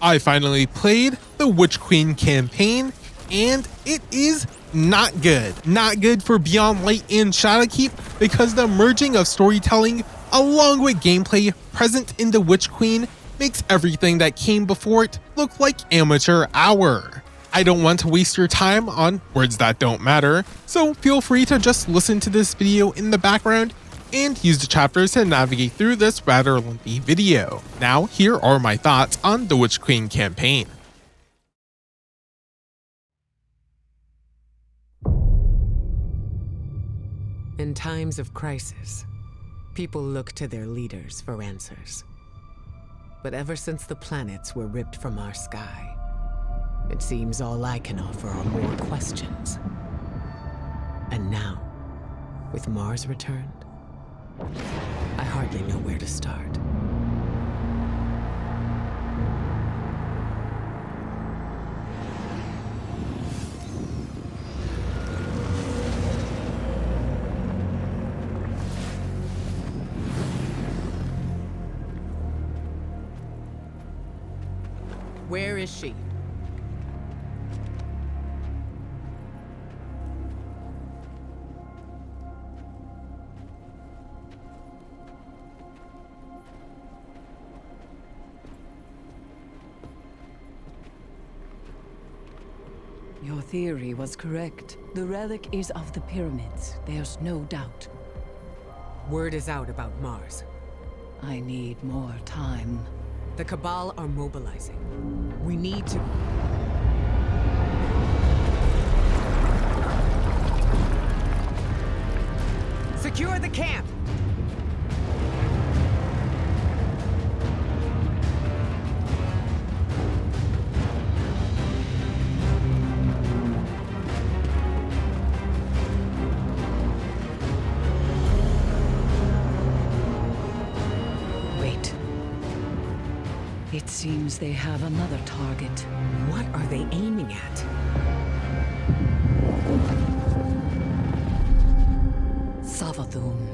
I finally played the Witch Queen campaign, and it is not good. Not good for Beyond Light and Shadowkeep, because the merging of storytelling along with gameplay present in the Witch Queen makes everything that came before it look like amateur hour. I don't want to waste your time on words that don't matter, so feel free to just listen to this video in the background and use the chapters to navigate through this rather lengthy video. Now, here are my thoughts on the Witch Queen campaign. In times of crisis, people look to their leaders for answers. But ever since the planets were ripped from our sky, it seems all I can offer are more questions. And now, with Mars returned, I hardly know where to start. Where is she? Your theory was correct. The relic is of the pyramids. There's no doubt. Word is out about Mars. I need more time. The Cabal are mobilizing. We need to... secure the camp! It seems they have another target. What are they aiming at? Savathun.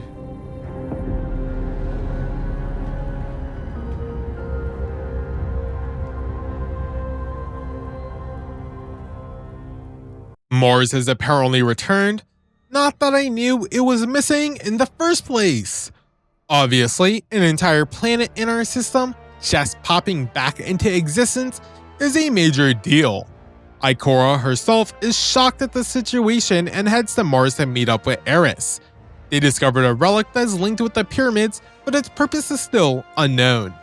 Mars has apparently returned. Not that I knew it was missing in the first place. Obviously, an entire planet in our system just popping back into existence is a major deal. Ikora herself is shocked at the situation and heads to Mars to meet up with Eris. They discovered a relic that's linked with the pyramids, but its purpose is still unknown.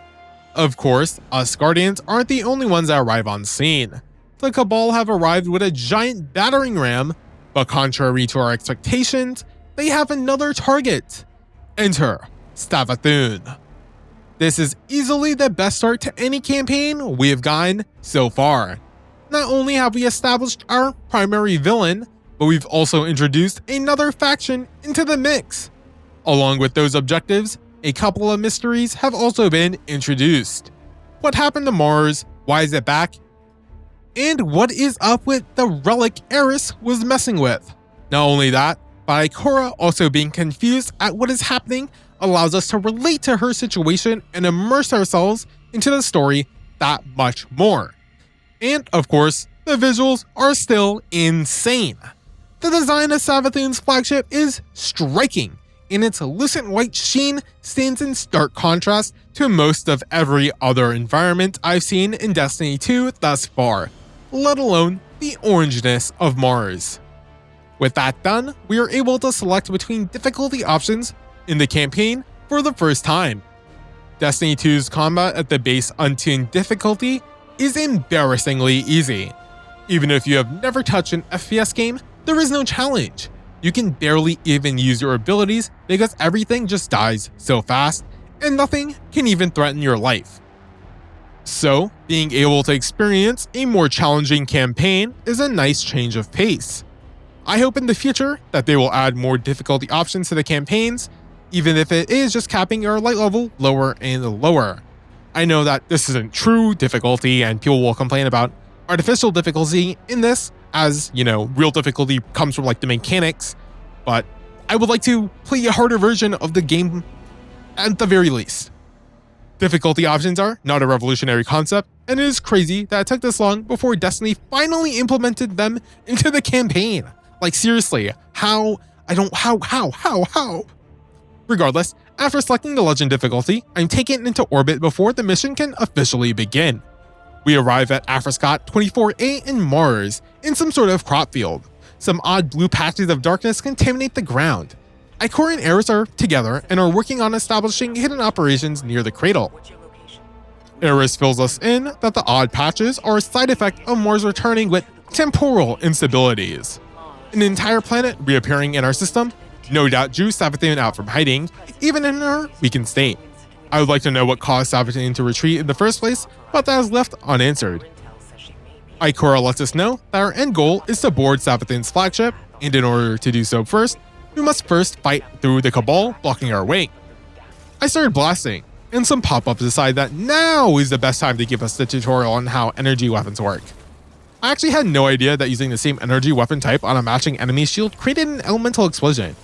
Of course, us Guardians aren't the only ones that arrive on scene. The Cabal have arrived with a giant battering ram, but contrary to our expectations, they have another target. Enter Savathun. This is easily the best start to any campaign we have gotten so far. Not only have we established our primary villain, but we've also introduced another faction into the mix. Along with those objectives, a couple of mysteries have also been introduced. What happened to Mars? Why is it back? And what is up with the relic Eris was messing with? Not only that, but Ikora also being confused at what is happening allows us to relate to her situation and immerse ourselves into the story that much more. And of course, the visuals are still insane. The design of Savathun's flagship is striking, and its lucent white sheen stands in stark contrast to most of every other environment I've seen in Destiny 2 thus far, let alone the orangeness of Mars. With that done, we are able to select between difficulty options in the campaign for the first time. Destiny 2's combat at the base untuned difficulty is embarrassingly easy. Even if you have never touched an FPS game, there is no challenge. You can barely even use your abilities because everything just dies so fast, and nothing can even threaten your life. So, being able to experience a more challenging campaign is a nice change of pace. I hope in the future that they will add more difficulty options to the campaigns, even if it is just capping our light level lower and lower. I know that this isn't true difficulty and people will complain about artificial difficulty in this, as, you know, real difficulty comes from like the mechanics, but I would like to play a harder version of the game at the very least. Difficulty options are not a revolutionary concept, and it is crazy that it took this long before Destiny finally implemented them into the campaign. Like seriously, how? Regardless, after selecting the legend difficulty, I'm taken into orbit before the mission can officially begin. We arrive at Afrascot 24A in Mars, in some sort of crop field. Some odd blue patches of darkness contaminate the ground. Ikora and Eris are together and are working on establishing hidden operations near the cradle. Eris fills us in that the odd patches are a side effect of Mars returning with temporal instabilities. An entire planet reappearing in our system no doubt drew Savathun out from hiding, even in her weakened state. I would like to know what caused Savathun to retreat in the first place, but that is left unanswered. Ikora lets us know that our end goal is to board Savathun's flagship, and in order to do so first, we must first fight through the Cabal blocking our way. I started blasting, and some pop-ups decide that now is the best time to give us the tutorial on how energy weapons work. I actually had no idea that using the same energy weapon type on a matching enemy shield created an elemental explosion.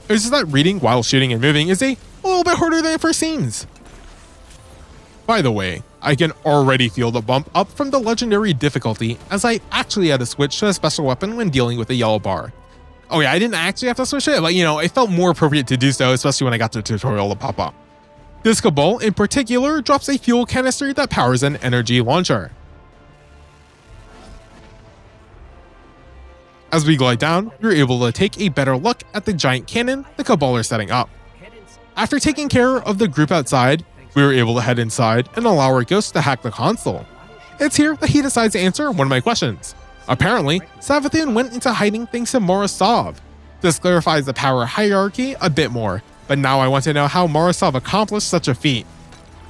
It's just that reading while shooting and moving is a little bit harder than it first seems. By the way, I can already feel the bump up from the legendary difficulty as I actually had to switch to a special weapon when dealing with a yellow bar. Oh yeah, I didn't actually have to switch it, but it felt more appropriate to do so, especially when I got the tutorial to pop up. This Cabal in particular drops a fuel canister that powers an energy launcher. As we glide down, we're able to take a better look at the giant cannon the Cabal are setting up. After taking care of the group outside, we were able to head inside and allow our ghost to hack the console. It's here that he decides to answer one of my questions. Apparently, Savathun went into hiding thanks to Morozov. This clarifies the power hierarchy a bit more, but now I want to know how Morozov accomplished such a feat.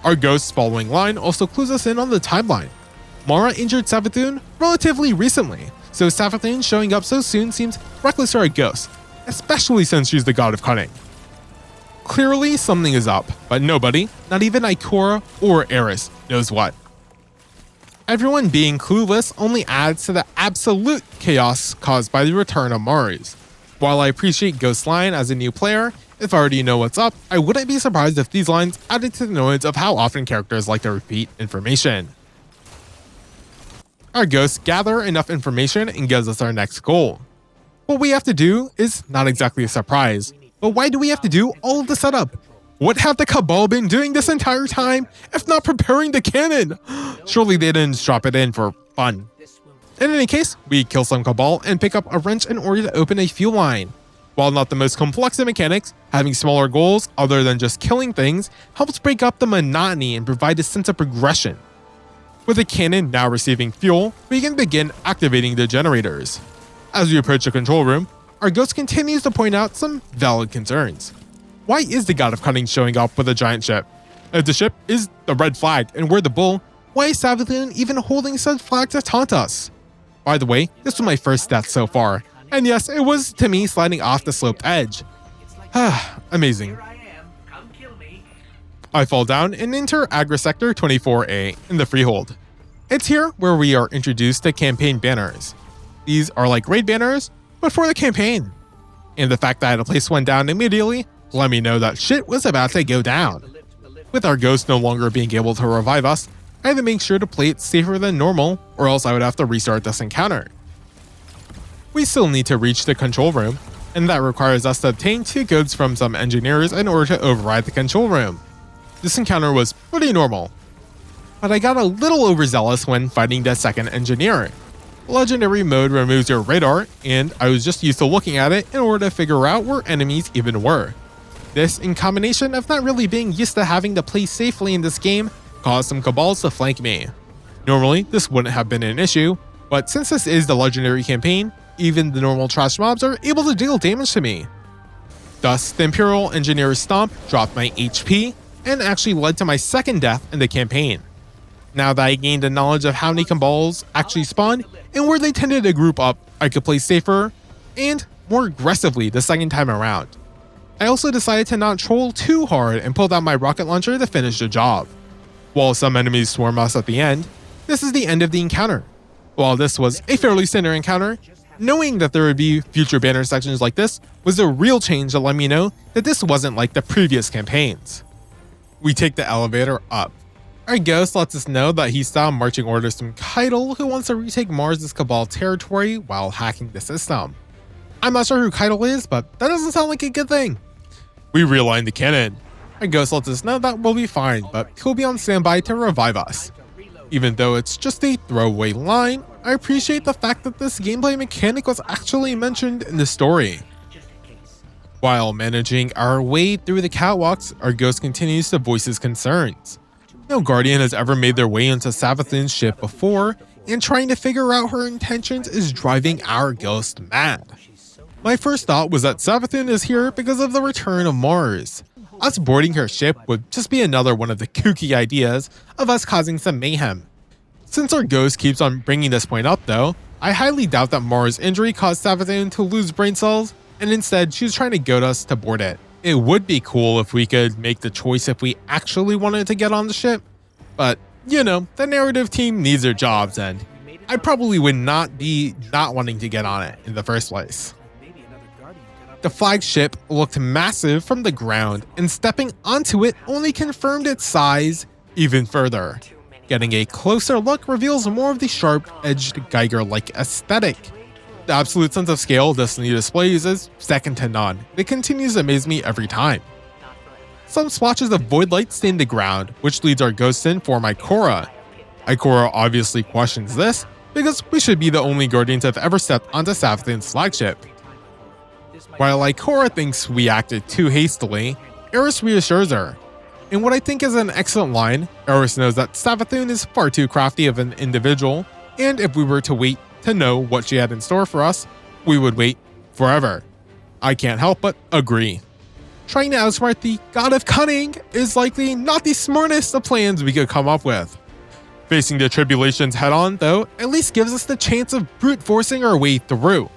Our ghost's following line also clues us in on the timeline. Mara injured Savathun relatively recently, so Savathun showing up so soon seems reckless for a ghost, especially since she's the god of cunning. Clearly something is up, but nobody, not even Ikora or Eris, knows what. Everyone being clueless only adds to the absolute chaos caused by the return of Mars. While I appreciate Ghost's line as a new player, if I already know what's up, I wouldn't be surprised if these lines added to the noise of how often characters like to repeat information. Our ghosts gather enough information and gives us our next goal. What we have to do is not exactly a surprise, but why do we have to do all of the setup? What have the Cabal been doing this entire time, if not preparing the cannon? Surely they didn't just drop it in for fun. In any case, we kill some Cabal and pick up a wrench in order to open a fuel line. While not the most complex of mechanics, having smaller goals other than just killing things helps break up the monotony and provide a sense of progression. With the cannon now receiving fuel, we can begin activating the generators. As we approach the control room, our ghost continues to point out some valid concerns. Why is the god of cunning showing up with a giant ship? If the ship is the red flag and we're the bull, why is Savathun even holding such flag to taunt us? By the way, this was my first death so far, and yes, it was to me sliding off the sloped edge. Amazing. I fall down and enter Agra Sector 24A in the Freehold. It's here where we are introduced to campaign banners. These are like raid banners, but for the campaign. And the fact that I had to place one down immediately let me know that shit was about to go down. With our ghost no longer being able to revive us, I had to make sure to play it safer than normal, or else I would have to restart this encounter. We still need to reach the control room, and that requires us to obtain 2 goods from some engineers in order to override the control room. This encounter was pretty normal, but I got a little overzealous when fighting the second engineer. Legendary mode removes your radar, and I was just used to looking at it in order to figure out where enemies even were. This, in combination of not really being used to having to play safely in this game, caused some Cabals to flank me. Normally, this wouldn't have been an issue, but since this is the legendary campaign, even the normal trash mobs are able to deal damage to me. Thus, the Imperial Engineer's Stomp dropped my HP, and actually led to my second death in the campaign. Now that I gained a knowledge of how many Cabals actually spawn and where they tended to group up, I could play safer and more aggressively the second time around. I also decided to not troll too hard and pulled out my rocket launcher to finish the job. While some enemies swarm us at the end, this is the end of the encounter. While this was a fairly standard encounter, knowing that there would be future banner sections like this was a real change that let me know that this wasn't like the previous campaigns. We take the elevator up. Our ghost lets us know that he saw marching orders from Keitel, who wants to retake Mars' Cabal territory while hacking the system. I'm not sure who Keitel is, but that doesn't sound like a good thing. We realign the cannon. Our ghost lets us know that we'll be fine, but he'll be on standby to revive us. Even though it's just a throwaway line, I appreciate the fact that this gameplay mechanic was actually mentioned in the story. While managing our way through the catwalks, our ghost continues to voice his concerns. No Guardian has ever made their way into Savathun's ship before, and trying to figure out her intentions is driving our ghost mad. My first thought was that Savathun is here because of the return of Mars. Us boarding her ship would just be another one of the kooky ideas of us causing some mayhem. Since our ghost keeps on bringing this point up though, I highly doubt that Mars' injury caused Savathun to lose brain cells, and instead she's trying to goad us to board it. It would be cool if we could make the choice if we actually wanted to get on the ship, but you know, the narrative team needs their jobs and I probably would not be not wanting to get on it in the first place. The flagship looked massive from the ground, and stepping onto it only confirmed its size even further. Getting a closer look reveals more of the sharp-edged Geiger-like aesthetic. The absolute sense of scale this new displays is second to none. It continues to amaze me every time. Some splotches of void light stain the ground, which leads our ghost in for Ikora. Ikora obviously questions this, because we should be the only Guardians that have ever stepped onto Savathun's flagship. While Ikora thinks we acted too hastily, Eris reassures her. In what I think is an excellent line, Eris knows that Savathun is far too crafty of an individual, and if we were to wait to know what she had in store for us, we would wait forever. I can't help but agree. Trying to outsmart the god of Cunning is likely not the smartest of plans we could come up with. Facing the tribulations head-on, though, at least gives us the chance of brute forcing our way through.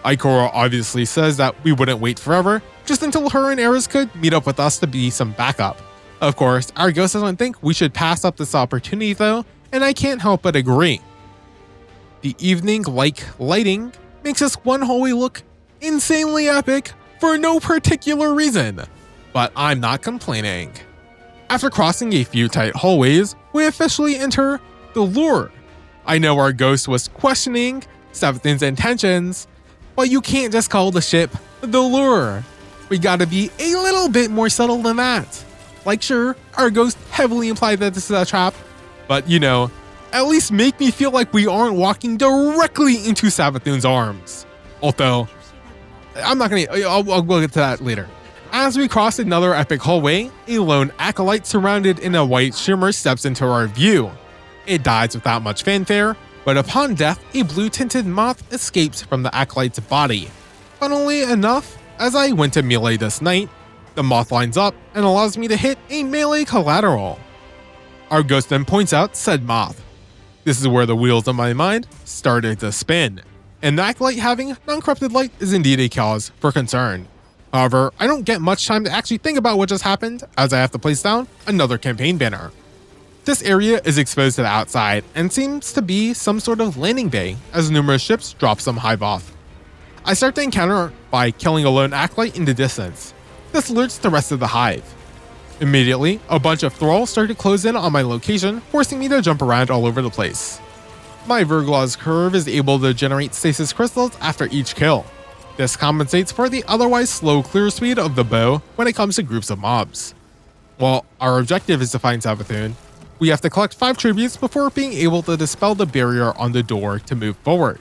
Ikora obviously says that we wouldn't wait forever, just until her and Eris could meet up with us to be some backup. Of course, our ghost doesn't think we should pass up this opportunity though, and I can't help but agree. The evening-like lighting makes this one hallway look insanely epic for no particular reason, but I'm not complaining. After crossing a few tight hallways, we officially enter the Lure. I know our ghost was questioning Savathun's intentions, but you can't just call the ship the Lure. We gotta be a little bit more subtle than that. Like sure, our ghost heavily implied that this is a trap, but you know, at least make me feel like we aren't walking directly into Savathun's arms. Although, we'll get to that later. As we cross another epic hallway, a lone acolyte surrounded in a white shimmer steps into our view. It dies without much fanfare, but upon death, a blue-tinted moth escapes from the acolyte's body. Funnily enough, as I went to melee this night, the moth lines up and allows me to hit a melee collateral. Our ghost then points out said moth. This is where the wheels of my mind started to spin, and the acolyte having non-corrupted light is indeed a cause for concern. However, I don't get much time to actually think about what just happened, as I have to place down another campaign banner. This area is exposed to the outside and seems to be some sort of landing bay, as numerous ships drop some hive off. I start the encounter by killing a lone acolyte in the distance. This alerts the rest of the hive. Immediately, a bunch of thralls start to close in on my location, forcing me to jump around all over the place. My Verglaw's curve is able to generate stasis crystals after each kill. This compensates for the otherwise slow clear speed of the bow when it comes to groups of mobs. While our objective is to find Savathun, we have to collect 5 tributes before being able to dispel the barrier on the door to move forward.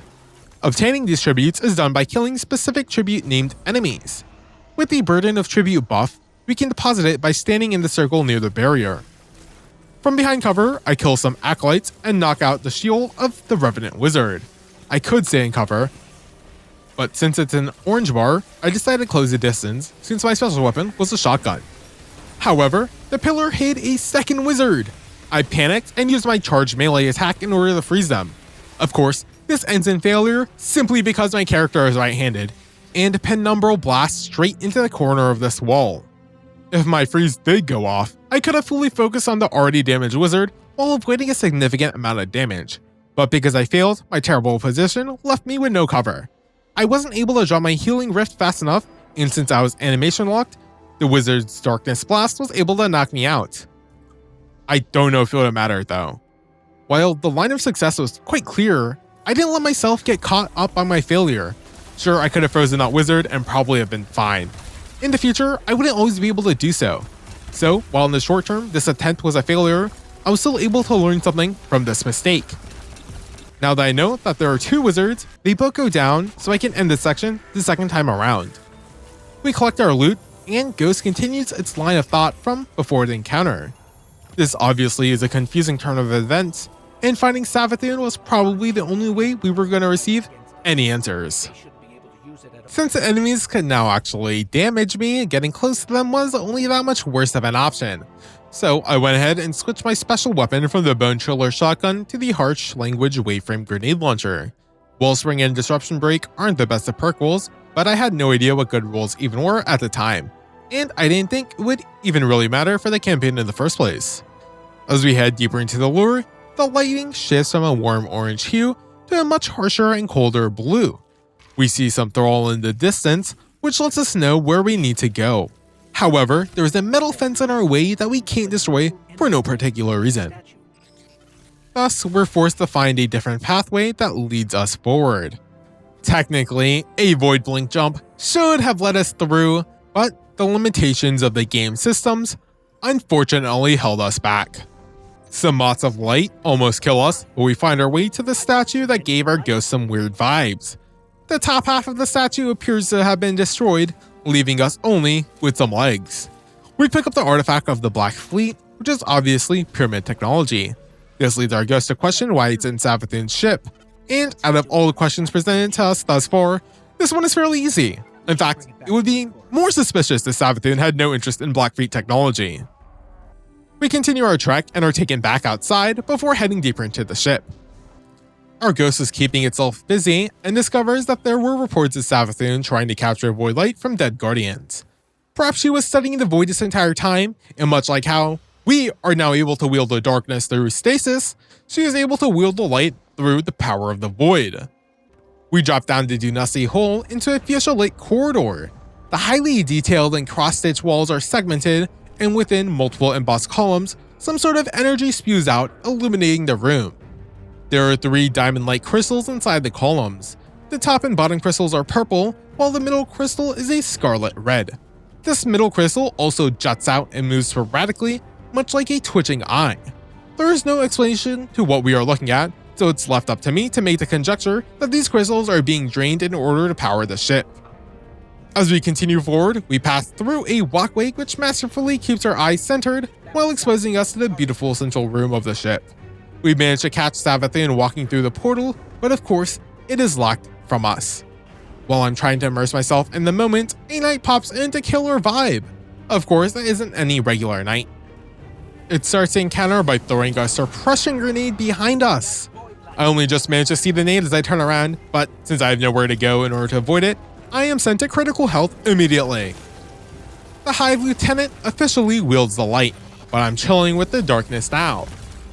Obtaining these tributes is done by killing specific tribute named enemies. With the burden of tribute buff, we can deposit it by standing in the circle near the barrier. From behind cover, I kill some acolytes and knock out the shield of the Revenant Wizard. I could stay in cover, but since it's an orange bar, I decided to close the distance since my special weapon was a shotgun. However, the pillar hid a second wizard. I panicked and used my charged melee attack in order to freeze them. Of course, this ends in failure simply because my character is right-handed, and penumbral blasts straight into the corner of this wall. If my freeze did go off, I could have fully focused on the already damaged wizard while avoiding a significant amount of damage, but because I failed, my terrible position left me with no cover. I wasn't able to draw my healing rift fast enough, and since I was animation locked, The wizard's darkness blast was able to knock me out. I don't know if it would have mattered though. While the line of success was quite clear, I didn't let myself get caught up on my failure. Sure, I could have frozen that wizard and probably have been fine. In the future, I wouldn't always be able to do so. So, while in the short term this attempt was a failure, I was still able to learn something from this mistake. Now that I know that there are 2 wizards, they both go down, so I can end this section the second time around. We collect our loot, and Ghost continues its line of thought from before the encounter. This obviously is a confusing turn of events, and finding Savathun was probably the only way we were going to receive any answers. Since the enemies could now actually damage me, getting close to them was only that much worse of an option. So I went ahead and switched my special weapon from the Bone Chiller shotgun to the harsh language waveframe grenade launcher. Wellspring and Disruption Break aren't the best of perk rolls, but I had no idea what good rolls even were at the time, and I didn't think it would even really matter for the campaign in the first place. As we head deeper into the lure, the lighting shifts from a warm orange hue to a much harsher and colder blue. We see some thrall in the distance, which lets us know where we need to go. However, there is a metal fence in our way that we can't destroy for no particular reason. Thus, we're forced to find a different pathway that leads us forward. Technically, a void blink jump should have led us through, but the limitations of the game systems unfortunately held us back. Some motes of light almost kill us, but we find our way to the statue that gave our ghost some weird vibes. The top half of the statue appears to have been destroyed, leaving us only with some legs. We pick up the artifact of the Black Fleet, which is obviously pyramid technology. This leads our ghost to question why it's in Savathun's ship. And out of all the questions presented to us thus far, this one is fairly easy. In fact, it would be more suspicious if Savathun had no interest in Black Fleet technology. We continue our trek and are taken back outside before heading deeper into the ship. Our ghost is keeping itself busy and discovers that there were reports of Savathun trying to capture a void light from dead guardians. Perhaps she was studying the void this entire time, and much like how we are now able to wield the darkness through stasis, she is able to wield the light through the power of the void. We drop down the Dunasi hole into a fuchsia-lit corridor. The highly detailed and cross-stitched walls are segmented, and within multiple embossed columns, some sort of energy spews out, illuminating the room. There are 3 diamond-like crystals inside the columns. The top and bottom crystals are purple, while the middle crystal is a scarlet red. This middle crystal also juts out and moves sporadically, much like a twitching eye. There is no explanation to what we are looking at, so it's left up to me to make the conjecture that these crystals are being drained in order to power the ship. As we continue forward, we pass through a walkway which masterfully keeps our eyes centered while exposing us to the beautiful central room of the ship. We manage to catch Savathun walking through the portal, but of course, it is locked from us. While I'm trying to immerse myself in the moment, a knight pops in to kill our vibe. Of course, that isn't any regular knight. It starts the encounter by throwing a suppression grenade behind us. I only just managed to see the nade as I turn around, but since I have nowhere to go in order to avoid it, I am sent to critical health immediately. The Hive Lieutenant officially wields the light, but I'm chilling with the darkness now.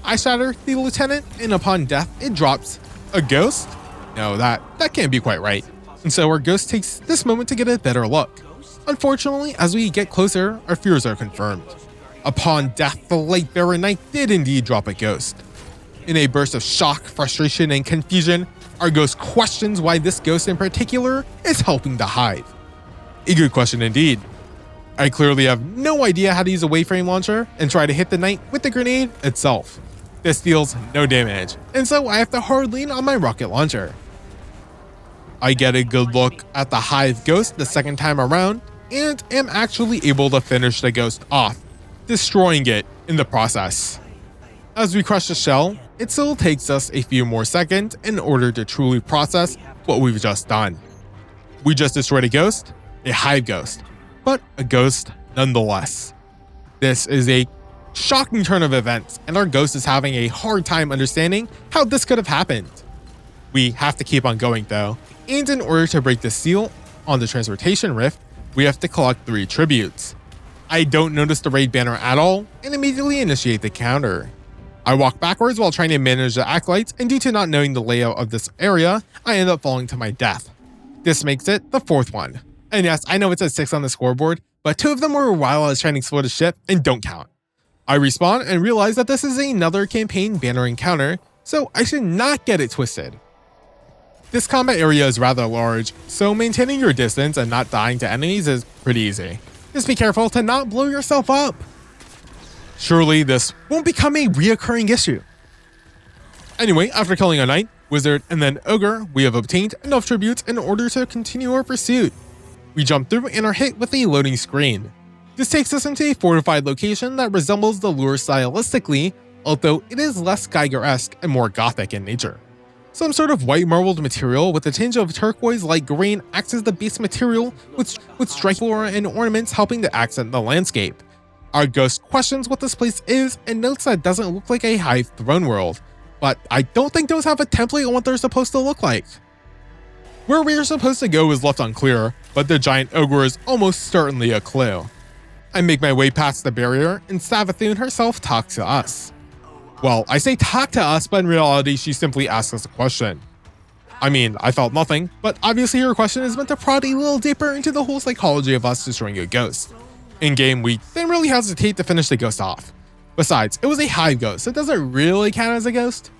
I shatter the Lieutenant, and upon death, it drops a ghost? No, that can't be quite right. And so our ghost takes this moment to get a better look. Unfortunately, as we get closer, our fears are confirmed. Upon death, the Lightbearer Knight did indeed drop a ghost. In a burst of shock, frustration, and confusion, our ghost questions why this ghost in particular is helping the Hive. A good question indeed. I clearly have no idea how to use a wayframe launcher and try to hit the knight with the grenade itself. This deals no damage, and so I have to hard lean on my rocket launcher. I get a good look at the Hive ghost the second time around, and am actually able to finish the ghost off, destroying it in the process. As we crush the shell, it still takes us a few more seconds in order to truly process what we've just done. We just destroyed a ghost, a Hive ghost, but a ghost nonetheless. This is a shocking turn of events, and our ghost is having a hard time understanding how this could have happened. We have to keep on going though, and in order to break the seal on the transportation rift, we have to collect 3 tributes. I don't notice the raid banner at all, and immediately initiate the counter. I walk backwards while trying to manage the acolytes, and due to not knowing the layout of this area, I end up falling to my death. This makes it the 4th one. And yes, I know it says 6 on the scoreboard, but 2 of them were while I was trying to explode a ship and don't count. I respawn and realize that this is another campaign banner encounter, so I should not get it twisted. This combat area is rather large, so maintaining your distance and not dying to enemies is pretty easy. Just be careful to not blow yourself up. Surely this won't become a reoccurring issue. Anyway, after killing a knight, wizard, and then ogre, we have obtained enough tributes in order to continue our pursuit. We jump through and are hit with a loading screen. This takes us into a fortified location that resembles the lure stylistically, although it is less Geiger-esque and more gothic in nature. Some sort of white marbled material with a tinge of turquoise like green acts as the base material, with striking flora and ornaments helping to accent the landscape. Our ghost questions what this place is and notes that it doesn't look like a hive throne world, but I don't think those have a template on what they're supposed to look like. Where we are supposed to go is left unclear, but the giant ogre is almost certainly a clue. I make my way past the barrier, and Savathun herself talks to us. Well, I say talk to us, but in reality she simply asks us a question. I mean, I felt nothing, but obviously her question is meant to prod a little deeper into the whole psychology of us destroying a ghost. In-game, we didn't really hesitate to finish the ghost off. Besides, it was a hive ghost, so it doesn't really count as a ghost.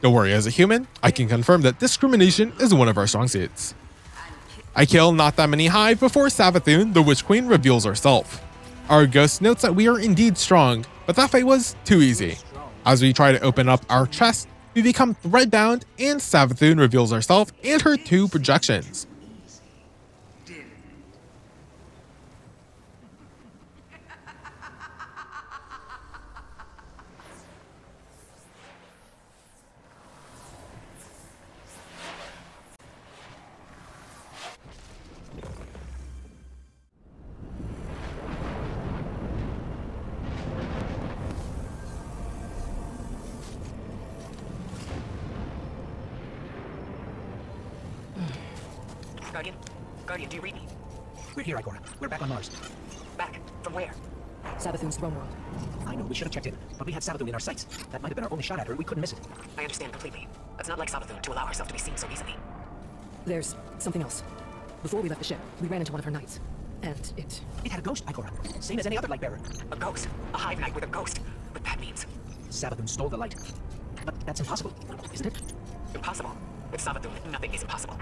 Don't worry, as a human, I can confirm that discrimination is one of our strong suits. I kill not that many hive before Savathun, the Witch Queen, reveals herself. Our ghost notes that we are indeed strong, but that fight was too easy. As we try to open up our chest, we become threadbound and Savathun reveals herself and her 2 projections. Guardian, do you read me? We're here, Igora. We're back on Mars. Back? From where? Savathun's throne world. I know, we should have checked in, but we had Savathun in our sights. That might have been our only shot at her, we couldn't miss it. I understand completely. It's not like Savathun to allow herself to be seen so easily. There's something else. Before we left the ship, we ran into one of her knights. And it had a ghost, Igora. Same as any other light bearer. A ghost? A hive knight with a ghost? But that means... Savathun stole the light. But that's impossible, isn't it? Impossible? With Savathun, nothing is impossible.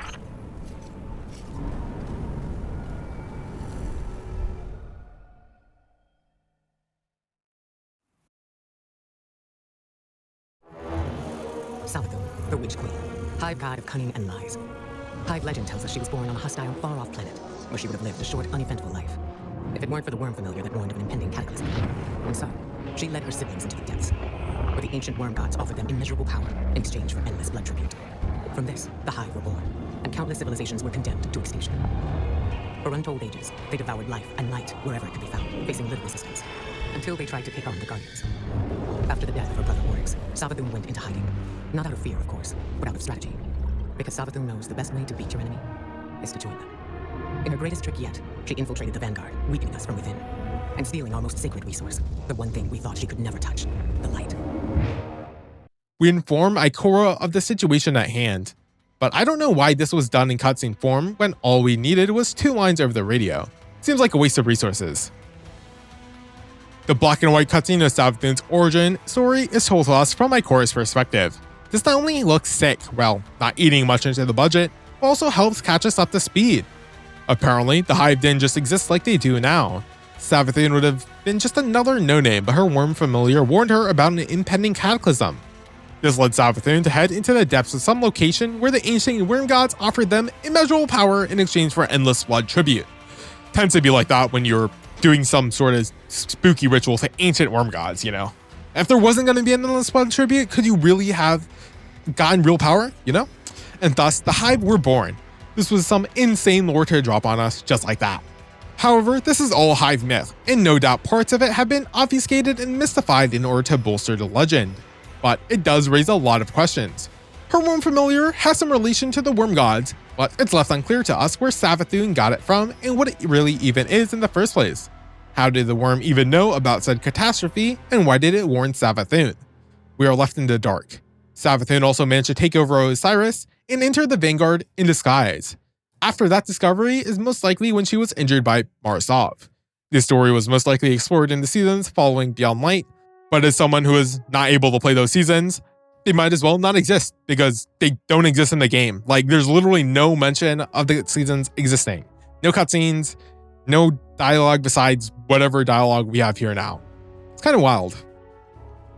Savathun, the Witch Queen, Hive God of Cunning and Lies. Hive legend tells us she was born on a hostile, far-off planet, where she would have lived a short, uneventful life, if it weren't for the worm familiar that warned of an impending cataclysm. And so, she led her siblings into the depths, where the ancient worm gods offered them immeasurable power in exchange for endless blood tribute. From this, the Hive were born, and countless civilizations were condemned to extinction. For untold ages, they devoured life and light wherever it could be found, facing little resistance, until they tried to take on the Guardians. After the death of her brother Oryx, Savathun went into hiding. Not out of fear, of course, but out of strategy. Because Savathun knows the best way to beat your enemy is to join them. In her greatest trick yet, she infiltrated the Vanguard, weakening us from within, and stealing our most sacred resource, the one thing we thought she could never touch, the light. We inform Ikora of the situation at hand, but I don't know why this was done in cutscene form when all we needed was 2 lines over the radio. Seems like a waste of resources. The black and white cutscene of Savathun's origin story is told to us from Ikora's perspective. This not only looks sick, well, not eating much into the budget, but also helps catch us up to speed. Apparently, the Hive didn't just exist like they do now. Savathun would have been just another no-name, but her worm familiar warned her about an impending cataclysm. This led Savathun to head into the depths of some location where the ancient worm gods offered them immeasurable power in exchange for endless blood tribute. Tends to be like that when you're doing some sort of spooky ritual to ancient worm gods, you know? If there wasn't going to be an endless blood tribute, could you really have gotten real power, you know? And thus, the Hive were born. This was some insane lore to drop on us just like that. However, this is all Hive myth, and no doubt parts of it have been obfuscated and mystified in order to bolster the legend. But it does raise a lot of questions. Her worm familiar has some relation to the worm gods, but it's left unclear to us where Savathun got it from and what it really even is in the first place. How did the worm even know about said catastrophe, and why did it warn Savathun? We are left in the dark. Savathun also managed to take over Osiris and enter the Vanguard in disguise. After that discovery is most likely when she was injured by Marsov. The story was most likely explored in the seasons following Beyond Light, but as someone who is not able to play those seasons, they might as well not exist because they don't exist in the game. Like, there's literally no mention of the seasons existing. No cutscenes, no dialogue besides whatever dialogue we have here now. It's kind of wild.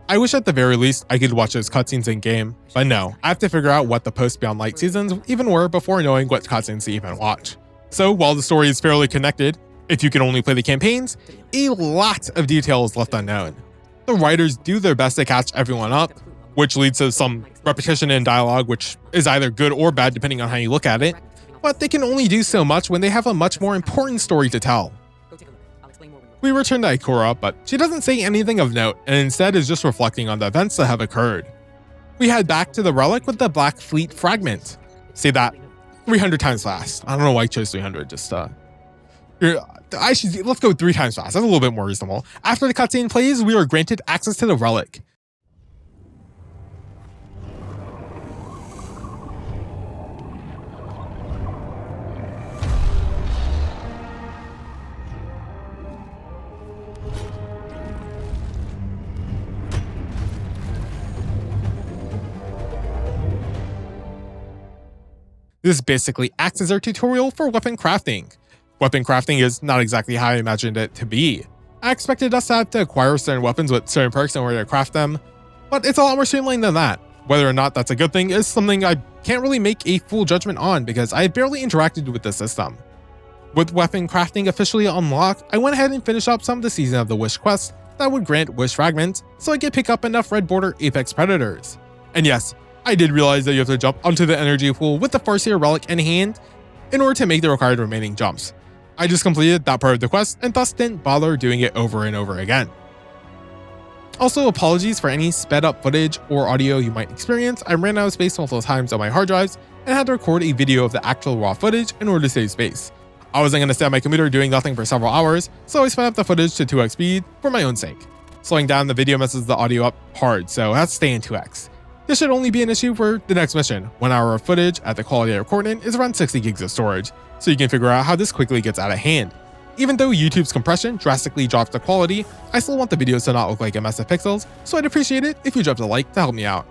I wish at the very least I could watch those cutscenes in game, but no, I have to figure out what the post Beyond Light seasons even were before knowing what cutscenes to even watch. So while the story is fairly connected, if you can only play the campaigns, a lot of detail is left unknown. The writers do their best to catch everyone up, which leads to some repetition in dialogue, which is either good or bad depending on how you look at it, but they can only do so much when they have a much more important story to tell. We return to Ikora, but she doesn't say anything of note and instead is just reflecting on the events that have occurred. We head back to the relic with the Black Fleet fragment. Say that 300 times fast. I don't know why I chose 300, let's go 3 times fast. That's a little bit more reasonable. After the cutscene plays, we are granted access to the relic. This basically acts as our tutorial for weapon crafting. Weapon crafting is not exactly how I imagined it to be. I expected us to have to acquire certain weapons with certain perks in order to craft them, but it's a lot more streamlined than that. Whether or not that's a good thing is something I can't really make a full judgment on because I barely interacted with the system. With weapon crafting officially unlocked, I went ahead and finished up some of the Season of the Wish quests that would grant Wish Fragments so I could pick up enough Red Border Apex Predators. And yes, I did realize that you have to jump onto the energy pool with the Farseer relic in hand in order to make the required remaining jumps. I just completed that part of the quest and thus didn't bother doing it over and over again. Also, apologies for any sped up footage or audio you might experience. I ran out of space multiple times on my hard drives and had to record a video of the actual raw footage in order to save space. I wasn't going to stay on my computer doing nothing for several hours, so I sped up the footage to 2x speed for my own sake. Slowing down the video messes the audio up hard, so it has to stay in 2x. This should only be an issue for the next mission. 1 hour of footage at the quality I recorded is around 60 gigs of storage, so you can figure out how this quickly gets out of hand. Even though YouTube's compression drastically drops the quality, I still want the videos to not look like a mess of pixels, so I'd appreciate it if you dropped a like to help me out.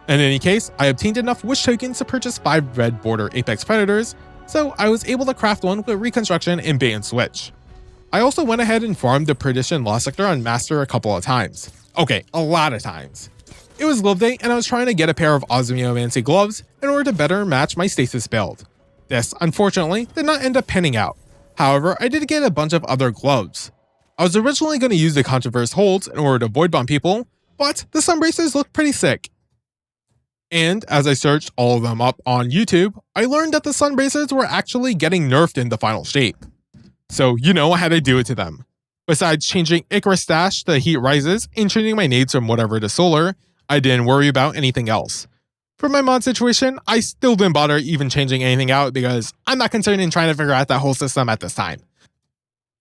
In any case, I obtained enough Wish tokens to purchase 5 Red Border Apex Predators, so I was able to craft one with Reconstruction and Bait and Switch. I also went ahead and farmed the Perdition Lost Sector on Master a couple of times. Okay, a lot of times. It was Glove Day and I was trying to get a pair of Osmiomancy gloves in order to better match my stasis build. This, unfortunately, did not end up panning out. However, I did get a bunch of other gloves. I was originally going to use the Controverse holds in order to void bomb people, but the sun bracers looked pretty sick. And as I searched all of them up on YouTube, I learned that the sun bracers were actually getting nerfed in the final shape. So, I had to do it to them. Besides changing Icarus Dash to Heat Rises and changing my nades from whatever to solar, I didn't worry about anything else. For my mod situation, I still didn't bother even changing anything out because I'm not concerned in trying to figure out that whole system at this time.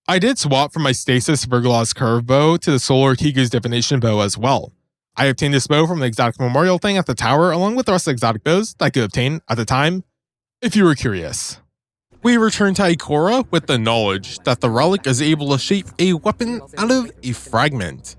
I did swap from my Stasis Virgil's Curve bow to the Solar Kigu's Divination bow as well. I obtained this bow from the exotic memorial thing at the tower along with the rest of the exotic bows that I could obtain at the time, if you were curious. We return to Ikora with the knowledge that the relic is able to shape a weapon out of a fragment.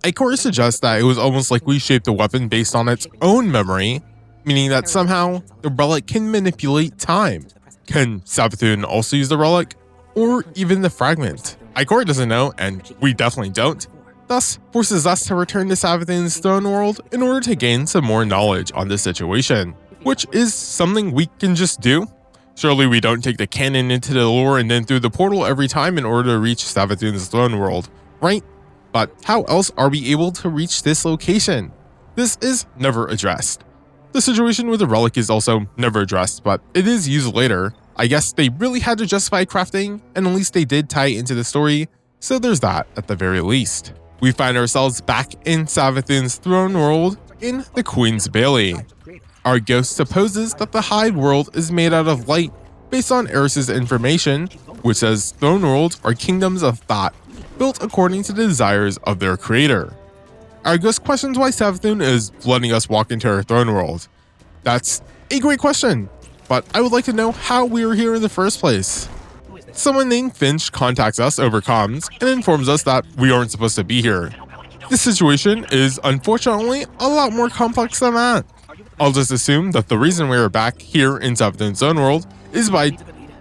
Ikora suggests that it was almost like we shaped the weapon based on its own memory, meaning that somehow the relic can manipulate time. Can Savathun also use the relic? Or even the fragment? Ikora doesn't know, and we definitely don't. Thus, forces us to return to Savathun's throne world in order to gain some more knowledge on this situation, which is something we can just do. Surely we don't take the cannon into the lore and then through the portal every time in order to reach Savathun's throne world, right? But how else are we able to reach this location? This is never addressed. The situation with the relic is also never addressed, but it is used later. I guess they really had to justify crafting, and at least they did tie it into the story, so there's that at the very least. We find ourselves back in Savathun's throne world in the Queen's Bailey. Our ghost supposes that the Hive world is made out of light based on Eris's information, which says throne worlds are kingdoms of thought, built according to the desires of their creator. Our ghost questions why Savathun is letting us walk into her throne world. That's a great question, but I would like to know how we were here in the first place. someone named Finch contacts us over comms and informs us that we aren't supposed to be here. This situation is unfortunately a lot more complex than that. I'll just assume that the reason we are back here in Savathûn's Zone World is by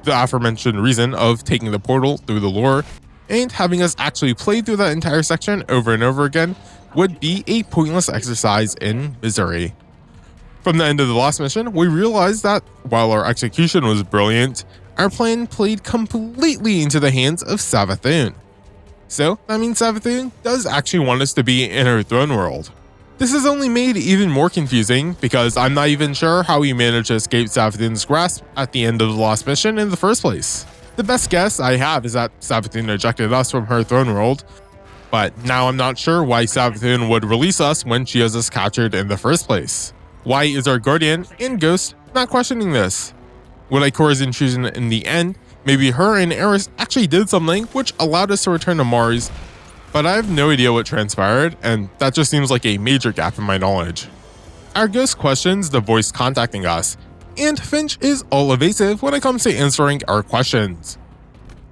the aforementioned reason of taking the portal through the lore, and having us actually play through that entire section over and over again would be a pointless exercise in misery. From the end of the last mission, we realized that while our execution was brilliant, our plan played completely into the hands of Savathûn. So that means Savathûn does actually want us to be in her throne world. This is only made even more confusing because I'm not even sure how we managed to escape Savathûn's grasp at the end of the last mission in the first place. The best guess I have is that Savathûn ejected us from her throne world, but now I'm not sure why Savathûn would release us when she has us captured in the first place. Why is our guardian and ghost not questioning this? Would Ikora's intrusion in the end, maybe her and Eris actually did something which allowed us to return to Mars, but I have no idea what transpired, and that just seems like a major gap in my knowledge. Our ghost questions the voice contacting us, and Finch is all evasive when it comes to answering our questions.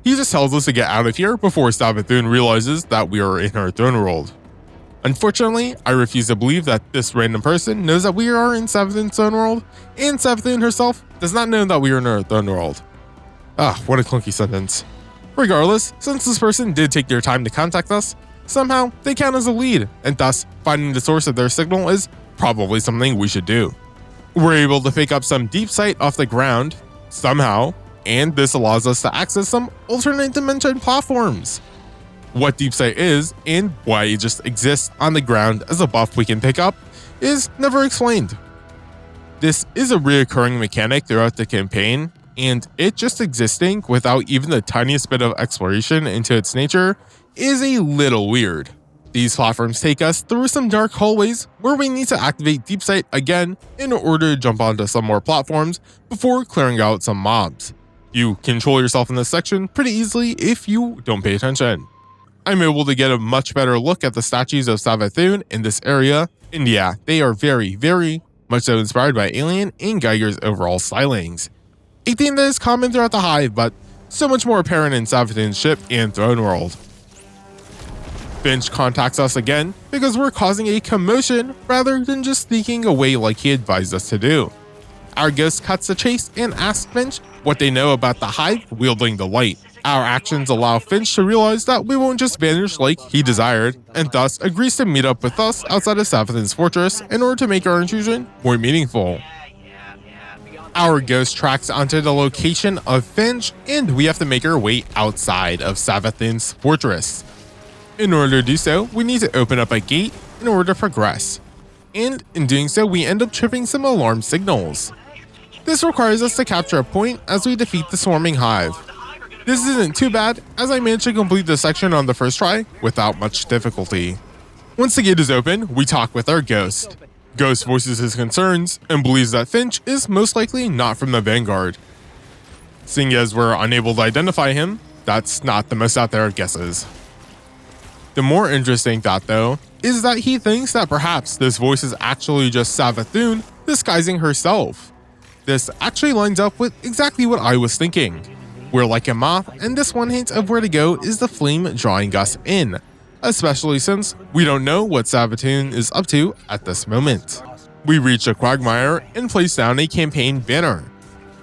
He just tells us to get out of here before Savathûn realizes that we are in her throne world. Unfortunately, I refuse to believe that this random person knows that we are in Savathûn's throne world, and Savathûn herself does not know that we are in her throne world. Ah, what a clunky sentence. Regardless, since this person did take their time to contact us, somehow they count as a lead, and thus finding the source of their signal is probably something we should do. We're able to pick up some deep sight off the ground, somehow, and this allows us to access some alternate dimension platforms. What deep sight is, and why it just exists on the ground as a buff we can pick up, is never explained. This is a reoccurring mechanic throughout the campaign, and it just existing without even the tiniest bit of exploration into its nature is a little weird. These platforms take us through some dark hallways where we need to activate deep sight again in order to jump onto some more platforms before clearing out some mobs. You control yourself in this section pretty easily if you don't pay attention. I'm able to get a much better look at the statues of Savathûn in this area, and yeah, they are very, very much so inspired by Alien and Geiger's overall stylings. A theme that is common throughout the Hive, but so much more apparent in Savathûn's ship and throne world. Finch contacts us again because we're causing a commotion rather than just sneaking away like he advised us to do. Our ghost cuts the chase and asks Finch what they know about the Hive wielding the light. Our actions allow Finch to realize that we won't just vanish like he desired, and thus agrees to meet up with us outside of Savathûn's fortress in order to make our intrusion more meaningful. Our ghost tracks onto the location of Finch, and we have to make our way outside of Savathûn's fortress. In order to do so, we need to open up a gate in order to progress, and in doing so we end up tripping some alarm signals. This requires us to capture a point as we defeat the swarming hive. This isn't too bad, as I managed to complete this section on the first try without much difficulty. Once the gate is open, we talk with our ghost. Ghost voices his concerns and believes that Finch is most likely not from the Vanguard. Seeing as we're unable to identify him, that's not the most out there of guesses. The more interesting thought though, is that he thinks that perhaps this voice is actually just Savathûn disguising herself. This actually lines up with exactly what I was thinking. We're like a moth, and this one hint of where to go is the flame drawing us in, especially since we don't know what Savathûn is up to at this moment. We reach a quagmire and place down a campaign banner.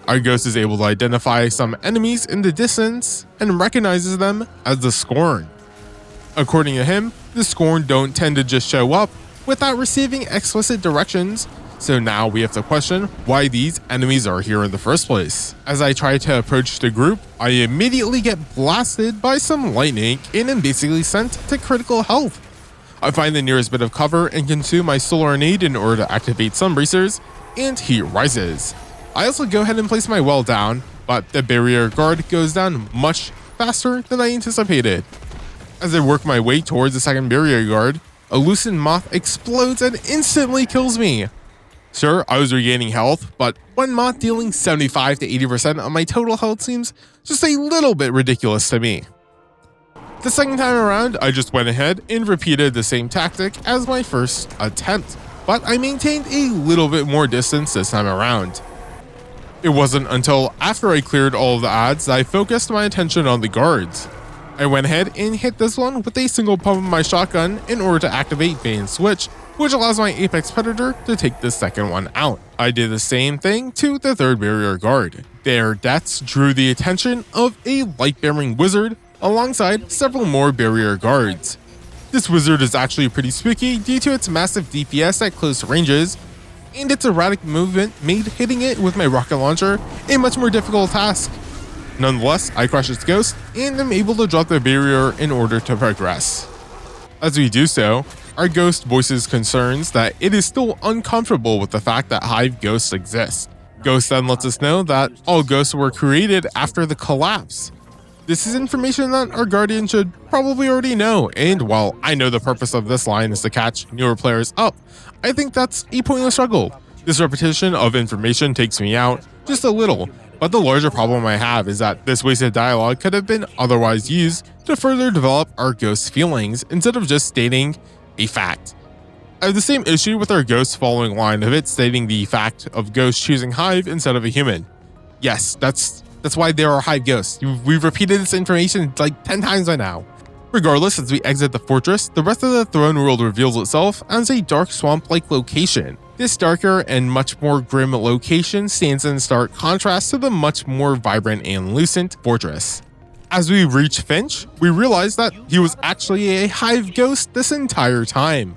Our ghost is able to identify some enemies in the distance and recognizes them as the Scorn. According to him, the Scorn don't tend to just show up without receiving explicit directions, so now we have to question why these enemies are here in the first place. As I try to approach the group, I immediately get blasted by some lightning and am basically sent to critical health. I find the nearest bit of cover and consume my solar nade in order to activate some bracers, and heat rises. I also go ahead and place my well down, but the barrier guard goes down much faster than I anticipated. As I work my way towards the second barrier guard, a loosened moth explodes and instantly kills me. Sure, I was regaining health, but one moth dealing 75 to 80% of my total health seems just a little bit ridiculous to me. The second time around, I just went ahead and repeated the same tactic as my first attempt, but I maintained a little bit more distance this time around. It wasn't until after I cleared all of the ads that I focused my attention on the guards. I went ahead and hit this one with a single pump of my shotgun in order to activate bait and switch, which allows my apex predator to take the second one out. I did the same thing to the third barrier guard. Their deaths drew the attention of a light-bearing wizard alongside several more barrier guards. This wizard is actually pretty spooky due to its massive DPS at close ranges, and its erratic movement made hitting it with my rocket launcher a much more difficult task. Nonetheless, I crush its ghost and am able to drop the barrier in order to progress. As we do so, our ghost voices concerns that it is still uncomfortable with the fact that hive ghosts exist. Ghost then lets us know that all ghosts were created after the collapse. This is information that our guardian should probably already know, and while I know the purpose of this line is to catch newer players up, I think that's a pointless struggle. This repetition of information takes me out just a little, but the larger problem I have is that this wasted dialogue could have been otherwise used to further develop our ghost's feelings instead of just stating a fact. I have the same issue with our ghost following line of it stating the fact of ghosts choosing hive instead of a human. Yes, that's why there are hive ghosts. We've repeated this information like 10 times by now. Regardless, as we exit the fortress, the rest of the throne world reveals itself as a dark swamp-like location. This darker and much more grim location stands in stark contrast to the much more vibrant and lucent fortress. As we reach Finch, we realize that he was actually a hive ghost this entire time.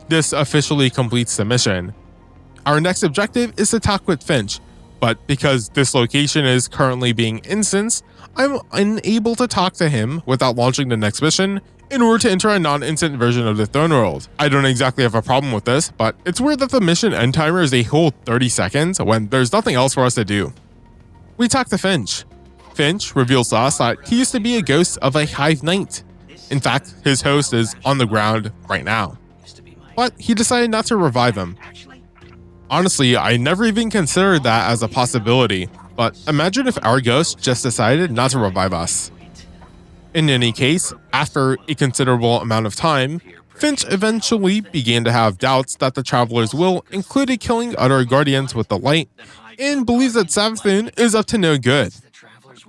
This officially completes the mission. Our next objective is to talk with Finch, but because this location is currently being instanced, I'm unable to talk to him without launching the next mission in order to enter a non-instant version of the throne world. I don't exactly have a problem with this, but it's weird that the mission end timer is a whole 30 seconds when there's nothing else for us to do. We talk to Finch. Finch reveals to us that he used to be a ghost of a hive knight. In fact, his host is on the ground right now. But he decided not to revive him. Honestly, I never even considered that as a possibility, but imagine if our ghost just decided not to revive us. In any case, after a considerable amount of time, Finch eventually began to have doubts that the Traveler's will included killing other guardians with the light, and believes that Savathun is up to no good.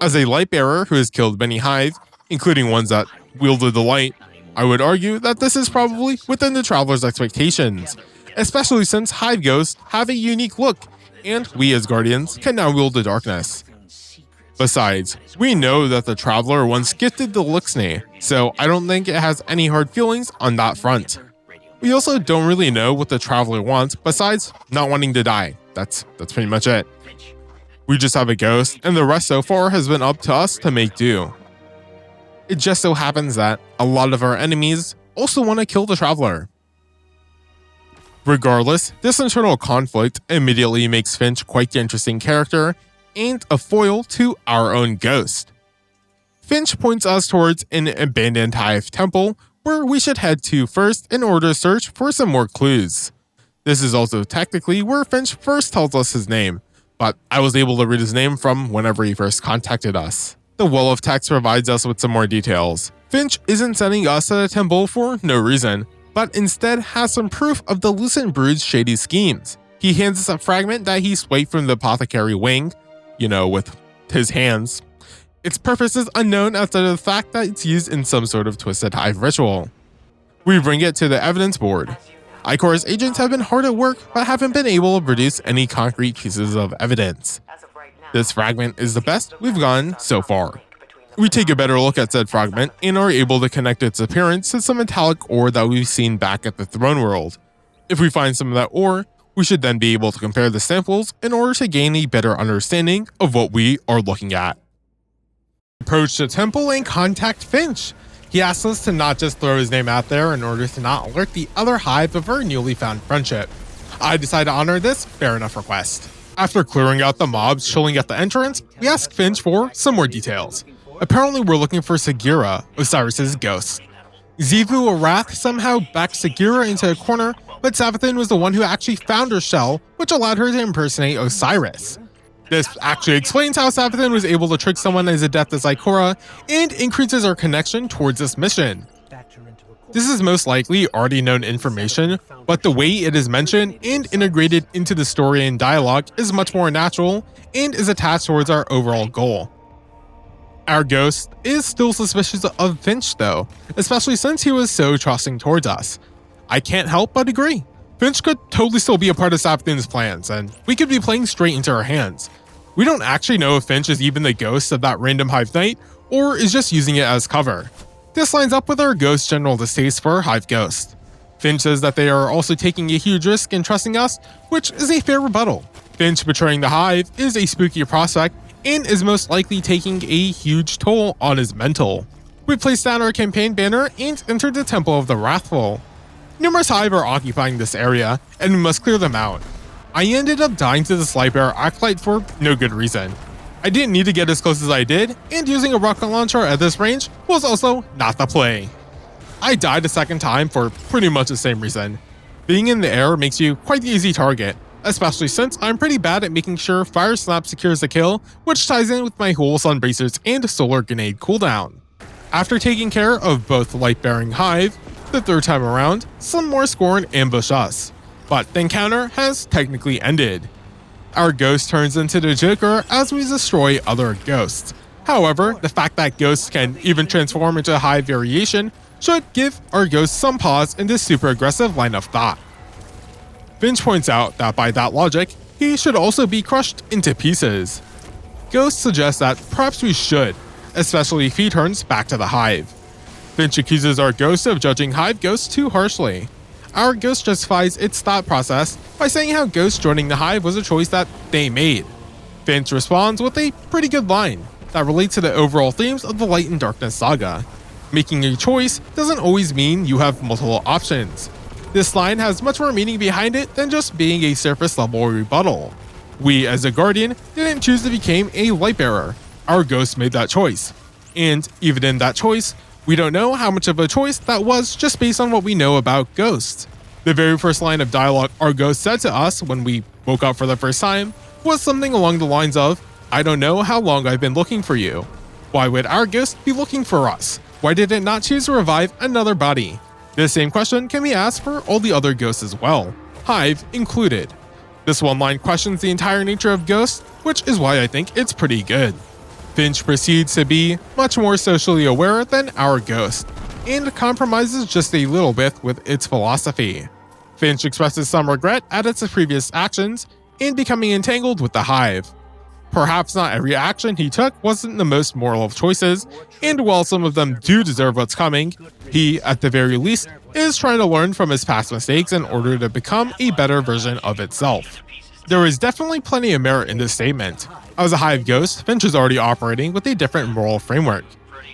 As a light bearer who has killed many hive, including ones that wielded the light, I would argue that this is probably within the Traveler's expectations, especially since hive ghosts have a unique look, and we as guardians can now wield the darkness. Besides, we know that the Traveler once gifted the Lixnay, so I don't think it has any hard feelings on that front. We also don't really know what the Traveler wants besides not wanting to die. That's pretty much it. We just have a ghost, and the rest so far has been up to us to make do. It just so happens that a lot of our enemies also want to kill the Traveler. Regardless, this internal conflict immediately makes Finch quite the interesting character and a foil to our own ghost. Finch points us towards an abandoned hive temple where we should head to first in order to search for some more clues. This is also technically where Finch first tells us his name, but I was able to read his name from whenever he first contacted us. The wall of text provides us with some more details. Finch isn't sending us at a temple for no reason, but instead has some proof of the Lucent Brood's shady schemes. He hands us a fragment that he swiped from the apothecary wing, with his hands. Its purpose is unknown outside of the fact that it's used in some sort of twisted hive ritual. We bring it to the evidence board. Icor's agents have been hard at work, but haven't been able to produce any concrete pieces of evidence. This fragment is the best we've gotten so far. We take a better look at said fragment and are able to connect its appearance to some metallic ore that we've seen back at the throne world. If we find some of that ore, we should then be able to compare the samples in order to gain a better understanding of what we are looking at. Approach the temple and contact Finch. He asks us to not just throw his name out there in order to not alert the other hive of our newly found friendship. I decide to honor this fair enough request. After clearing out the mobs chilling at the entrance, we ask Finch for some more details. Apparently we're looking for Sagira, Osiris's ghost. Xivu Arath somehow backed Sagira into a corner, but Savathun was the one who actually found her shell, which allowed her to impersonate Osiris. This actually explains how Savathun was able to trick someone as adept as Ikora and increases our connection towards this mission. This is most likely already known information, but the way it is mentioned and integrated into the story and dialogue is much more natural and is attached towards our overall goal. Our ghost is still suspicious of Finch though, especially since he was so trusting towards us. I can't help but agree. Finch could totally still be a part of Savathun's plans, and we could be playing straight into her hands. We don't actually know if Finch is even the ghost of that random Hive Knight, or is just using it as cover. This lines up with our ghost's general distaste for Hive Ghost. Finch says that they are also taking a huge risk in trusting us, which is a fair rebuttal. Finch betraying the Hive is a spooky prospect and is most likely taking a huge toll on his mental. We placed down our campaign banner and entered the Temple of the Wrathful. Numerous Hive are occupying this area, and we must clear them out. I ended up dying to this Lightbearer acolyte for no good reason. I didn't need to get as close as I did, and using a rocket launcher at this range was also not the play. I died a second time for pretty much the same reason. Being in the air makes you quite the easy target, especially since I'm pretty bad at making sure Fire Snap secures the kill, which ties in with my whole Sun Bracers and Solar Grenade cooldown. After taking care of both Light-bearing Hive, the third time around, some more Scorn ambush us, but the encounter has technically ended. Our ghost turns into the Joker as we destroy other ghosts. However, the fact that ghosts can even transform into a Hive variation should give our ghost some pause in this super aggressive line of thought. Finch points out that by that logic, he should also be crushed into pieces. Ghost suggests that perhaps we should, especially if he turns back to the Hive. Finch accuses our ghost of judging Hive ghosts too harshly. Our ghost justifies its thought process by saying how ghosts joining the Hive was a choice that they made. Finch responds with a pretty good line that relates to the overall themes of the Light and Darkness saga. Making a choice doesn't always mean you have multiple options. This line has much more meaning behind it than just being a surface level rebuttal. We, as a Guardian, didn't choose to become a Lightbearer. Our ghost made that choice. And even in that choice, we don't know how much of a choice that was just based on what we know about ghosts. The very first line of dialogue our ghost said to us when we woke up for the first time was something along the lines of, "I don't know how long I've been looking for you." Why would our ghost be looking for us? Why did it not choose to revive another body? This same question can be asked for all the other ghosts as well, Hive included. This one line questions the entire nature of ghosts, which is why I think it's pretty good. Finch proceeds to be much more socially aware than our ghost, and compromises just a little bit with its philosophy. Finch expresses some regret at its previous actions and becoming entangled with the Hive. Perhaps not every action he took wasn't the most moral of choices, and while some of them do deserve what's coming, he, at the very least, is trying to learn from his past mistakes in order to become a better version of itself. There is definitely plenty of merit in this statement. As a Hive ghost, Finch is already operating with a different moral framework.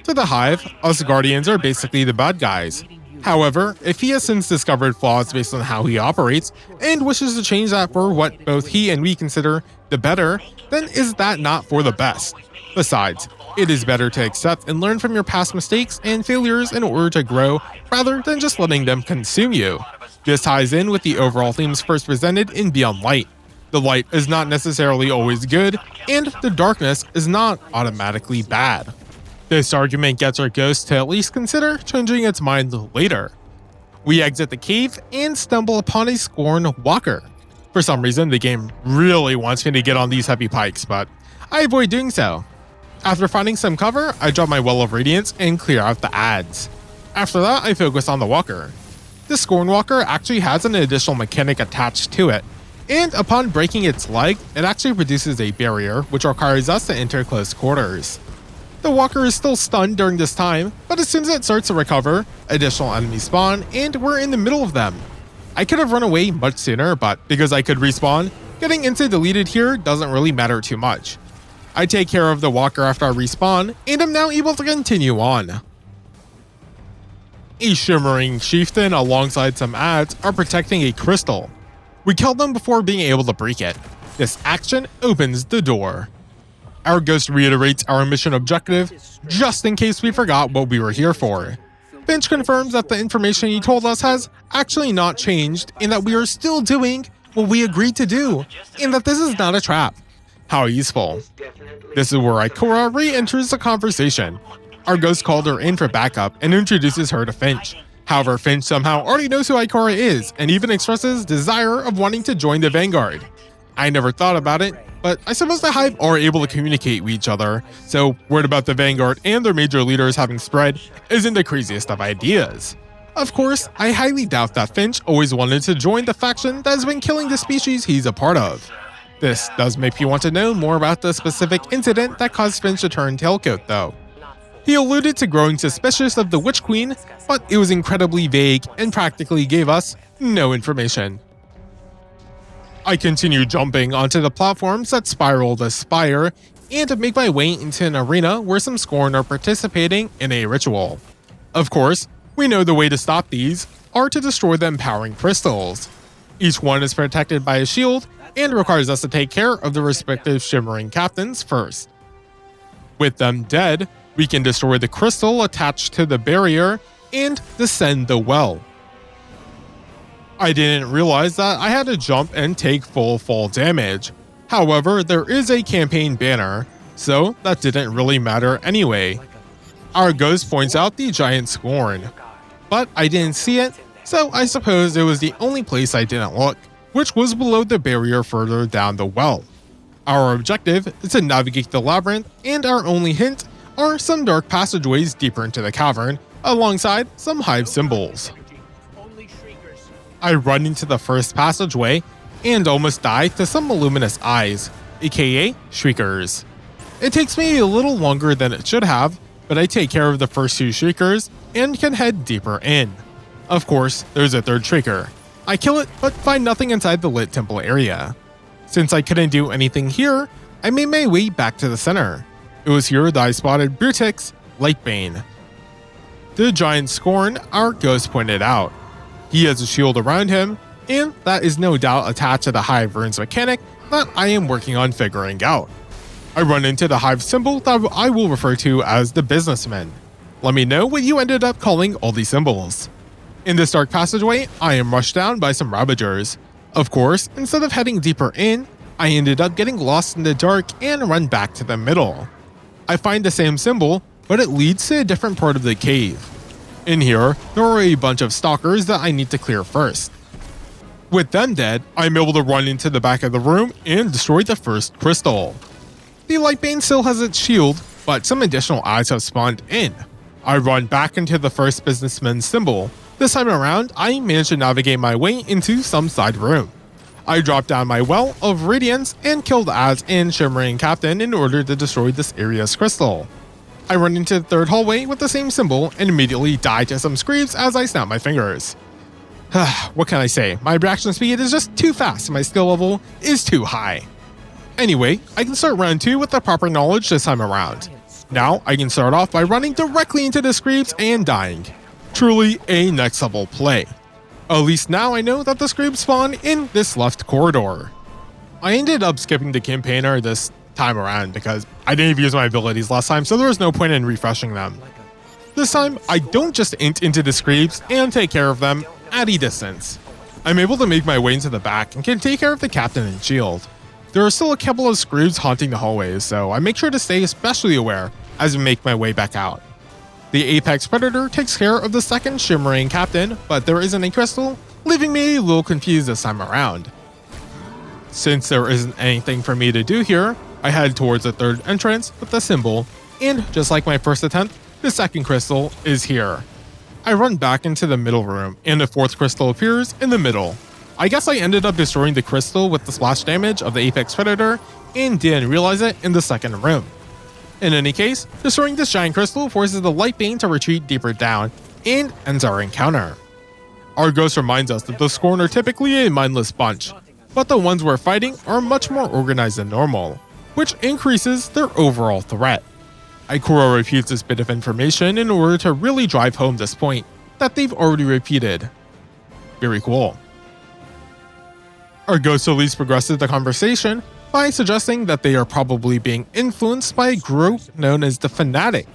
To the Hive, us Guardians are basically the bad guys. However, if he has since discovered flaws based on how he operates, and wishes to change that for what both he and we consider the better, then is that not for the best? Besides, it is better to accept and learn from your past mistakes and failures in order to grow, rather than just letting them consume you. This ties in with the overall themes first presented in Beyond Light. The light is not necessarily always good, and the darkness is not automatically bad. This argument gets our ghost to at least consider changing its mind later. We exit the cave and stumble upon a Scorn Walker. For some reason, the game really wants me to get on these heavy pikes, but I avoid doing so. After finding some cover, I drop my Well of Radiance and clear out the ads. After that, I focus on the Walker. The Scorn Walker actually has an additional mechanic attached to it, and upon breaking its leg, it actually produces a barrier which requires us to enter close quarters. The Walker is still stunned during this time, but as soon as it starts to recover, additional enemies spawn and we're in the middle of them. I could have run away much sooner, but because I could respawn, getting into deleted here doesn't really matter too much. I take care of the Walker after I respawn, and I'm now able to continue on. A shimmering chieftain alongside some ads are protecting a crystal. We kill them before being able to break it. This action opens the door. Our ghost reiterates our mission objective, just in case we forgot what we were here for. Finch confirms that the information he told us has actually not changed, and that we are still doing what we agreed to do, and that this is not a trap. How useful. This is where Ikora re-enters the conversation. Our ghost called her in for backup and introduces her to Finch. However, Finch somehow already knows who Ikora is, and even expresses desire of wanting to join the Vanguard. I never thought about it, but I suppose the Hive are able to communicate with each other, so word about the Vanguard and their major leaders having spread isn't the craziest of ideas. Of course, I highly doubt that Finch always wanted to join the faction that has been killing the species he's a part of. This does make me want to know more about the specific incident that caused Finch to turn tailcoat though. He alluded to growing suspicious of the Witch Queen, but it was incredibly vague and practically gave us no information. I continue jumping onto the platforms that spiral the spire and make my way into an arena where some Scorn are participating in a ritual. Of course, we know the way to stop these are to destroy the empowering crystals. Each one is protected by a shield and requires us to take care of the respective shimmering captains first. With them dead, we can destroy the crystal attached to the barrier and descend the well. I didn't realize that I had to jump and take full fall damage. However, there is a campaign banner, so that didn't really matter anyway. Our ghost points out the giant Scorn, but I didn't see it, so I suppose it was the only place I didn't look, which was below the barrier further down the well. Our objective is to navigate the labyrinth, and our only hint are some dark passageways deeper into the cavern, alongside some Hive symbols. I run into the first passageway and almost die to some luminous eyes, aka Shriekers. It takes me a little longer than it should have, but I take care of the first two Shriekers and can head deeper in. Of course, there's a third Shrieker. I kill it, but find nothing inside the lit temple area. Since I couldn't do anything here, I made my way back to the center. It was here that I spotted Brutic's Lightblade, the giant Scorn our ghost pointed out. He has a shield around him, and that is no doubt attached to the Hive runes mechanic that I am working on figuring out. I run into the Hive symbol that I will refer to as the businessman. Let me know what you ended up calling all these symbols. In this dark passageway, I am rushed down by some Ravagers. Of course, instead of heading deeper in, I ended up getting lost in the dark and run back to the middle. I find the same symbol, but it leads to a different part of the cave. In here, there are a bunch of stalkers that I need to clear first. With them dead, I'm able to run into the back of the room and destroy the first crystal. The Lightbane still has its shield, but some additional eyes have spawned in. I run back into the first businessman's symbol. This time around, I managed to navigate my way into some side room. I dropped down my well of radiance and killed Az and Shimmering Captain in order to destroy this area's crystal. I run into the third hallway with the same symbol and immediately die to some screams as I snap my fingers. What can I say? My reaction speed is just too fast and my skill level is too high. Anyway, I can start round 2 with the proper knowledge this time around. Now, I can start off by running directly into the screams and dying. Truly a next level play. At least now I know that the screams spawn in this left corridor. I ended up skipping the campaigner this time around because I didn't use my abilities last time, so there was no point in refreshing them. This time, I don't just int into the screams and take care of them at a distance. I'm able to make my way into the back and can take care of the captain and shield. There are still a couple of screws haunting the hallways, so I make sure to stay especially aware as I make my way back out. The Apex Predator takes care of the second Shimmering Captain, but there isn't a crystal, leaving me a little confused this time around. Since there isn't anything for me to do here, I head towards the third entrance with the symbol, and just like my first attempt, the second crystal is here. I run back into the middle room, and the fourth crystal appears in the middle. I guess I ended up destroying the crystal with the splash damage of the Apex Predator, and didn't realize it in the second room. In any case, destroying this giant crystal forces the Lightbane to retreat deeper down, and ends our encounter. Our ghost reminds us that the Scorn are typically a mindless bunch, but the ones we're fighting are much more organized than normal, which increases their overall threat. Ikora repeats this bit of information in order to really drive home this point that they've already repeated. Very cool. Our ghost at least progresses the conversation by suggesting that they are probably being influenced by a group known as the Fanatic.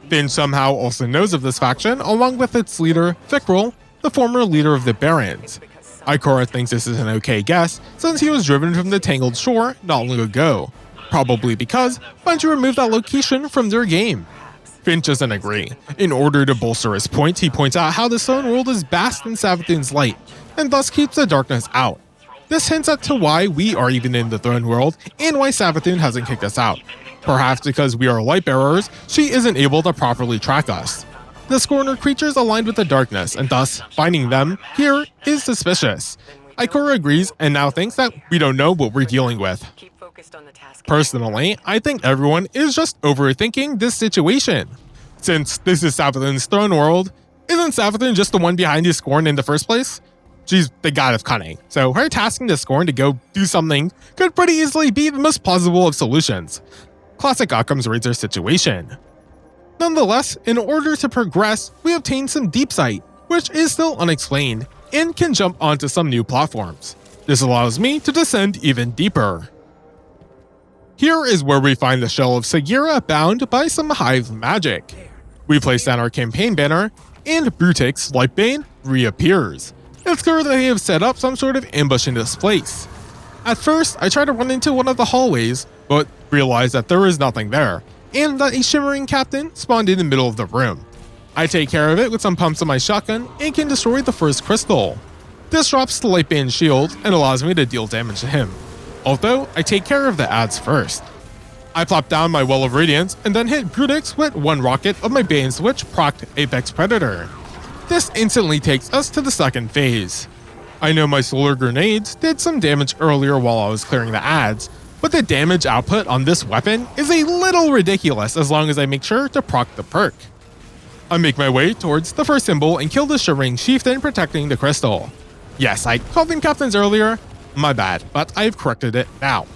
Finn somehow also knows of this faction along with its leader, Fikrul, the former leader of the Barons. Ikora thinks this is an okay guess since he was driven from the Tangled Shore not long ago, probably because Bungie removed that location from their game. Finch doesn't agree. In order to bolster his point, he points out how the Stone World is bathed in Savathun's light, and thus keeps the darkness out. This hints at to why we are even in the Throne World, and why Savathun hasn't kicked us out. Perhaps because we are light bearers, she isn't able to properly track us. The Scorn are creatures aligned with the darkness, and thus, finding them here is suspicious. Ikora agrees and now thinks that we don't know what we're dealing with. Personally, I think everyone is just overthinking this situation. Since this is Savathun's Throne World, isn't Savathun just the one behind his Scorn in the first place? She's the god of cunning, so her tasking the Scorn to go do something could pretty easily be the most plausible of solutions. Classic Occam's razor situation. Nonetheless, in order to progress, we obtain some deep sight, which is still unexplained, and can jump onto some new platforms. This allows me to descend even deeper. Here is where we find the shell of Sagira bound by some hive magic. We place down our campaign banner, and Brutix, Lightblade, reappears. It's clear that they have set up some sort of ambush in this place. At first, I try to run into one of the hallways, but realize that there is nothing there, and that a shimmering captain spawned in the middle of the room. I take care of it with some pumps of my shotgun and can destroy the first crystal. This drops the Lightblade's shield and allows me to deal damage to him, although I take care of the ads first. I plop down my Well of Radiance and then hit Brutix with one rocket of my Bane Switch procced Apex Predator. This instantly takes us to the second phase. I know my solar grenades did some damage earlier while I was clearing the ads, but the damage output on this weapon is a little ridiculous as long as I make sure to proc the perk. I make my way towards the first symbol and kill the Shivering Chieftain protecting the crystal. Yes, I called them captains earlier, my bad, but I've corrected it now.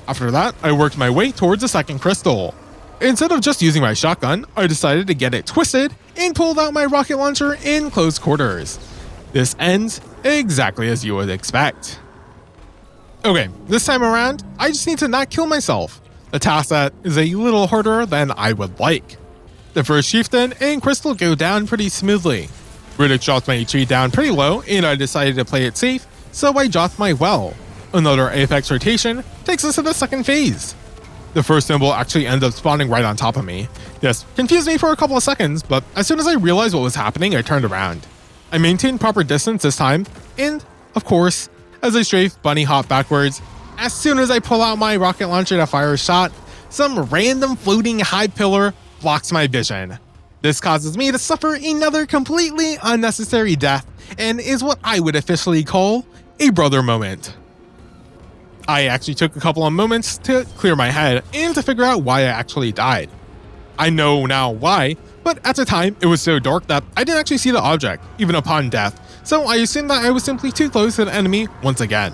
After that, I worked my way towards the second crystal. Instead of just using my shotgun, I decided to get it twisted and pulled out my rocket launcher in close quarters. This ends exactly as you would expect. Okay, this time around, I just need to not kill myself, a task that is a little harder than I would like. The first Chieftain and Crystal go down pretty smoothly. Riddick dropped my HP down pretty low and I decided to play it safe, so I dropped my Well. Another Apex rotation takes us to the second phase. The first symbol actually ends up spawning right on top of me. This confused me for a couple of seconds, but as soon as I realized what was happening, I turned around. I maintained proper distance this time, and, of course, as I strafe bunny hop backwards, as soon as I pull out my rocket launcher to fire a shot, some random floating high pillar blocks my vision. This causes me to suffer another completely unnecessary death, and is what I would officially call a brother moment. I actually took a couple of moments to clear my head and to figure out why I actually died. I know now why, but at the time it was so dark that I didn't actually see the object, even upon death, so I assumed that I was simply too close to the enemy once again.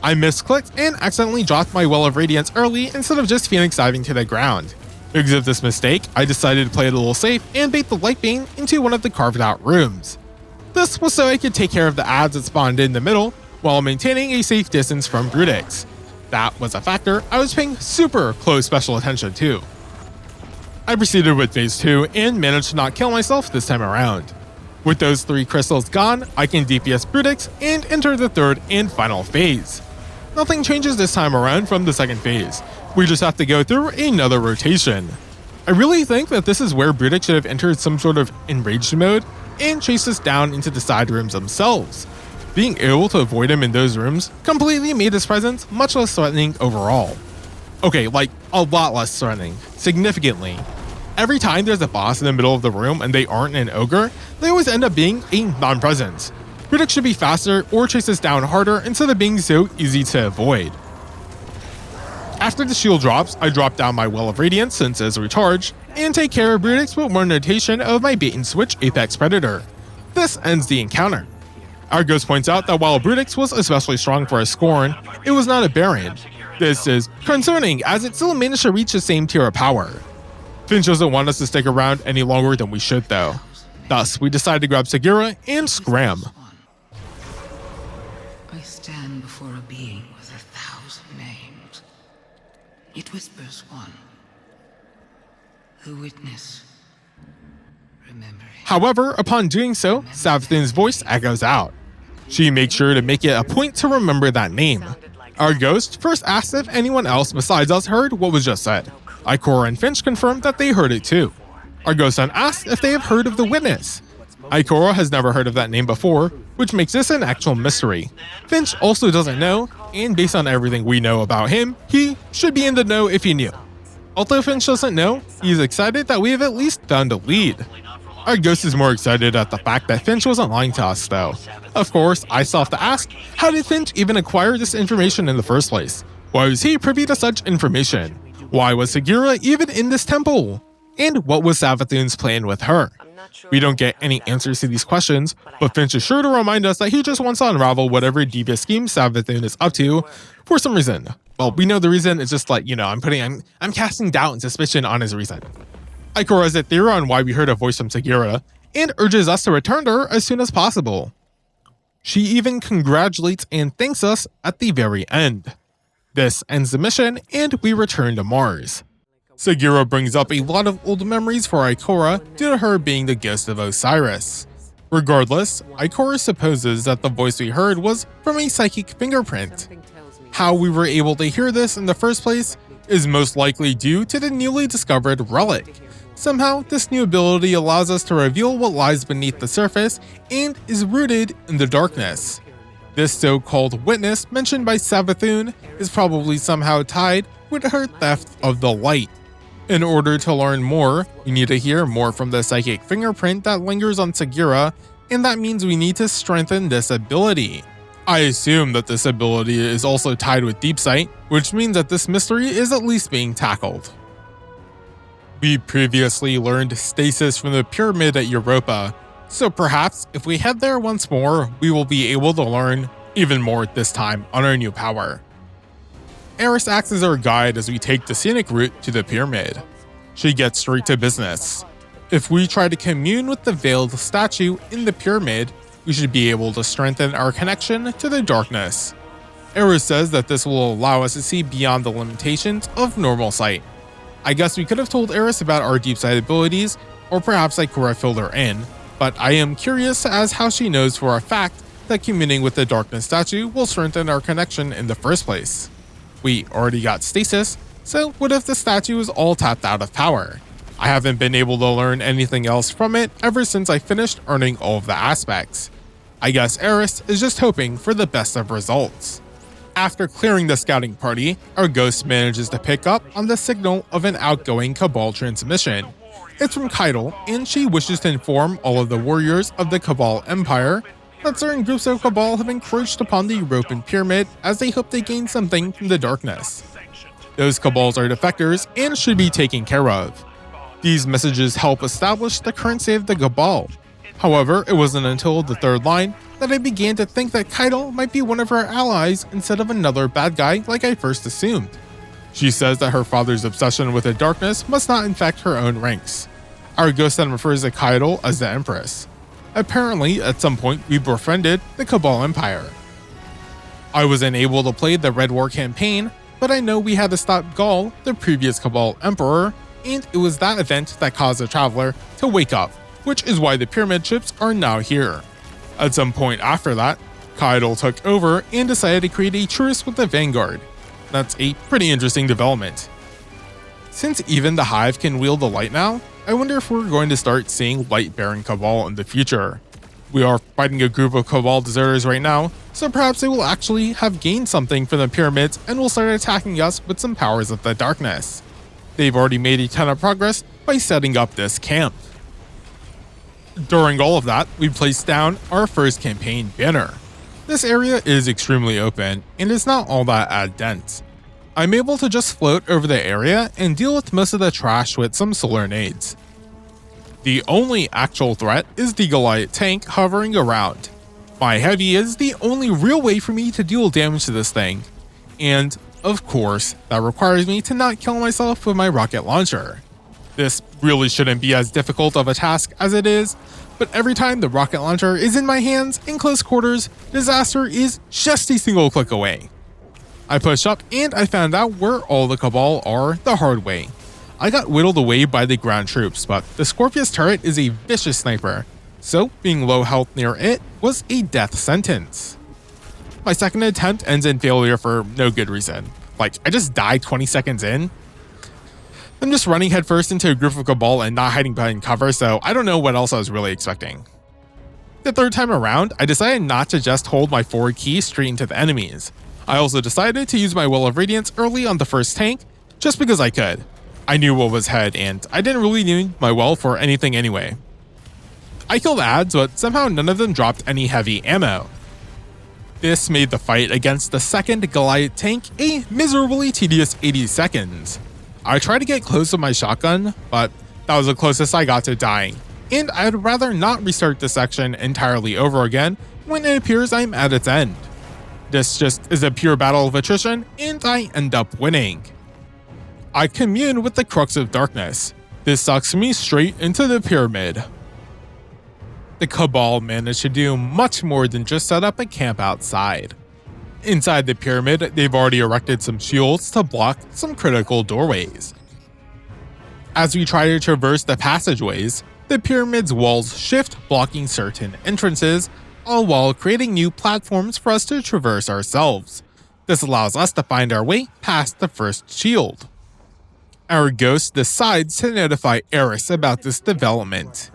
I misclicked and accidentally dropped my Well of Radiance early instead of just Phoenix diving to the ground. Because of this mistake, I decided to play it a little safe and bait the Lightbane into one of the carved out rooms. This was so I could take care of the ads that spawned in the middle, while maintaining a safe distance from Brutix. That was a factor I was paying super close special attention to. I proceeded with phase 2 and managed to not kill myself this time around. With those 3 crystals gone, I can DPS Brutix and enter the third and final phase. Nothing changes this time around from the second phase, we just have to go through another rotation. I really think that this is where Brutix should have entered some sort of enraged mode and chased us down into the side rooms themselves. Being able to avoid him in those rooms completely made his presence much less threatening overall. Okay, like a lot less threatening, significantly. Every time there's a boss in the middle of the room and they aren't an ogre, they always end up being a non-presence. Brutix should be faster or chase us down harder instead of being so easy to avoid. After the shield drops, I drop down my Well of Radiance since it's recharged, and take care of Brutix with one rotation of my bait and switch Apex Predator. This ends the encounter. Our ghost points out that while Brutix was especially strong for a Scorn, it was not a Baron. This is concerning as it still managed to reach the same tier of power. Finch doesn't want us to stick around any longer than we should though. Thus, we decide to grab Sagira and scram. I stand before a being with 1,000 names. It whispers one. The witness. Remember him. However, upon doing so, Savathun's voice echoes out. She makes sure to make it a point to remember that name. Our ghost first asked if anyone else besides us heard what was just said. Ikora and Finch confirmed that they heard it too. Our ghost then asks if they have heard of the witness. Ikora has never heard of that name before, which makes this an actual mystery. Finch also doesn't know, and based on everything we know about him, he should be in the know if he knew. Although Finch doesn't know, he's excited that we have at least found a lead. Our ghost is more excited at the fact that Finch wasn't lying to us though. Of course, I still have to ask, how did Finch even acquire this information in the first place? Why was he privy to such information? Why was Sagira even in this temple? And what was Savathun's plan with her? We don't get any answers to these questions, but Finch is sure to remind us that he just wants to unravel whatever devious scheme Savathun is up to for some reason. Well, we know the reason, it's just like, I'm casting doubt and suspicion on his reason. Ikora has a theory on why we heard a voice from Sagira, and urges us to return to her as soon as possible. She even congratulates and thanks us at the very end. This ends the mission, and we return to Mars. Sagira brings up a lot of old memories for Ikora due to her being the ghost of Osiris. Regardless, Ikora supposes that the voice we heard was from a psychic fingerprint. How we were able to hear this in the first place is most likely due to the newly discovered relic. Somehow, this new ability allows us to reveal what lies beneath the surface and is rooted in the darkness. This so-called witness mentioned by Savathun is probably somehow tied with her theft of the light. In order to learn more, we need to hear more from the psychic fingerprint that lingers on Sagira, and that means we need to strengthen this ability. I assume that this ability is also tied with Deep Sight, which means that this mystery is at least being tackled. We previously learned stasis from the pyramid at Europa, so perhaps if we head there once more, we will be able to learn even more this time on our new power. Eris acts as our guide as we take the scenic route to the pyramid. She gets straight to business. If we try to commune with the veiled statue in the pyramid, we should be able to strengthen our connection to the darkness. Eris says that this will allow us to see beyond the limitations of normal sight. I guess we could have told Eris about our deep sight abilities, or perhaps Ikora filled her in, but I am curious as how she knows for a fact that communing with the darkness statue will strengthen our connection in the first place. We already got stasis, so what if the statue is all tapped out of power? I haven't been able to learn anything else from it ever since I finished earning all of the aspects. I guess Eris is just hoping for the best of results. After clearing the scouting party, our ghost manages to pick up on the signal of an outgoing Cabal transmission. It's from Keitel, and she wishes to inform all of the warriors of the Cabal Empire that certain groups of Cabal have encroached upon the European pyramid as they hope to gain something from the darkness. Those Cabals are defectors and should be taken care of. These messages help establish the current state of the Cabal. However, it wasn't until the third line that I began to think that Keitel might be one of our allies instead of another bad guy like I first assumed. She says that her father's obsession with the darkness must not infect her own ranks. Our ghost then refers to Keitel as the Empress. Apparently, at some point, we befriended the Cabal Empire. I wasn't able to play the Red War campaign, but I know we had to stop Gaul, the previous Cabal Emperor, and it was that event that caused the Traveler to wake up, which is why the pyramid ships are now here. At some point after that, Keitel took over and decided to create a truce with the Vanguard. That's a pretty interesting development. Since even the Hive can wield the light now, I wonder if we're going to start seeing light-bearing Cabal in the future. We are fighting a group of Cabal deserters right now, so perhaps they will actually have gained something from the pyramids and will start attacking us with some powers of the darkness. They've already made a ton of progress by setting up this camp. During all of that, we placed down our first campaign banner. This area is extremely open, and it's not all that dense. I'm able to just float over the area and deal with most of the trash with some solar nades. The only actual threat is the Goliath tank hovering around. My heavy is the only real way for me to deal damage to this thing, and of course, that requires me to not kill myself with my rocket launcher. This really shouldn't be as difficult of a task as it is, but every time the rocket launcher is in my hands in close quarters, disaster is just a single click away. I pushed up and I found out where all the Cabal are the hard way. I got whittled away by the ground troops, but the Scorpius turret is a vicious sniper, so being low health near it was a death sentence. My second attempt ends in failure for no good reason. Like, I just died 20 seconds in. I'm just running headfirst into a group of Cabal and not hiding behind cover, so I don't know what else I was really expecting. The third time around, I decided not to just hold my forward key straight into the enemies. I also decided to use my Will of Radiance early on the first tank, just because I could. I knew what was ahead, and I didn't really need my Will for anything anyway. I killed ads, but somehow none of them dropped any heavy ammo. This made the fight against the second Goliath tank a miserably tedious 80 seconds. I tried to get close with my shotgun, but that was the closest I got to dying, and I'd rather not restart this section entirely over again when it appears I'm at its end. This just is a pure battle of attrition, and I end up winning. I commune with the Crux of Darkness. This sucks me straight into the pyramid. The Cabal managed to do much more than just set up a camp outside. Inside the pyramid, they've already erected some shields to block some critical doorways. As we try to traverse the passageways, the pyramid's walls shift, blocking certain entrances, all while creating new platforms for us to traverse ourselves. This allows us to find our way past the first shield. Our ghost decides to notify Eris about this development.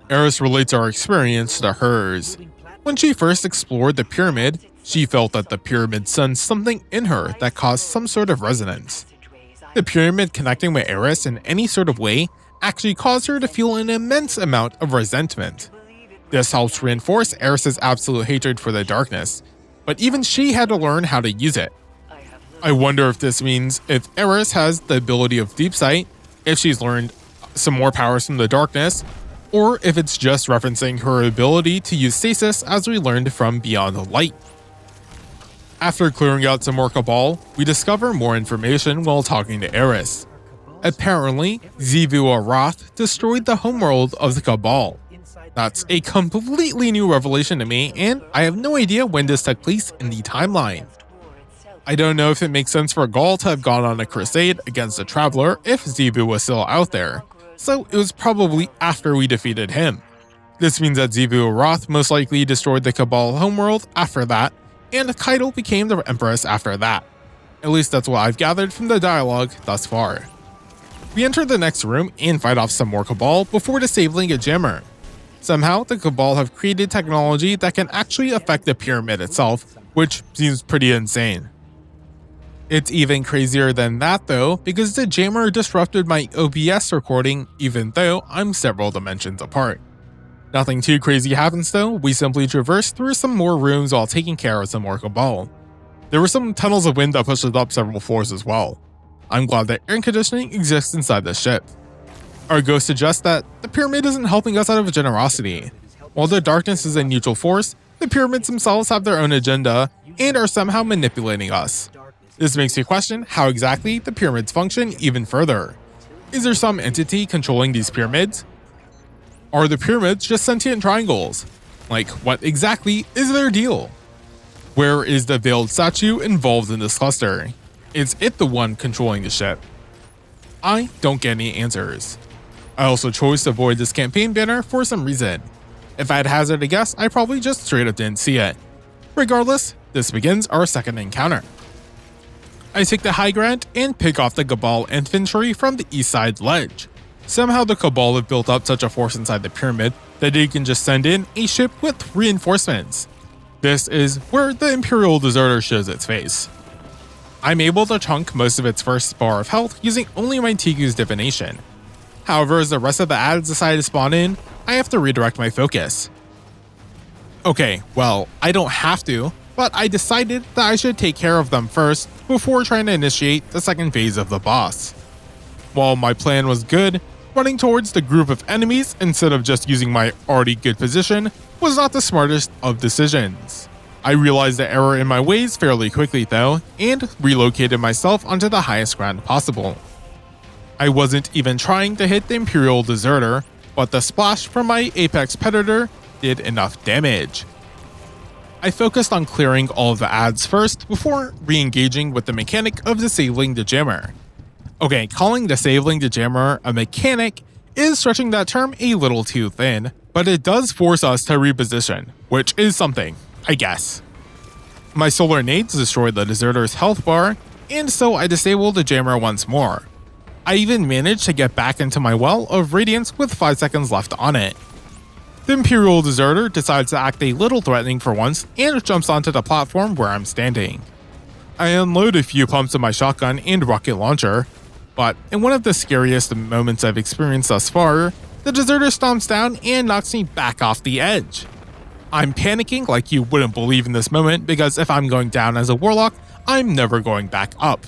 Eris relates our experience to hers. When she first explored the pyramid, she felt that the pyramid sensed something in her that caused some sort of resonance. The pyramid connecting with Eris in any sort of way actually caused her to feel an immense amount of resentment. This helps reinforce Eris's absolute hatred for the darkness, but even she had to learn how to use it. I wonder if this means if Eris has the ability of Deep Sight, if she's learned some more powers from the darkness, or if it's just referencing her ability to use stasis as we learned from Beyond the Light. After clearing out some more Cabal, we discover more information while talking to Eris. Apparently, Xivu Arath destroyed the homeworld of the Cabal. That's a completely new revelation to me, and I have no idea when this took place in the timeline. I don't know if it makes sense for Gaul to have gone on a crusade against a traveler if Xivu was still out there, so it was probably after we defeated him. This means that Xivu Arath most likely destroyed the Cabal homeworld after that, and Kaido became the Empress after that. At least that's what I've gathered from the dialogue thus far. We enter the next room and fight off some more Cabal before disabling a jammer. Somehow, the Cabal have created technology that can actually affect the pyramid itself, which seems pretty insane. It's even crazier than that though, because the jammer disrupted my OBS recording even though I'm several dimensions apart. Nothing too crazy happens though, we simply traverse through some more rooms while taking care of some more Cabal. There were some tunnels of wind that pushed us up several floors as well. I'm glad that air conditioning exists inside the ship. Our ghost suggests that the pyramid isn't helping us out of generosity. While the darkness is a neutral force, the pyramids themselves have their own agenda and are somehow manipulating us. This makes me question how exactly the pyramids function even further. Is there some entity controlling these pyramids? Are the pyramids just sentient triangles? Like, what exactly is their deal? Where is the veiled statue involved in this cluster? Is it the one controlling the ship? I don't get any answers. I also chose to avoid this campaign banner for some reason. If I had hazarded a guess, I probably just straight up didn't see it. Regardless, this begins our second encounter. I take the high ground and pick off the Cabal infantry from the east side ledge. Somehow the Cabal have built up such a force inside the pyramid that they can just send in a ship with reinforcements. This is where the Imperial Deserter shows its face. I'm able to chunk most of its first bar of health using only my Tiku's divination. However, as the rest of the ads decide to spawn in, I have to redirect my focus. Okay, well, I don't have to, but I decided that I should take care of them first before trying to initiate the second phase of the boss. While my plan was good, running towards the group of enemies instead of just using my already good position was not the smartest of decisions. I realized the error in my ways fairly quickly though, and relocated myself onto the highest ground possible. I wasn't even trying to hit the Imperial Deserter, but the splash from my Apex Predator did enough damage. I focused on clearing all of the ads first before re-engaging with the mechanic of disabling the jammer. Okay, calling disabling the jammer a mechanic is stretching that term a little too thin, but it does force us to reposition, which is something, I guess. My solar nades destroyed the deserter's health bar, and so I disabled the jammer once more. I even managed to get back into my well of radiance with 5 seconds left on it. The Imperial Deserter decides to act a little threatening for once and jumps onto the platform where I'm standing. I unload a few pumps of my shotgun and rocket launcher, but in one of the scariest moments I've experienced thus far, the Deserter stomps down and knocks me back off the edge. I'm panicking like you wouldn't believe in this moment because if I'm going down as a warlock, I'm never going back up.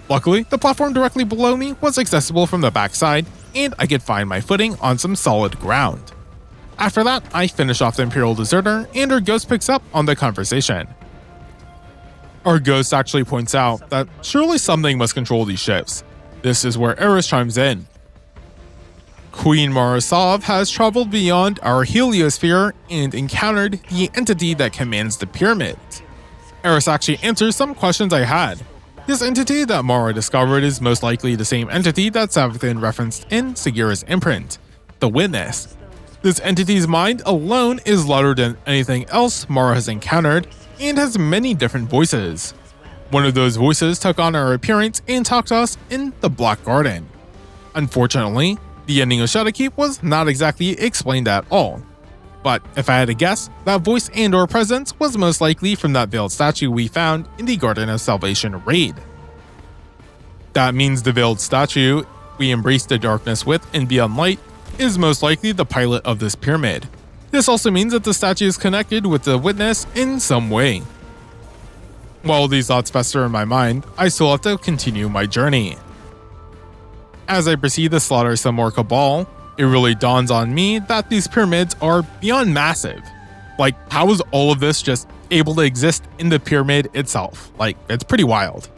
Luckily, the platform directly below me was accessible from the backside, and I could find my footing on some solid ground. After that, I finish off the Imperial Deserter, and our ghost picks up on the conversation. Our ghost actually points out that surely something must control these ships. This is where Eris chimes in. Queen Marasov has traveled beyond our heliosphere and encountered the entity that commands the pyramids. Eris actually answers some questions I had. This entity that Mara discovered is most likely the same entity that Savathun referenced in Sagira's imprint, the Witness. This entity's mind alone is louder than anything else Mara has encountered and has many different voices. One of those voices took on our appearance and talked to us in the Black Garden. Unfortunately, the ending of Shadowkeep was not exactly explained at all. But if I had to guess, that voice and/or presence was most likely from that veiled statue we found in the Garden of Salvation raid. That means the veiled statue we embrace the darkness with in Beyond Light is most likely the pilot of this pyramid. This also means that the statue is connected with the Witness in some way. While these thoughts fester in my mind, I still have to continue my journey. As I proceed to slaughter some more Cabal, it really dawns on me that these pyramids are beyond massive. Like, how is all of this just able to exist in the pyramid itself? Like, it's pretty wild.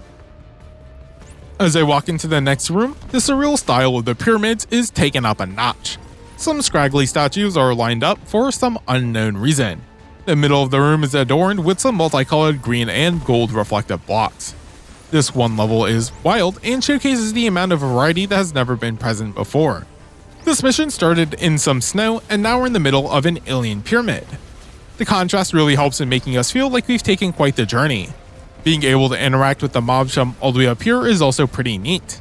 As I walk into the next room, the surreal style of the pyramids is taken up a notch. Some scraggly statues are lined up for some unknown reason. The middle of the room is adorned with some multicolored green and gold reflective blocks. This one level is wild and showcases the amount of variety that has never been present before. This mission started in some snow and now we're in the middle of an alien pyramid. The contrast really helps in making us feel like we've taken quite the journey. Being able to interact with the mobs from all the way up here is also pretty neat.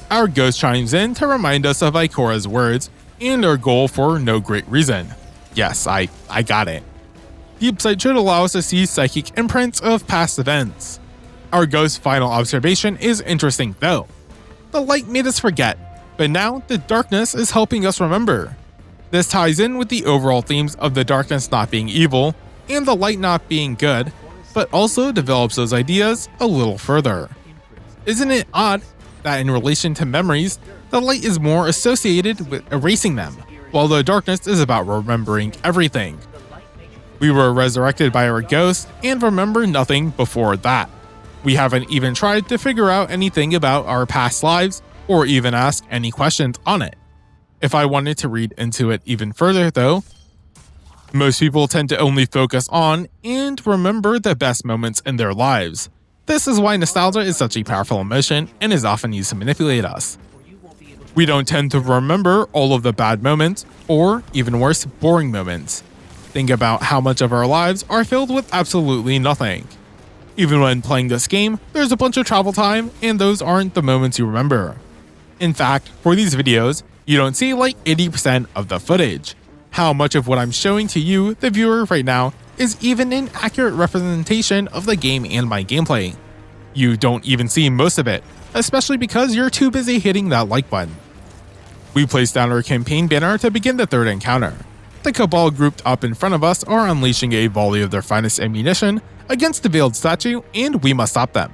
Our ghost chimes in to remind us of Ikora's words and our goal for no great reason. Yes, I got it. Deep Sight should allow us to see psychic imprints of past events. Our ghost's final observation is interesting though. The light made us forget, but now the darkness is helping us remember. This ties in with the overall themes of the darkness not being evil and the light not being good, but also develops those ideas a little further. Isn't it odd that in relation to memories, the light is more associated with erasing them, while the darkness is about remembering everything? We were resurrected by our ghost and remember nothing before that. We haven't even tried to figure out anything about our past lives or even ask any questions on it. If I wanted to read into it even further though, most people tend to only focus on and remember the best moments in their lives. This is why nostalgia is such a powerful emotion and is often used to manipulate us. We don't tend to remember all of the bad moments, or even worse, boring moments. Think about how much of our lives are filled with absolutely nothing. Even when playing this game, there's a bunch of travel time, and those aren't the moments you remember. In fact, for these videos, you don't see like 80% of the footage. How much of what I'm showing to you, the viewer, right now, is even an accurate representation of the game and my gameplay. You don't even see most of it, especially because you're too busy hitting that like button. We place down our campaign banner to begin the third encounter. The Cabal grouped up in front of us are unleashing a volley of their finest ammunition against the veiled statue, and we must stop them.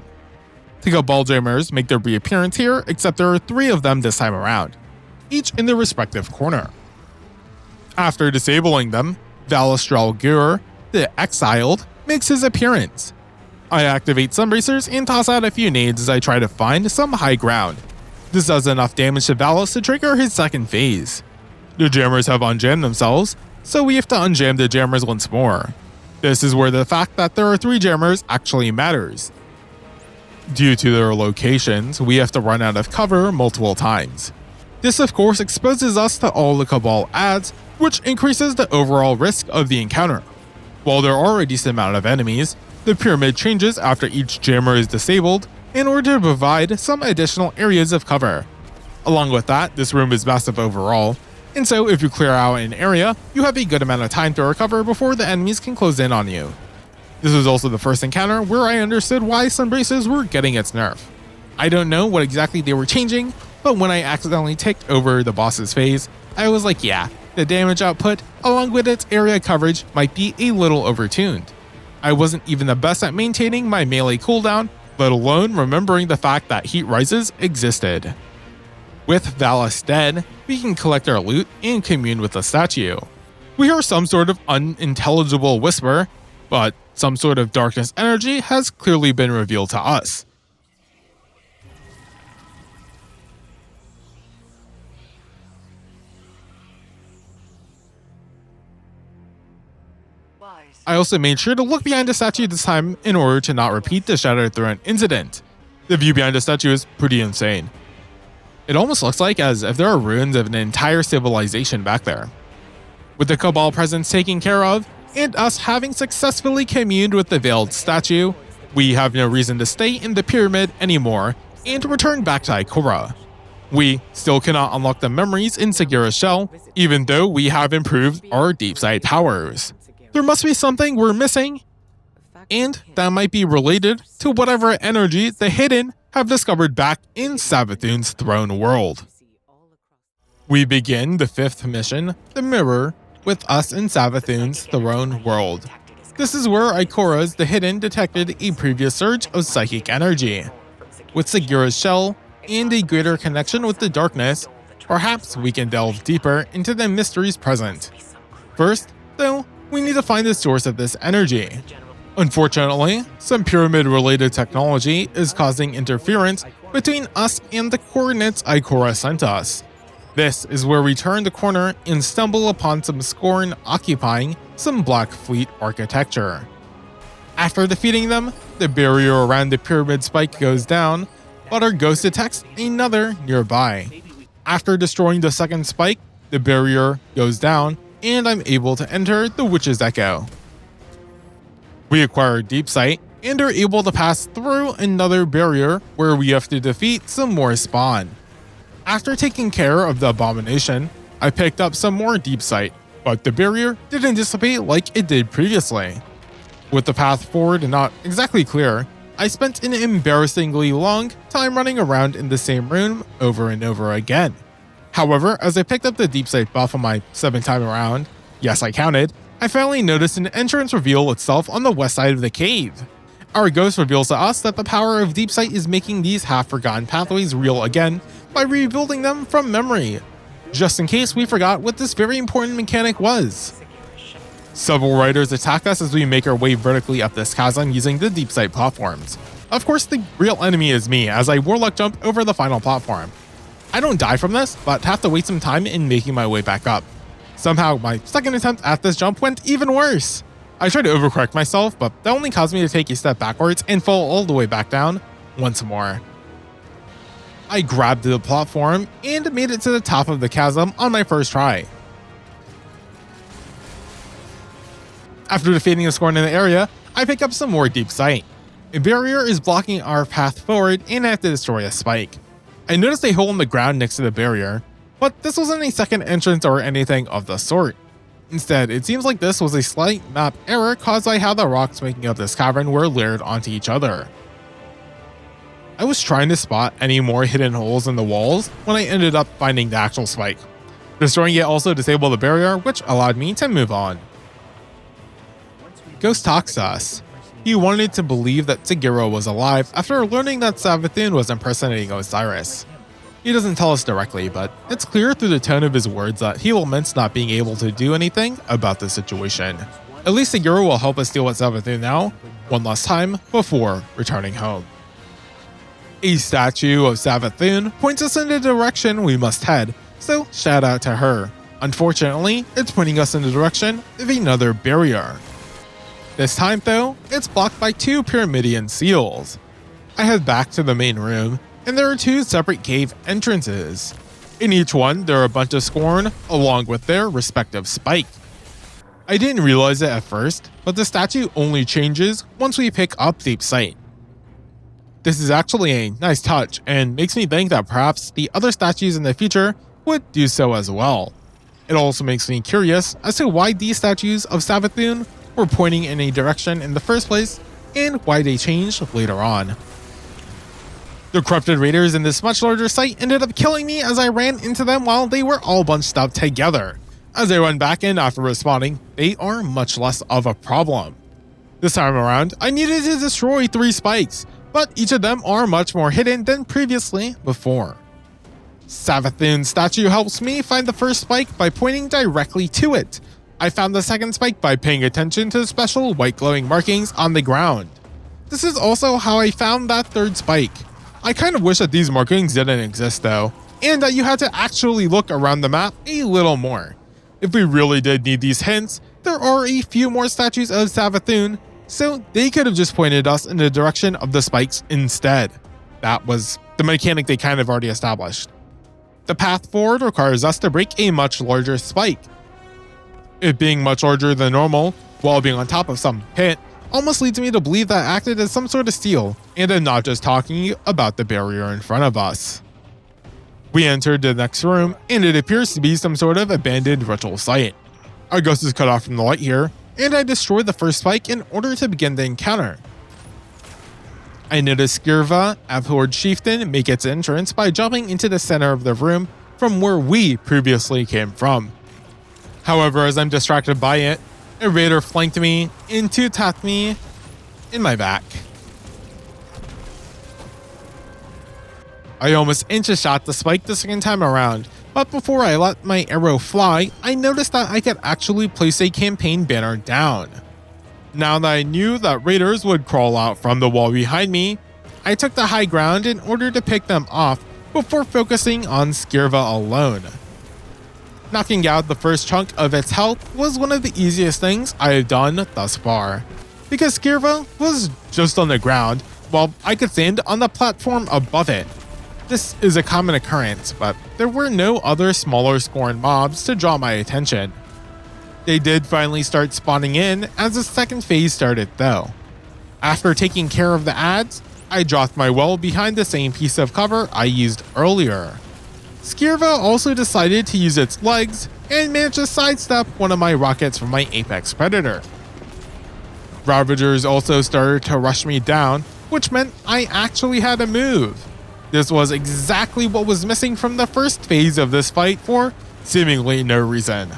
The Cabal jammers make their reappearance here, except there are 3 of them this time around, each in their respective corner. After disabling them, Valistral Gur, the Exiled, makes his appearance. I activate Sunbracers and toss out a few nades as I try to find some high ground. This does enough damage to Valis to trigger his second phase. The jammers have unjammed themselves, so we have to unjam the jammers once more. This is where the fact that there are 3 jammers actually matters. Due to their locations, we have to run out of cover multiple times. This of course exposes us to all the Cabal adds, which increases the overall risk of the encounter. While there are a decent amount of enemies, the pyramid changes after each jammer is disabled, in order to provide some additional areas of cover. Along with that, this room is massive overall, and so if you clear out an area, you have a good amount of time to recover before the enemies can close in on you. This was also the first encounter where I understood why sun braces were getting its nerf. I don't know what exactly they were changing, but when I accidentally ticked over the boss's phase, I was like, yeah, the damage output, along with its area coverage, might be a little overtuned. I wasn't even the best at maintaining my melee cooldown, let alone remembering the fact that heat rises existed. With Valis dead, we can collect our loot and commune with the statue. We hear some sort of unintelligible whisper, but some sort of darkness energy has clearly been revealed to us. I also made sure to look behind the statue this time in order to not repeat the Shattered Throne incident. The view behind the statue is pretty insane. It almost looks like as if there are ruins of an entire civilization back there. With the Cabal presence taken care of, and us having successfully communed with the veiled statue, we have no reason to stay in the pyramid anymore and return back to Ikora. We still cannot unlock the memories in Segura's shell, even though we have improved our deep sight powers. There must be something we're missing, and that might be related to whatever energy the Hidden have discovered back in Savathun's throne world. We begin the 5th mission, the Mirror, with us in Savathun's throne world. This is where Ikora's the Hidden detected a previous surge of psychic energy. With Segura's shell and a greater connection with the darkness, perhaps we can delve deeper into the mysteries present. First, though, we need to find the source of this energy. Unfortunately, some pyramid-related technology is causing interference between us and the coordinates Ikora sent us. This is where we turn the corner and stumble upon some Scorn occupying some Black Fleet architecture. After defeating them, the barrier around the pyramid spike goes down, but our ghost detects another nearby. After destroying the second spike, the barrier goes down, and I'm able to enter the Witch's Echo. We acquire Deep Sight and are able to pass through another barrier where we have to defeat some more spawn. After taking care of the abomination, I picked up some more Deep Sight, but the barrier didn't dissipate like it did previously. With the path forward not exactly clear, I spent an embarrassingly long time running around in the same room over and over again. However, as I picked up the Deep Sight buff on my 7th time around, yes I counted, I finally noticed an entrance reveal itself on the west side of the cave. Our ghost reveals to us that the power of Deep Sight is making these half-forgotten pathways real again by rebuilding them from memory, just in case we forgot what this very important mechanic was. Several riders attack us as we make our way vertically up this chasm using the Deep Sight platforms. Of course, the real enemy is me as I warlock jump over the final platform. I don't die from this, but have to wait some time in making my way back up. Somehow, my second attempt at this jump went even worse. I tried to overcorrect myself, but that only caused me to take a step backwards and fall all the way back down once more. I grabbed the platform and made it to the top of the chasm on my first try. After defeating a Scorn in the area, I pick up some more Deep Sight. A barrier is blocking our path forward and I have to destroy a spike. I noticed a hole in the ground next to the barrier, but this wasn't a second entrance or anything of the sort. Instead, it seems like this was a slight map error caused by how the rocks making up this cavern were layered onto each other. I was trying to spot any more hidden holes in the walls when I ended up finding the actual spike. Destroying it also disabled the barrier, which allowed me to move on. Ghost talks to us. He wanted to believe that Segura was alive after learning that Savathun was impersonating Osiris. He doesn't tell us directly, but it's clear through the tone of his words that he laments not being able to do anything about the situation. At least Segura will help us deal with Savathun now, one last time before returning home. A statue of Savathun points us in the direction we must head, so shout out to her. Unfortunately, it's pointing us in the direction of another barrier. This time though, it's blocked by 2 Pyramidian seals. I head back to the main room, and there are 2 separate cave entrances. In each one, there are a bunch of Scorn, along with their respective spike. I didn't realize it at first, but the statue only changes once we pick up Deep Sight. This is actually a nice touch and makes me think that perhaps the other statues in the future would do so as well. It also makes me curious as to why these statues of Savathûn were pointing in a direction in the first place and why they changed later on. The corrupted raiders in this much larger site ended up killing me as I ran into them while they were all bunched up together. As I run back in after respawning, they are much less of a problem. This time around, I needed to destroy 3 spikes, but each of them are much more hidden than previously before. Savathûn's statue helps me find the first spike by pointing directly to it. I found the second spike by paying attention to the special white glowing markings on the ground. This is also how I found that third spike. I kind of wish that these markings didn't exist though, and that you had to actually look around the map a little more. If we really did need these hints, there are a few more statues of Savathûn, so they could have just pointed us in the direction of the spikes instead. That was the mechanic they kind of already established. The path forward requires us to break a much larger spike. It being much larger than normal, while being on top of some pit, almost leads me to believe that acted as some sort of seal, and I'm not just talking about the barrier in front of us. We entered the next room, and it appears to be some sort of abandoned ritual site. Our ghost is cut off from the light here, and I destroyed the first spike in order to begin the encounter. I noticed Skirva, Abhorred Chieftain, make its entrance by jumping into the center of the room from where we previously came from. However, as I'm distracted by it, a raider flanked me and two-tapped me in my back. I almost inch-shot the spike the second time around, but before I let my arrow fly, I noticed that I could actually place a campaign banner down. Now that I knew that raiders would crawl out from the wall behind me, I took the high ground in order to pick them off before focusing on Skirva alone. Knocking out the first chunk of its health was one of the easiest things I have done thus far, because Skirva was just on the ground while I could stand on the platform above it. This is a common occurrence, but there were no other smaller scorned mobs to draw my attention. They did finally start spawning in as the second phase started though. After taking care of the ads, I dropped my well behind the same piece of cover I used earlier. Skirva also decided to use its legs and managed to sidestep one of my rockets from my apex predator. Ravagers also started to rush me down, which meant I actually had to move. This was exactly what was missing from the first phase of this fight for seemingly no reason.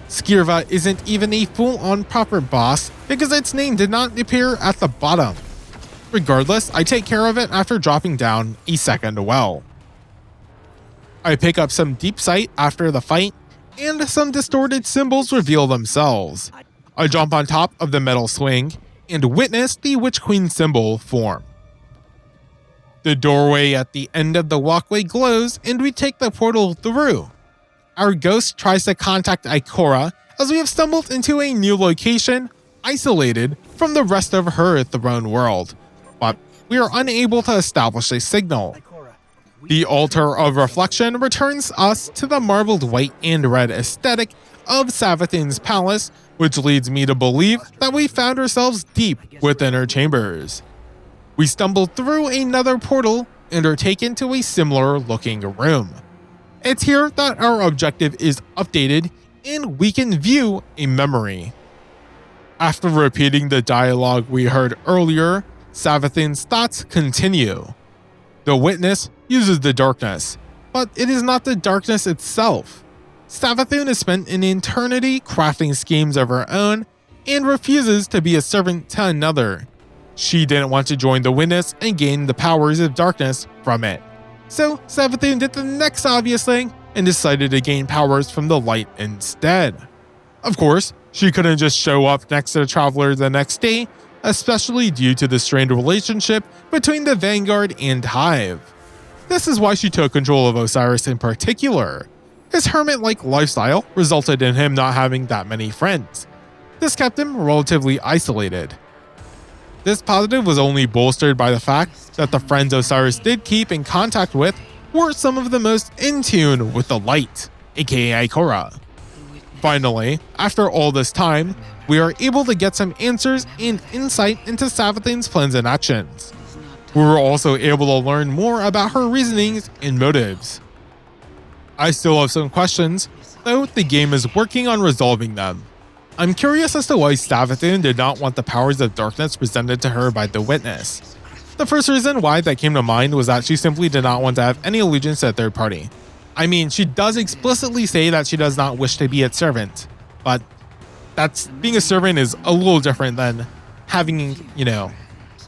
Skirva isn't even a full-on proper boss because its name did not appear at the bottom. Regardless, I take care of it after dropping down a second well. I pick up some deep sight after the fight, and some distorted symbols reveal themselves. I jump on top of the metal swing and witness the Witch Queen symbol form. The doorway at the end of the walkway glows and we take the portal through. Our ghost tries to contact Ikora as we have stumbled into a new location, isolated from the rest of her throne world, but we are unable to establish a signal. The Altar of Reflection returns us to the marbled white and red aesthetic of Savathûn's palace, which leads me to believe that we found ourselves deep within her chambers. We stumble through another portal and are taken to a similar looking room. It's here that our objective is updated and we can view a memory. After repeating the dialogue we heard earlier, Savathûn's thoughts continue. The witness uses the darkness, but it is not the darkness itself. Savathûn has spent an eternity crafting schemes of her own and refuses to be a servant to another. She didn't want to join the witness and gain the powers of darkness from it. So Savathûn did the next obvious thing and decided to gain powers from the light instead. Of course, she couldn't just show up next to the Traveler the next day, especially due to the strained relationship between the Vanguard and Hive. This is why she took control of Osiris in particular. His hermit-like lifestyle resulted in him not having that many friends. This kept him relatively isolated. This positive was only bolstered by the fact that the friends Osiris did keep in contact with were some of the most in tune with the light, aka Ikora. Finally, after all this time, we are able to get some answers and insight into Savathûn's plans and actions. We were also able to learn more about her reasonings and motives. I still have some questions, though the game is working on resolving them. I'm curious as to why Savathun did not want the powers of darkness presented to her by the Witness. The first reason why that came to mind was that she simply did not want to have any allegiance to a third party. I mean, she does explicitly say that she does not wish to be its servant, but being a servant is a little different than having,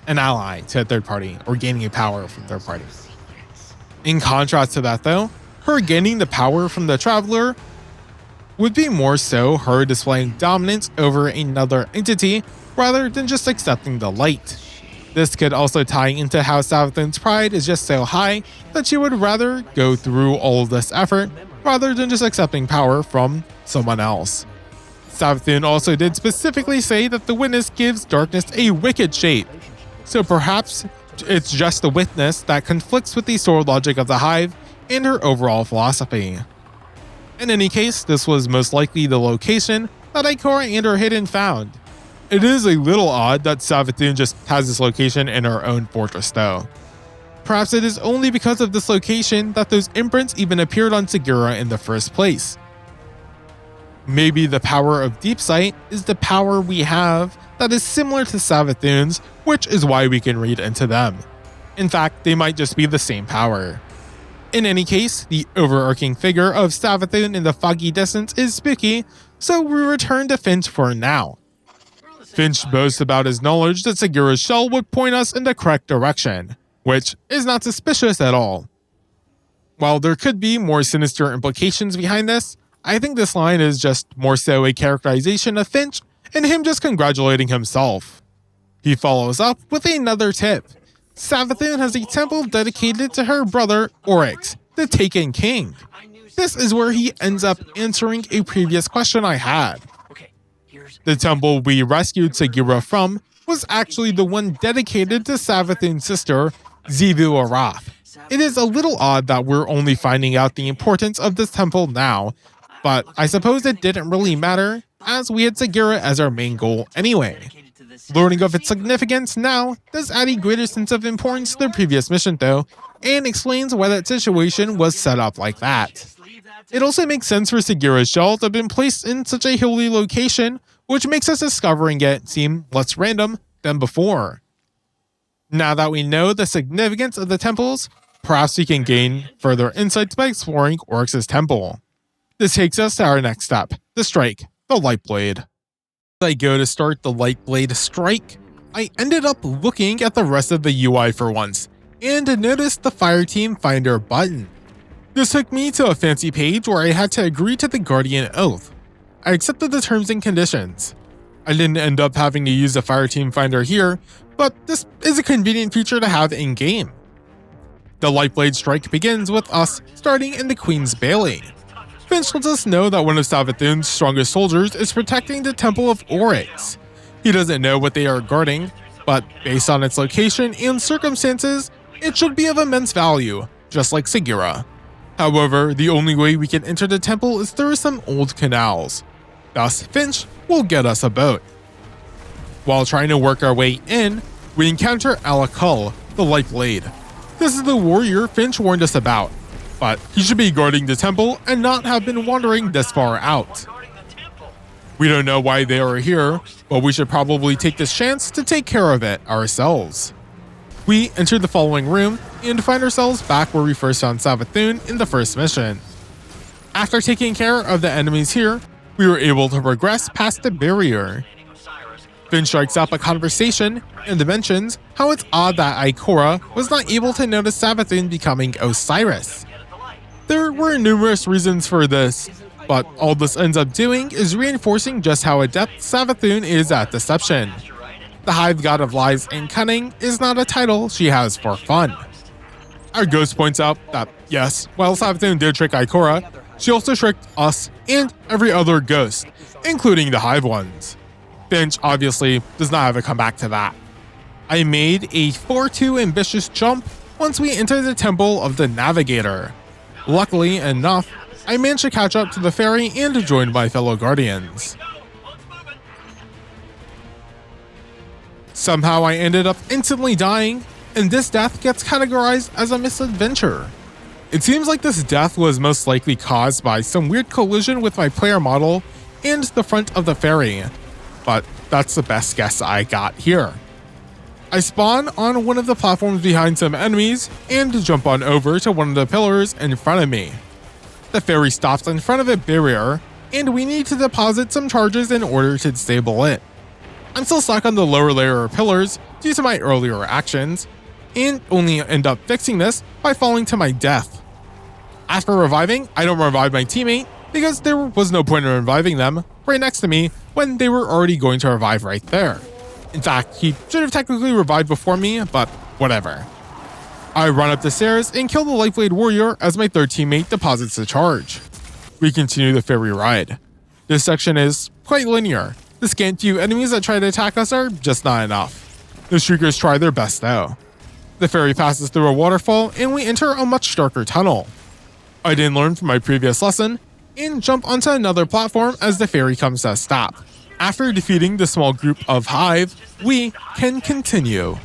an ally to a third party or gaining a power from third party. In contrast to that though, her gaining the power from the Traveler would be more so her displaying dominance over another entity rather than just accepting the light. This could also tie into how Savathun's pride is just so high that she would rather go through all of this effort rather than just accepting power from someone else. Savathun also did specifically say that the Witness gives darkness a wicked shape, so perhaps it's just the Witness that conflicts with the sword logic of the Hive and her overall philosophy. In any case, this was most likely the location that Ikora and her Hidden found. It is a little odd that Savathun just has this location in her own fortress though. Perhaps it is only because of this location that those imprints even appeared on Segura in the first place. Maybe the power of Deep Sight is the power we have that is similar to Savathun's, which is why we can read into them. In fact, they might just be the same power. In any case, the overarching figure of Savathun in the foggy distance is spooky, so we return to Finch for now. Finch boasts about his knowledge that Segura's shell would point us in the correct direction, which is not suspicious at all. While there could be more sinister implications behind this, I think this line is just more so a characterization of Finch and him just congratulating himself. He follows up with another tip. Savathun has a temple dedicated to her brother, Oryx, the Taken King. This is where he ends up answering a previous question I had. The temple we rescued Segura from was actually the one dedicated to Savathun's sister, Xivu Arath. It is a little odd that we're only finding out the importance of this temple now, but I suppose it didn't really matter, as we had Segura as our main goal anyway. Learning of its significance now does add a greater sense of importance to the previous mission though, and explains why that situation was set up like that. It also makes sense for Segura's shell to have been placed in such a hilly location, which makes us discovering it seem less random than before. Now that we know the significance of the temples, perhaps we can gain further insights by exploring Oryx's temple. This takes us to our next step, the strike, the Lightblade. As I go to start the Lightblade strike, I ended up looking at the rest of the UI for once, and noticed the Fireteam Finder button. This took me to a fancy page where I had to agree to the Guardian Oath. I accepted the terms and conditions. I didn't end up having to use the Fireteam Finder here, but this is a convenient feature to have in-game. The Lightblade strike begins with us starting in the Queen's Bailey. Finch lets us know that one of Savathun's strongest soldiers is protecting the Temple of Oryx. He doesn't know what they are guarding, but based on its location and circumstances, it should be of immense value, just like Segura. However, the only way we can enter the temple is through some old canals. Thus, Finch will get us a boat. While trying to work our way in, we encounter Alakul, the Lightblade. This is the warrior Finch warned us about, but he should be guarding the temple and not have been wandering this far out. We don't know why they are here, but we should probably take this chance to take care of it ourselves. We enter the following room and find ourselves back where we first found Savathun in the first mission. After taking care of the enemies here, we were able to progress past the barrier. Finch strikes up a conversation and mentions how it's odd that Ikora was not able to notice Savathun becoming Osiris. There were numerous reasons for this, but all this ends up doing is reinforcing just how adept Savathun is at deception. The Hive God of Lies and Cunning is not a title she has for fun. Our ghost points out that yes, while Savathun did trick Ikora, she also tricked us and every other ghost, including the Hive ones. Finch obviously does not have a comeback to that. I made a far too ambitious jump once we entered the Temple of the Navigator. Luckily enough, I managed to catch up to the ferry and join my fellow guardians. Somehow I ended up instantly dying, and this death gets categorized as a misadventure. It seems like this death was most likely caused by some weird collision with my player model and the front of the ferry, but that's the best guess I got here. I spawn on one of the platforms behind some enemies and jump on over to one of the pillars in front of me. The ferry stops in front of a barrier, and we need to deposit some charges in order to disable it. I'm still stuck on the lower layer of pillars due to my earlier actions, and only end up fixing this by falling to my death. After reviving, I don't revive my teammate because there was no point in reviving them right next to me when they were already going to revive right there. In fact, he should have technically revived before me, but whatever. I run up the stairs and kill the Lightblade warrior as my third teammate deposits the charge. We continue the ferry ride. This section is quite linear. The scant few enemies that try to attack us are just not enough. The streakers try their best though. The ferry passes through a waterfall and we enter a much darker tunnel. I didn't learn from my previous lesson and jump onto another platform as the ferry comes to a stop. After defeating the small group of Hive, we can continue.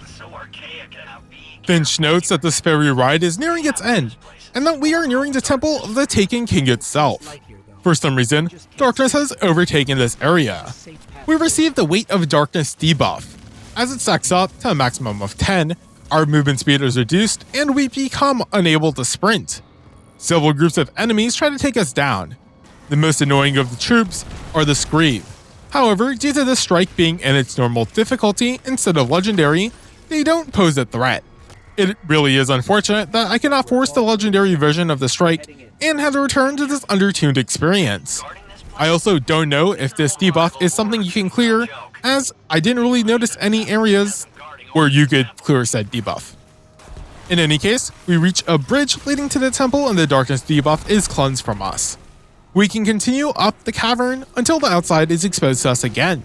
Finch notes that this ferry ride is nearing its end, and that we are nearing the Temple of the Taken King itself. For some reason, darkness has overtaken this area. We receive the Weight of Darkness debuff. As it stacks up to a maximum of 10, our movement speed is reduced and we become unable to sprint. Several groups of enemies try to take us down. The most annoying of the troops are the Scream. However, due to this strike being in its normal difficulty instead of legendary, they don't pose a threat. It really is unfortunate that I cannot force the legendary version of the strike and had to return to this undertuned experience. I also don't know if this debuff is something you can clear, as I didn't really notice any areas where you could clear said debuff. In any case, we reach a bridge leading to the temple and the darkness debuff is cleansed from us. We can continue up the cavern until the outside is exposed to us again.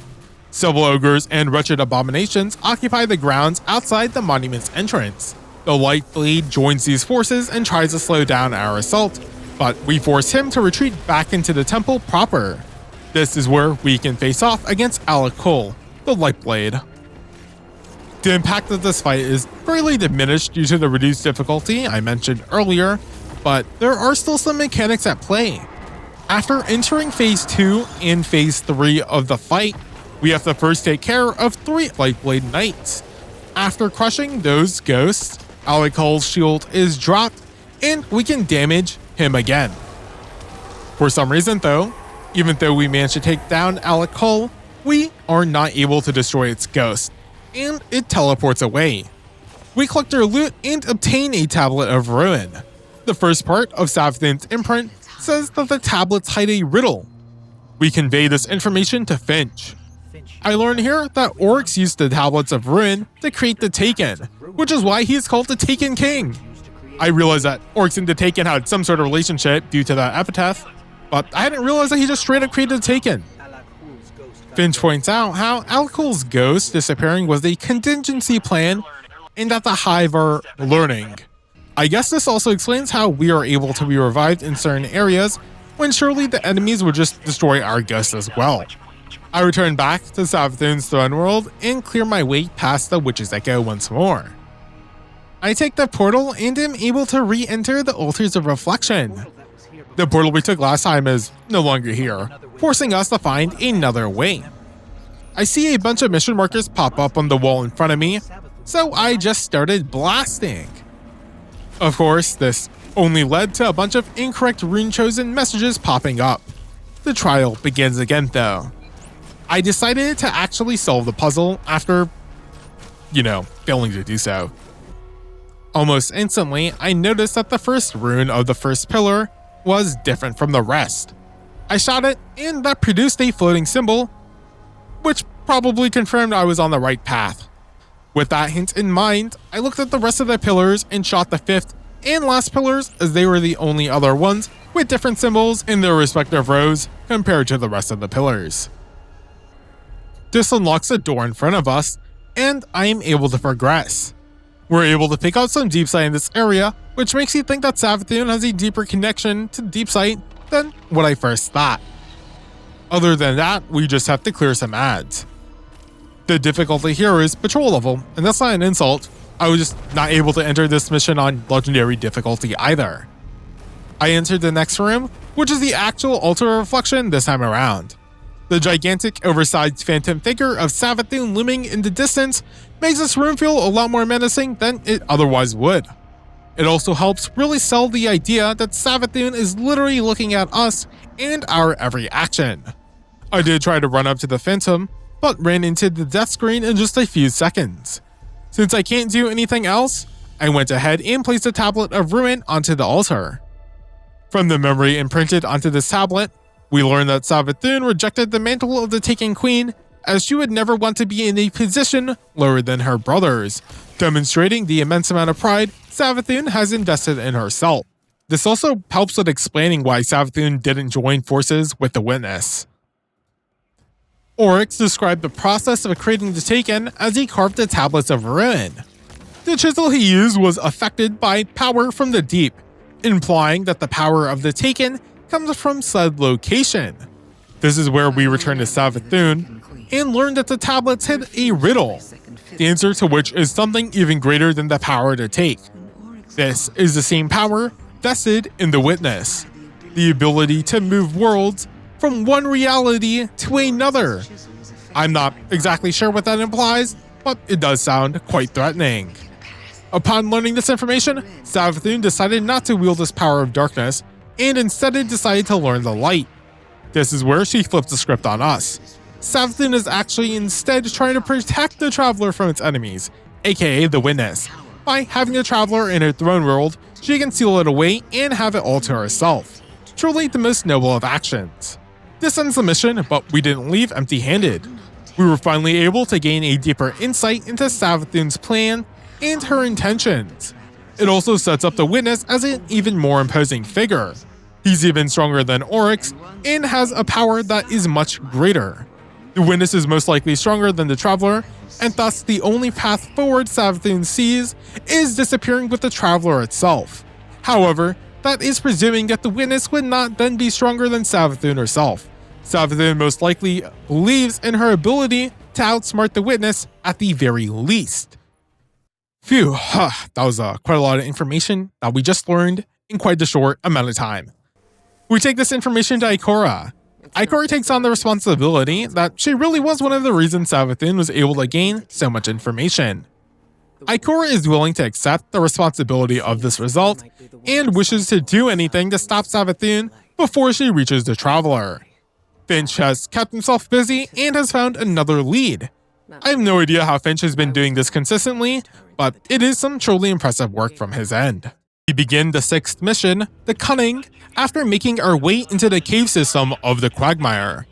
Several ogres and wretched abominations occupy the grounds outside the monument's entrance. The Lightblade joins these forces and tries to slow down our assault, but we force him to retreat back into the temple proper. This is where we can face off against Alec Cole, the Lightblade. The impact of this fight is greatly diminished due to the reduced difficulty I mentioned earlier, but there are still some mechanics at play. After entering Phase 2 and Phase 3 of the fight, we have to first take care of 3 Lightblade Knights. After crushing those ghosts, Alec Cole's shield is dropped, and we can damage him again. For some reason though, even though we managed to take down Alec Cole, we are not able to destroy its ghost, and it teleports away. We collect our loot and obtain a tablet of ruin. The first part of Savathun's imprint says that the tablets hide a riddle. We convey this information to Finch. I learn here that orcs used the tablets of ruin to create the Taken, which is why he is called the Taken King. I realized that orcs and the Taken had some sort of relationship due to that epithet, but I hadn't realized that he just straight up created the Taken. Finch points out how Alcool's ghost disappearing was a contingency plan and that the Hive are learning. I guess this also explains how we are able to be revived in certain areas when surely the enemies would just destroy our ghost as well. I return back to Savathun's throne world and clear my way past the Witch's Echo once more. I take the portal and am able to re-enter the Altars of Reflection. The portal we took last time is no longer here, forcing us to find another way. I see a bunch of mission markers pop up on the wall in front of me, so I just started blasting. Of course, this only led to a bunch of incorrect rune-chosen messages popping up. The trial begins again though. I decided to actually solve the puzzle after, failing to do so. Almost instantly, I noticed that the first rune of the first pillar was different from the rest. I shot it, and that produced a floating symbol, which probably confirmed I was on the right path. With that hint in mind, I looked at the rest of the pillars and shot the 5th and last pillars as they were the only other ones with different symbols in their respective rows compared to the rest of the pillars. This unlocks a door in front of us, and I am able to progress. We're able to pick out some deep sight in this area, which makes you think that Savathun has a deeper connection to deep sight than what I first thought. Other than that, we just have to clear some ads. The difficulty here is patrol level, and that's not an insult. I was just not able to enter this mission on legendary difficulty either. I entered the next room, which is the actual altar reflection this time around. The gigantic, oversized phantom figure of Savathun looming in the distance makes this room feel a lot more menacing than it otherwise would. It also helps really sell the idea that Savathun is literally looking at us and our every action. I did try to run up to the phantom, but ran into the death screen in just a few seconds. Since I can't do anything else, I went ahead and placed a tablet of ruin onto the altar. From the memory imprinted onto this tablet, we learn that Savathun rejected the mantle of the Taken Queen as she would never want to be in a position lower than her brothers, demonstrating the immense amount of pride Savathun has invested in herself. This also helps with explaining why Savathun didn't join forces with the Witness. Oryx described the process of creating the Taken as he carved the tablets of ruin. The chisel he used was affected by power from the deep, implying that the power of the Taken comes from said location. This is where we return to Savathun and learn that the tablets hid a riddle, the answer to which is something even greater than the power to take. This is the same power vested in the Witness, the ability to move worlds from one reality to another. I'm not exactly sure what that implies, but it does sound quite threatening. Upon learning this information, Savathun decided not to wield this power of darkness, and instead decided to learn the light. This is where she flips the script on us. Savathun is actually instead trying to protect the Traveler from its enemies, aka the Witness. By having the Traveler in her throne world, she can seal it away and have it all to herself. Truly the most noble of actions. This ends the mission, but we didn't leave empty-handed. We were finally able to gain a deeper insight into Savathun's plan and her intentions. It also sets up the Witness as an even more imposing figure. He's even stronger than Oryx and has a power that is much greater. The Witness is most likely stronger than the Traveler, and thus the only path forward Savathun sees is disappearing with the Traveler itself. However, that is presuming that the Witness would not then be stronger than Savathun herself. Savathun most likely believes in her ability to outsmart the Witness at the very least. Phew, that was quite a lot of information that we just learned in quite a short amount of time. We take this information to Ikora. Ikora takes on the responsibility that she really was one of the reasons Savathun was able to gain so much information. Ikora is willing to accept the responsibility of this result and wishes to do anything to stop Savathun before she reaches the Traveler. Finch has kept himself busy and has found another lead. I have no idea how Finch has been doing this consistently, but it is some truly impressive work from his end. We begin the 6th mission, the Cunning, after making our way into the cave system of the Quagmire.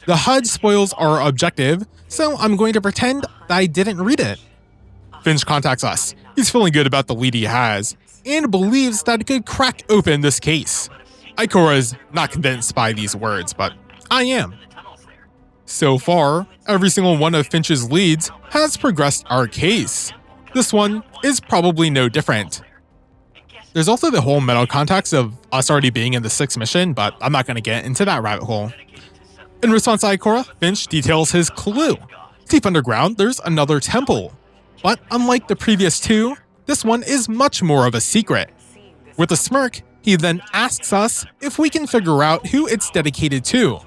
The HUD spoils our objective, so I'm going to pretend that I didn't read it. Finch contacts us. He's feeling good about the lead he has, and believes that it could crack open this case. Ikora is not convinced by these words, but I am. So far, every single one of Finch's leads has progressed our case. This one is probably no different. There's also the whole meta context of us already being in the 6th mission, but I'm not going to get into that rabbit hole. In response to Ikora, Finch details his clue. Deep underground, there's another temple. But unlike the previous two, this one is much more of a secret. With a smirk, he then asks us if we can figure out who it's dedicated to.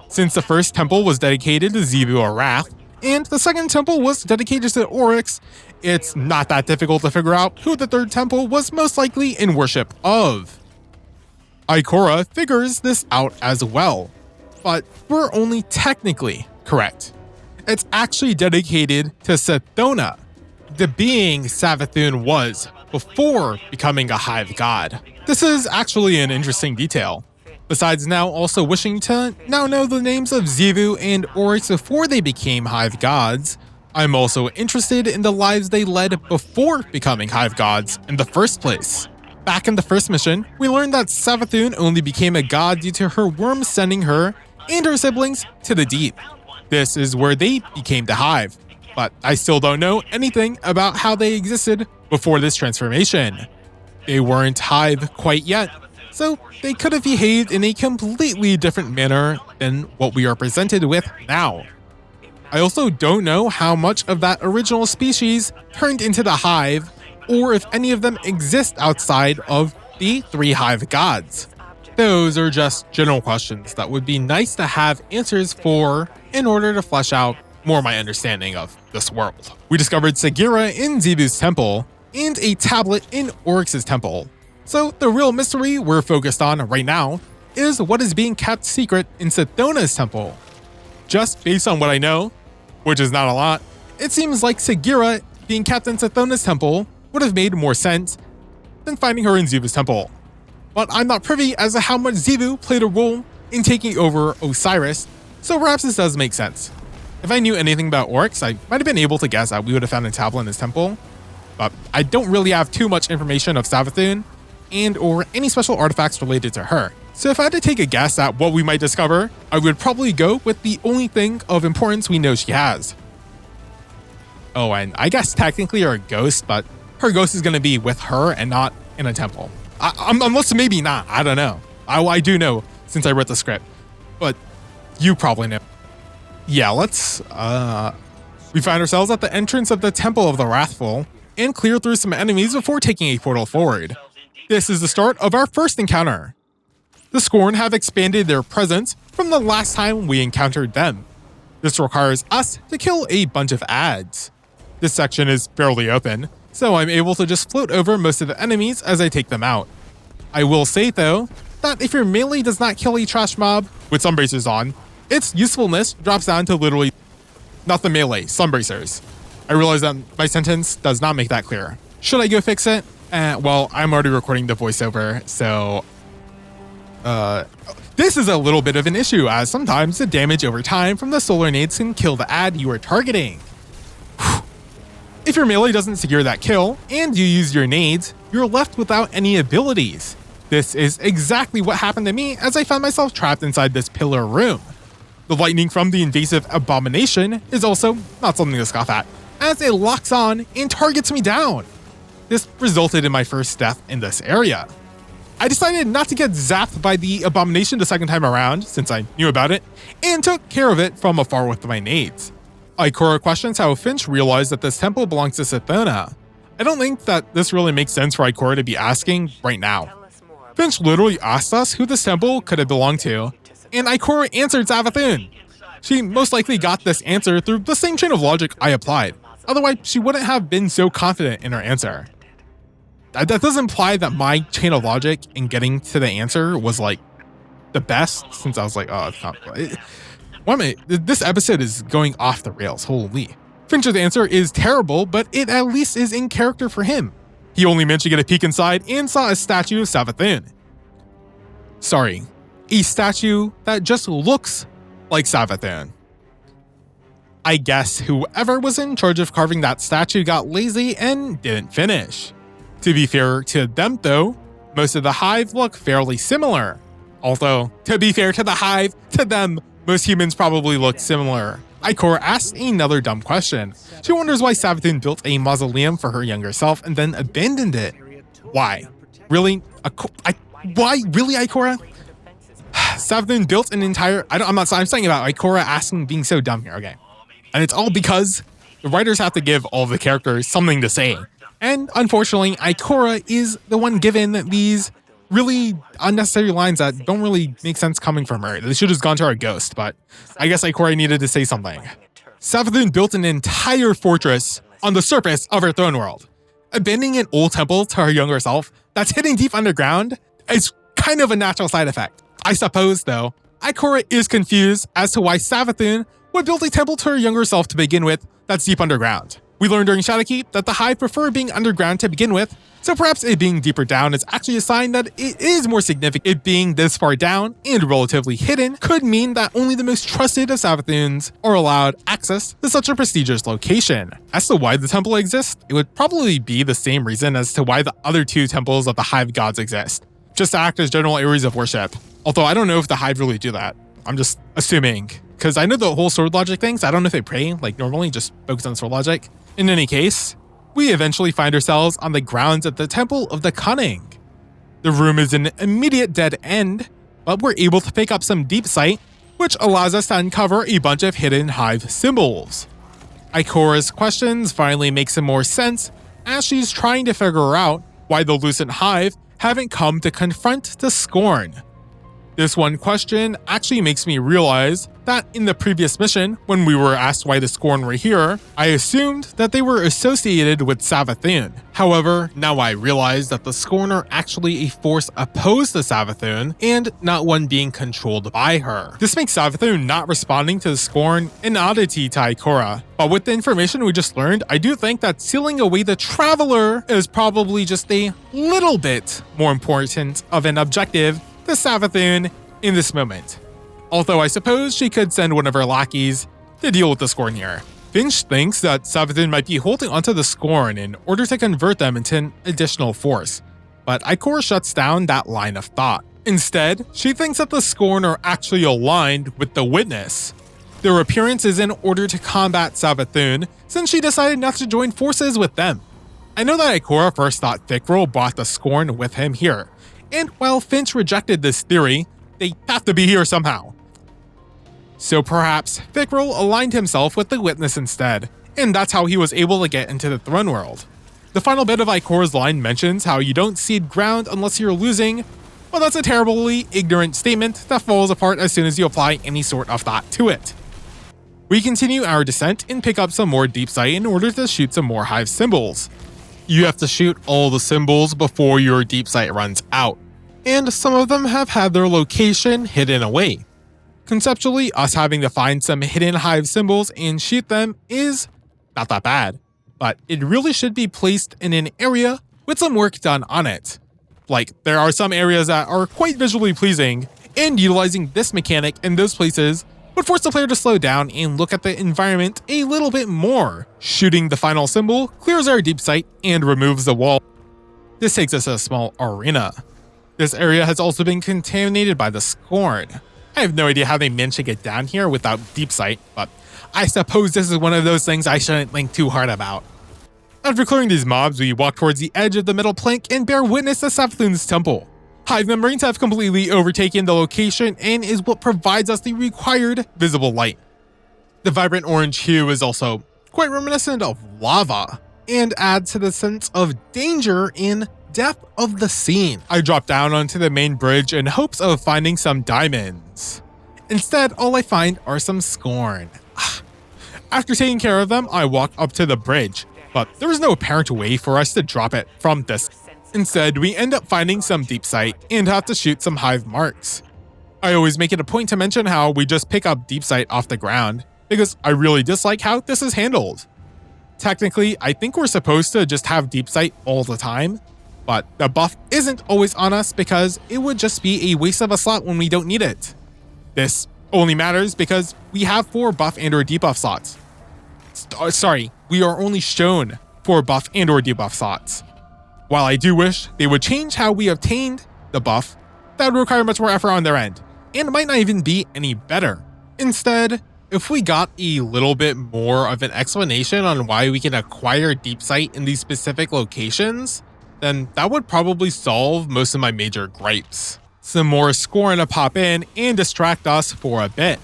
Since the first temple was dedicated to Xivu Arath, and the second temple was dedicated to Oryx, it's not that difficult to figure out who the third temple was most likely in worship of. Ikora figures this out as well, but we're only technically correct. It's actually dedicated to Sethona, the being Savathun was before becoming a hive god. This is actually an interesting detail. Besides now also wishing to now know the names of Xivu and Oryx before they became hive gods, I'm also interested in the lives they led before becoming hive gods in the first place. Back in the first mission, we learned that Savathun only became a god due to her worm sending her and her siblings to the deep. This is where they became the hive, but I still don't know anything about how they existed before this transformation. They weren't hive quite yet, so they could have behaved in a completely different manner than what we are presented with now. I also don't know how much of that original species turned into the hive, or if any of them exist outside of the 3 hive gods. Those are just general questions that would be nice to have answers for in order to flesh out more my understanding of this world. We discovered Sagira in Zebu's temple, and a tablet in Oryx's temple. So the real mystery we're focused on right now is what is being kept secret in Sathona's temple. Just based on what I know, which is not a lot, it seems like Sagira being kept in Sathona's temple would have made more sense than finding her in Zebu's temple. But I'm not privy as to how much Zebu played a role in taking over Osiris, so perhaps this does make sense. If I knew anything about Oryx, I might have been able to guess that we would have found a tablet in his temple, but I don't really have too much information of Savathun and or any special artifacts related to her. So if I had to take a guess at what we might discover, I would probably go with the only thing of importance we know she has. Oh, and I guess technically her ghost, but her ghost is going to be with her and not in a temple. Unless maybe not, I don't know. I do know since I read the script, but you probably know. Yeah, let's, we find ourselves at the entrance of the Temple of the Wrathful and clear through some enemies before taking a portal forward. This is the start of our first encounter. The Scorn have expanded their presence from the last time we encountered them. This requires us to kill a bunch of adds. This section is fairly open, so I'm able to just float over most of the enemies as I take them out. I will say though, that if your melee does not kill a trash mob with sunbracers on, its usefulness drops down to literally not the melee, sunbracers. I realize that my sentence does not make that clear. Should I go fix it? Well, I'm already recording the voiceover, so this is a little bit of an issue, as sometimes the damage over time from the solar nades can kill the ad you are targeting. If your melee doesn't secure that kill, and you use your nades, you're left without any abilities. This is exactly what happened to me as I found myself trapped inside this pillar room. The lightning from the invasive abomination is also not something to scoff at, as it locks on and targets me down. This resulted in my first death in this area. I decided not to get zapped by the abomination the second time around, since I knew about it, and took care of it from afar with my nades. Ikora questions how Finch realized that this temple belongs to Sathona. I don't think that this really makes sense for Ikora to be asking right now. Finch literally asked us who this temple could have belonged to, and Ikora answered Savathun. She most likely got this answer through the same chain of logic I applied. Otherwise, she wouldn't have been so confident in her answer. That does imply that my chain of logic in getting to the answer was like the best, since I was like, oh, it's not. One minute, this episode is going off the rails, holy. Finch's answer is terrible, but it at least is in character for him. He only managed to get a peek inside and saw a statue of Savathun. Sorry, a statue that just looks like Savathun. I guess whoever was in charge of carving that statue got lazy and didn't finish. To be fair to them though, most of the hive look fairly similar. Although, to be fair to the hive, to them, most humans probably look similar. Ikora asks another dumb question. She wonders why Savathun built a mausoleum for her younger self and then abandoned it. Why? Really? Why? Really, Ikora? Savathun built an entire... I'm saying about Ikora asking being so dumb here, okay? And it's all because the writers have to give all the characters something to say. And unfortunately, Ikora is the one given these really unnecessary lines that don't really make sense coming from her. They should have gone to our ghost, but I guess Ikora needed to say something. Savathun built an entire fortress on the surface of her throne world. Abandoning an old temple to her younger self that's hidden deep underground is kind of a natural side effect. I suppose, though, Ikora is confused as to why Savathun would build a temple to her younger self to begin with that's deep underground. We learned during Shadowkeep that the Hive prefer being underground to begin with, so perhaps it being deeper down is actually a sign that it is more significant. It being this far down and relatively hidden could mean that only the most trusted of Savathuns are allowed access to such a prestigious location. As to why the temple exists, it would probably be the same reason as to why the other two temples of the Hive gods exist, just to act as general areas of worship. Although I don't know if the Hive really do that. I'm just assuming, because I know the whole sword logic things. I don't know if they pray like normally, just focus on sword logic. In any case, we eventually find ourselves on the grounds of the Temple of the Cunning. The room is an immediate dead end, but we're able to pick up some deep sight which allows us to uncover a bunch of hidden hive symbols. Ikora's questions finally make some more sense as she's trying to figure out why the Lucent Hive haven't come to confront the Scorn. This one question actually makes me realize that in the previous mission, when we were asked why the Scorn were here, I assumed that they were associated with Savathun. However, now I realize that the Scorn are actually a force opposed to Savathun and not one being controlled by her. This makes Savathun not responding to the Scorn an oddity to Ikora. But with the information we just learned, I do think that sealing away the Traveler is probably just a little bit more important of an objective to Savathun in this moment. Although I suppose she could send one of her lackeys to deal with the Scorn here. Finch thinks that Savathun might be holding onto the Scorn in order to convert them into an additional force, but Ikora shuts down that line of thought. Instead, she thinks that the Scorn are actually aligned with the Witness. Their appearance is in order to combat Savathun, since she decided not to join forces with them. I know that Ikora first thought Fikrul brought the Scorn with him here, and while Finch rejected this theory, they have to be here somehow. So perhaps Fikrul aligned himself with the Witness instead, and that's how he was able to get into the Throne World. The final bit of Ikora's line mentions how you don't cede ground unless you're losing, but that's a terribly ignorant statement that falls apart as soon as you apply any sort of thought to it. We continue our descent and pick up some more deep sight in order to shoot some more hive symbols. You have to shoot all the symbols before your deep sight runs out, and some of them have had their location hidden away. Conceptually, us having to find some hidden hive symbols and shoot them is not that bad, but it really should be placed in an area with some work done on it. Like, there are some areas that are quite visually pleasing, and utilizing this mechanic in those places would force the player to slow down and look at the environment a little bit more. Shooting the final symbol clears our deep sight and removes the wall. This takes us to a small arena. This area has also been contaminated by the Scorn. I have no idea how they managed to get down here without deep sight, but I suppose this is one of those things I shouldn't think too hard about. After clearing these mobs, we walk towards the edge of the middle plank and bear witness to Savathun's temple. Hive membranes have completely overtaken the location and is what provides us the required visible light. The vibrant orange hue is also quite reminiscent of lava and adds to the sense of danger and depth of the scene. I drop down onto the main bridge in hopes of finding some diamonds. Instead, all I find are some Scorn. After taking care of them, I walk up to the bridge, but there is no apparent way for us to drop it from this. Instead, we end up finding some deep sight and have to shoot some hive marks. I always make it a point to mention how we just pick up deep sight off the ground, because I really dislike how this is handled. Technically, I think we're supposed to just have deep sight all the time, but the buff isn't always on us because it would just be a waste of a slot when we don't need it. This only matters because we have 4 buff and or debuff slots. Sorry, we are only shown 4 buff and or debuff slots. While I do wish they would change how we obtained the buff, that would require much more effort on their end, and it might not even be any better. Instead, if we got a little bit more of an explanation on why we can acquire deep sight in these specific locations, then that would probably solve most of my major gripes. Some more Scorn to pop in and distract us for a bit.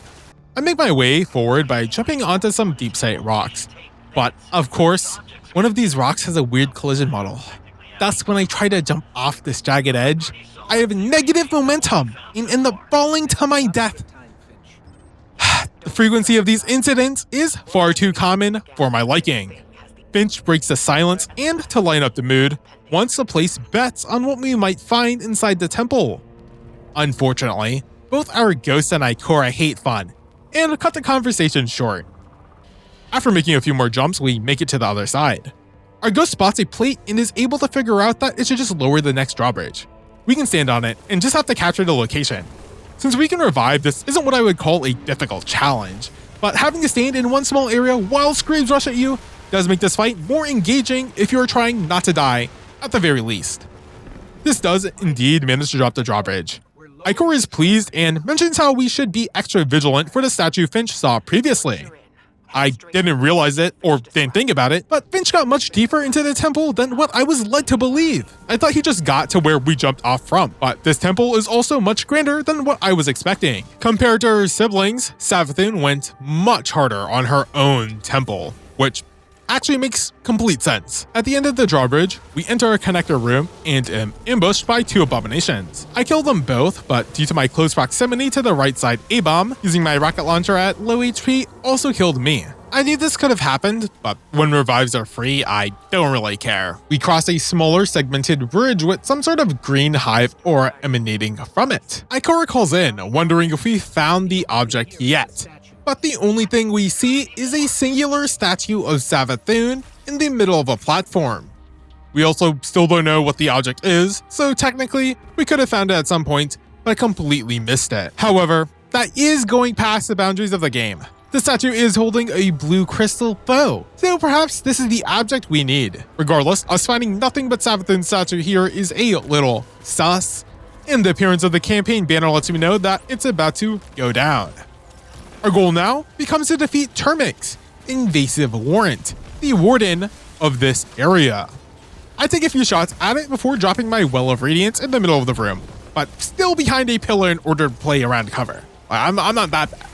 I make my way forward by jumping onto some deep sight rocks, but of course, one of these rocks has a weird collision model. Thus, when I try to jump off this jagged edge, I have negative momentum and end up falling to my death. The frequency of these incidents is far too common for my liking. Finch breaks the silence and, to lighten up the mood, wants to place bets on what we might find inside the temple. Unfortunately, both our ghost and Ikora hate fun, and cut the conversation short. After making a few more jumps, we make it to the other side. Our ghost spots a plate and is able to figure out that it should just lower the next drawbridge. We can stand on it and just have to capture the location. Since we can revive, this isn't what I would call a difficult challenge, but having to stand in one small area while screams rush at you does make this fight more engaging if you're trying not to die, at the very least. This does indeed manage to drop the drawbridge. Ikora is pleased and mentions how we should be extra vigilant for the statue Finch saw previously. I didn't realize it or didn't think about it, but Finch got much deeper into the temple than what I was led to believe. I thought he just got to where we jumped off from, but this temple is also much grander than what I was expecting. Compared to her siblings, Savathun went much harder on her own temple, which actually makes complete sense. At the end of the drawbridge, we enter a connector room and am ambushed by 2 abominations. I kill them both, but due to my close proximity to the right side A-bomb, using my rocket launcher at low HP also killed me. I knew this could have happened, but when revives are free, I don't really care. We cross a smaller segmented bridge with some sort of green hive aura emanating from it. Ikora calls in, wondering if we found the object yet. But the only thing we see is a singular statue of Savathun in the middle of a platform. We also still don't know what the object is, so technically we could have found it at some point, but completely missed it. However, that is going past the boundaries of the game. The statue is holding a blue crystal bow, so perhaps this is the object we need. Regardless, us finding nothing but Savathun's statue here is a little sus, and the appearance of the campaign banner lets me know that it's about to go down. Our goal now becomes to defeat Termix, Invasive Warrant, the warden of this area. I take a few shots at it before dropping my Well of Radiance in the middle of the room, but still behind a pillar in order to play around cover. I'm not that bad.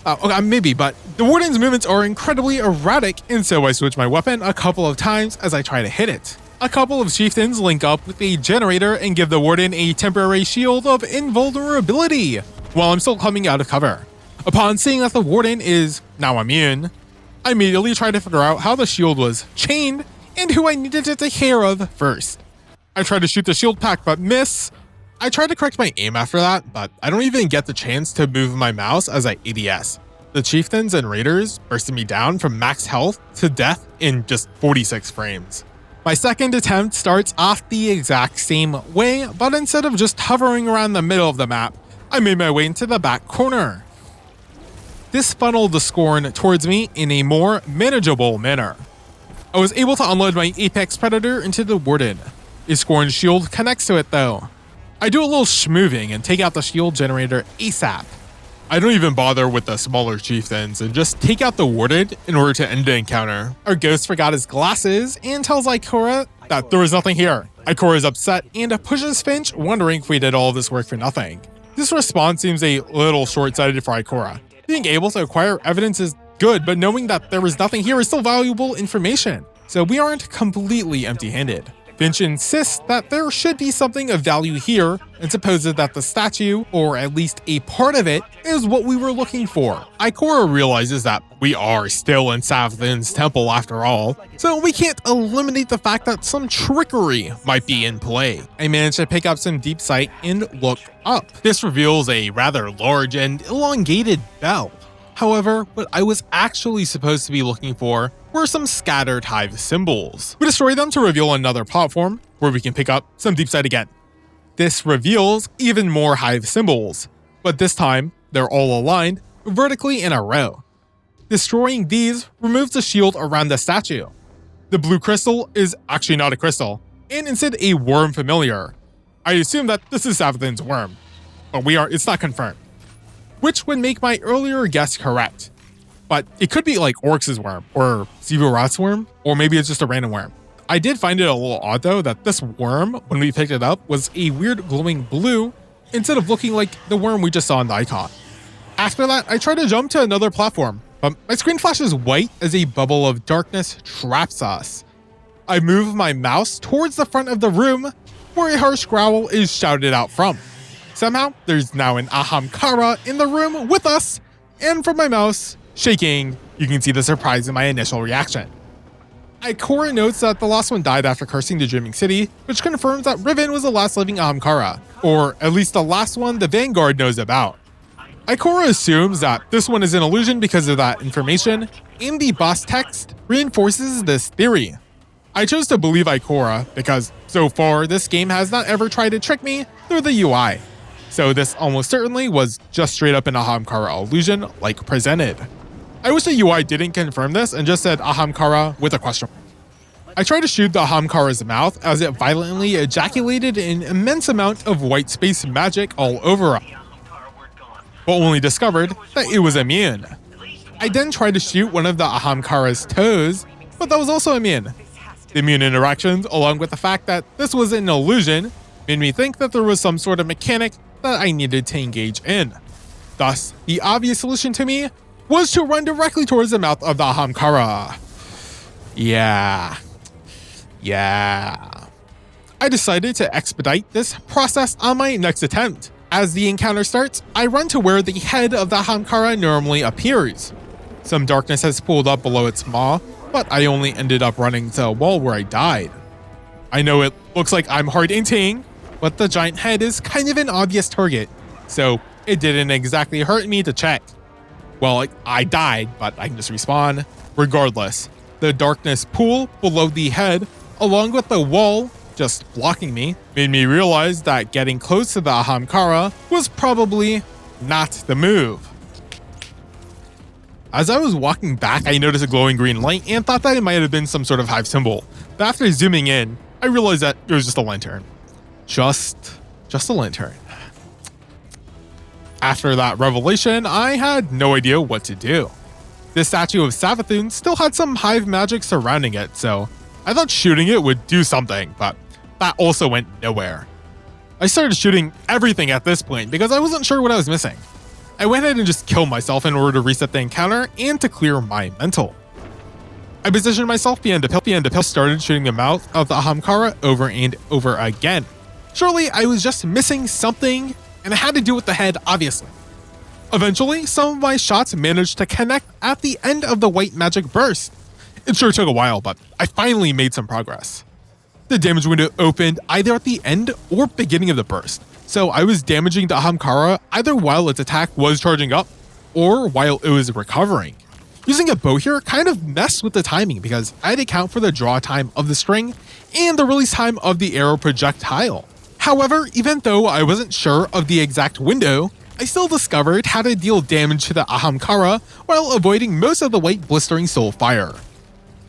Okay, maybe, but the warden's movements are incredibly erratic, and so I switch my weapon a couple of times as I try to hit it. A couple of chieftains link up with a generator and give the warden a temporary shield of invulnerability, while I'm still coming out of cover. Upon seeing that the warden is now immune, I immediately try to figure out how the shield was chained and who I needed to take care of first. I try to shoot the shield pack but miss. I try to correct my aim after that, but I don't even get the chance to move my mouse as I ADS. The chieftains and raiders bursted me down from max health to death in just 46 frames. My second attempt starts off the exact same way, but instead of just hovering around the middle of the map, I made my way into the back corner. This funneled the Scorn towards me in a more manageable manner. I was able to unload my Apex Predator into the Warden. A Scorn shield connects to it though. I do a little schmooving and take out the shield generator ASAP. I don't even bother with the smaller chieftains and just take out the Warden in order to end the encounter. Our ghost forgot his glasses and tells Ikora that there was nothing here. Ikora is upset and pushes Finch, wondering if we did all of this work for nothing. This response seems a little short-sighted for Ikora. Being able to acquire evidence is good, but knowing that there was nothing here is still valuable information, so we aren't completely empty-handed. Finch insists that there should be something of value here and supposes that the statue, or at least a part of it, is what we were looking for. Ikora realizes that we are still in Savathun's temple after all, so we can't eliminate the fact that some trickery might be in play. I managed to pick up some deep sight and look up. This reveals a rather large and elongated bell. However, what I was actually supposed to be looking for were some scattered hive symbols. We destroy them to reveal another platform where we can pick up some deep sight again. This reveals even more hive symbols, but this time they're all aligned vertically in a row. Destroying these removes the shield around the statue. The blue crystal is actually not a crystal, and instead a worm familiar. I assume that this is Savathun's worm, but it's not confirmed, which would make my earlier guess correct. But it could be like Oryx's worm, or Sivurat's worm, or maybe it's just a random worm. I did find it a little odd though that this worm, when we picked it up, was a weird glowing blue instead of looking like the worm we just saw in the icon. After that, I tried to jump to another platform, but my screen flashes white as a bubble of darkness traps us. I move my mouse towards the front of the room where a harsh growl is shouted out from. Somehow, there's now an Ahamkara in the room with us, and from my mouse shaking, you can see the surprise in my initial reaction. Ikora notes that the last one died after cursing the Dreaming City, which confirms that Riven was the last living Ahamkara, or at least the last one the Vanguard knows about. Ikora assumes that this one is an illusion because of that information, and the boss text reinforces this theory. I chose to believe Ikora because, so far, this game has not ever tried to trick me through the UI. So this almost certainly was just straight up an Ahamkara illusion like presented. I wish the UI didn't confirm this and just said Ahamkara with a question mark. I tried to shoot the Ahamkara's mouth as it violently ejaculated an immense amount of white space magic all over it, but only discovered that it was immune. I then tried to shoot one of the Ahamkara's toes, but that was also immune. The immune interactions, along with the fact that this was an illusion, made me think that there was some sort of mechanic that I needed to engage in. Thus, the obvious solution to me was to run directly towards the mouth of the Ahamkara. Yeah. I decided to expedite this process on my next attempt. As the encounter starts, I run to where the head of the Ahamkara normally appears. Some darkness has pulled up below its maw, but I only ended up running to a wall where I died. I know it looks like I'm hard hitting, but the giant head is kind of an obvious target, so it didn't exactly hurt me to check. Well, I died, but I can just respawn. Regardless, the darkness pool below the head, along with the wall just blocking me, made me realize that getting close to the Ahamkara was probably not the move. As I was walking back, I noticed a glowing green light and thought that it might have been some sort of hive symbol. But after zooming in, I realized that it was just a lantern. Just a lantern. After that revelation, I had no idea what to do. This statue of Savathun still had some hive magic surrounding it, so I thought shooting it would do something, but that also went nowhere. I started shooting everything at this point because I wasn't sure what I was missing. I went ahead and just killed myself in order to reset the encounter and to clear my mental. I positioned myself behind the pill, started shooting the mouth of the Ahamkara over and over again. Surely I was just missing something, and it had to do with the head, obviously. Eventually, some of my shots managed to connect at the end of the white magic burst. It sure took a while, but I finally made some progress. The damage window opened either at the end or beginning of the burst, so I was damaging the Ahamkara either while its attack was charging up or while it was recovering. Using a bow here kind of messed with the timing because I had to account for the draw time of the string and the release time of the arrow projectile. However, even though I wasn't sure of the exact window, I still discovered how to deal damage to the Ahamkara while avoiding most of the white blistering soul fire.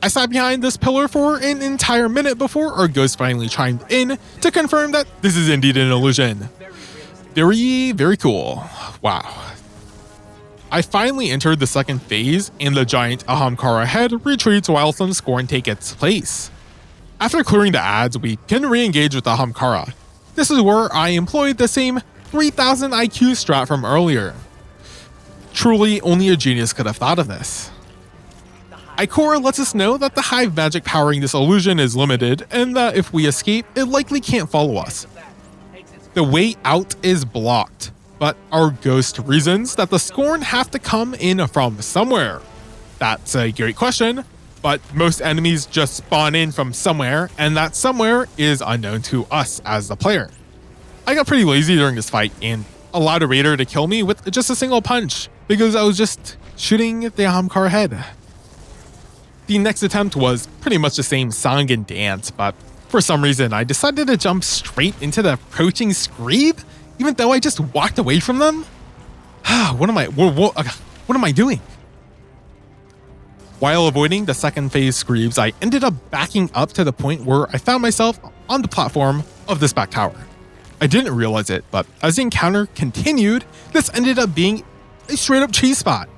I sat behind this pillar for an entire minute before our ghost finally chimed in to confirm that this is indeed an illusion. Very cool. Wow. I finally entered the second phase, and the giant Ahamkara head retreats while some scorn take its place. After clearing the ads, we can re-engage with the Ahamkara. This is where I employed the same 3000 IQ strat from earlier. Truly, only a genius could have thought of this. Ikora lets us know that the hive magic powering this illusion is limited, and that if we escape, it likely can't follow us. The way out is blocked, but our ghost reasons that the scorn have to come in from somewhere. That's a great question, but most enemies just spawn in from somewhere, and that somewhere is unknown to us as the player. I got pretty lazy during this fight and allowed a raider to kill me with just a single punch because I was just shooting the Ahamkara head. The next attempt was pretty much the same song and dance, but for some reason I decided to jump straight into the approaching Screeb, even though I just walked away from them. What am I doing? While avoiding the second phase Screebs, I ended up backing up to the point where I found myself on the platform of this back tower. I didn't realize it, but as the encounter continued, this ended up being a straight up cheese spot.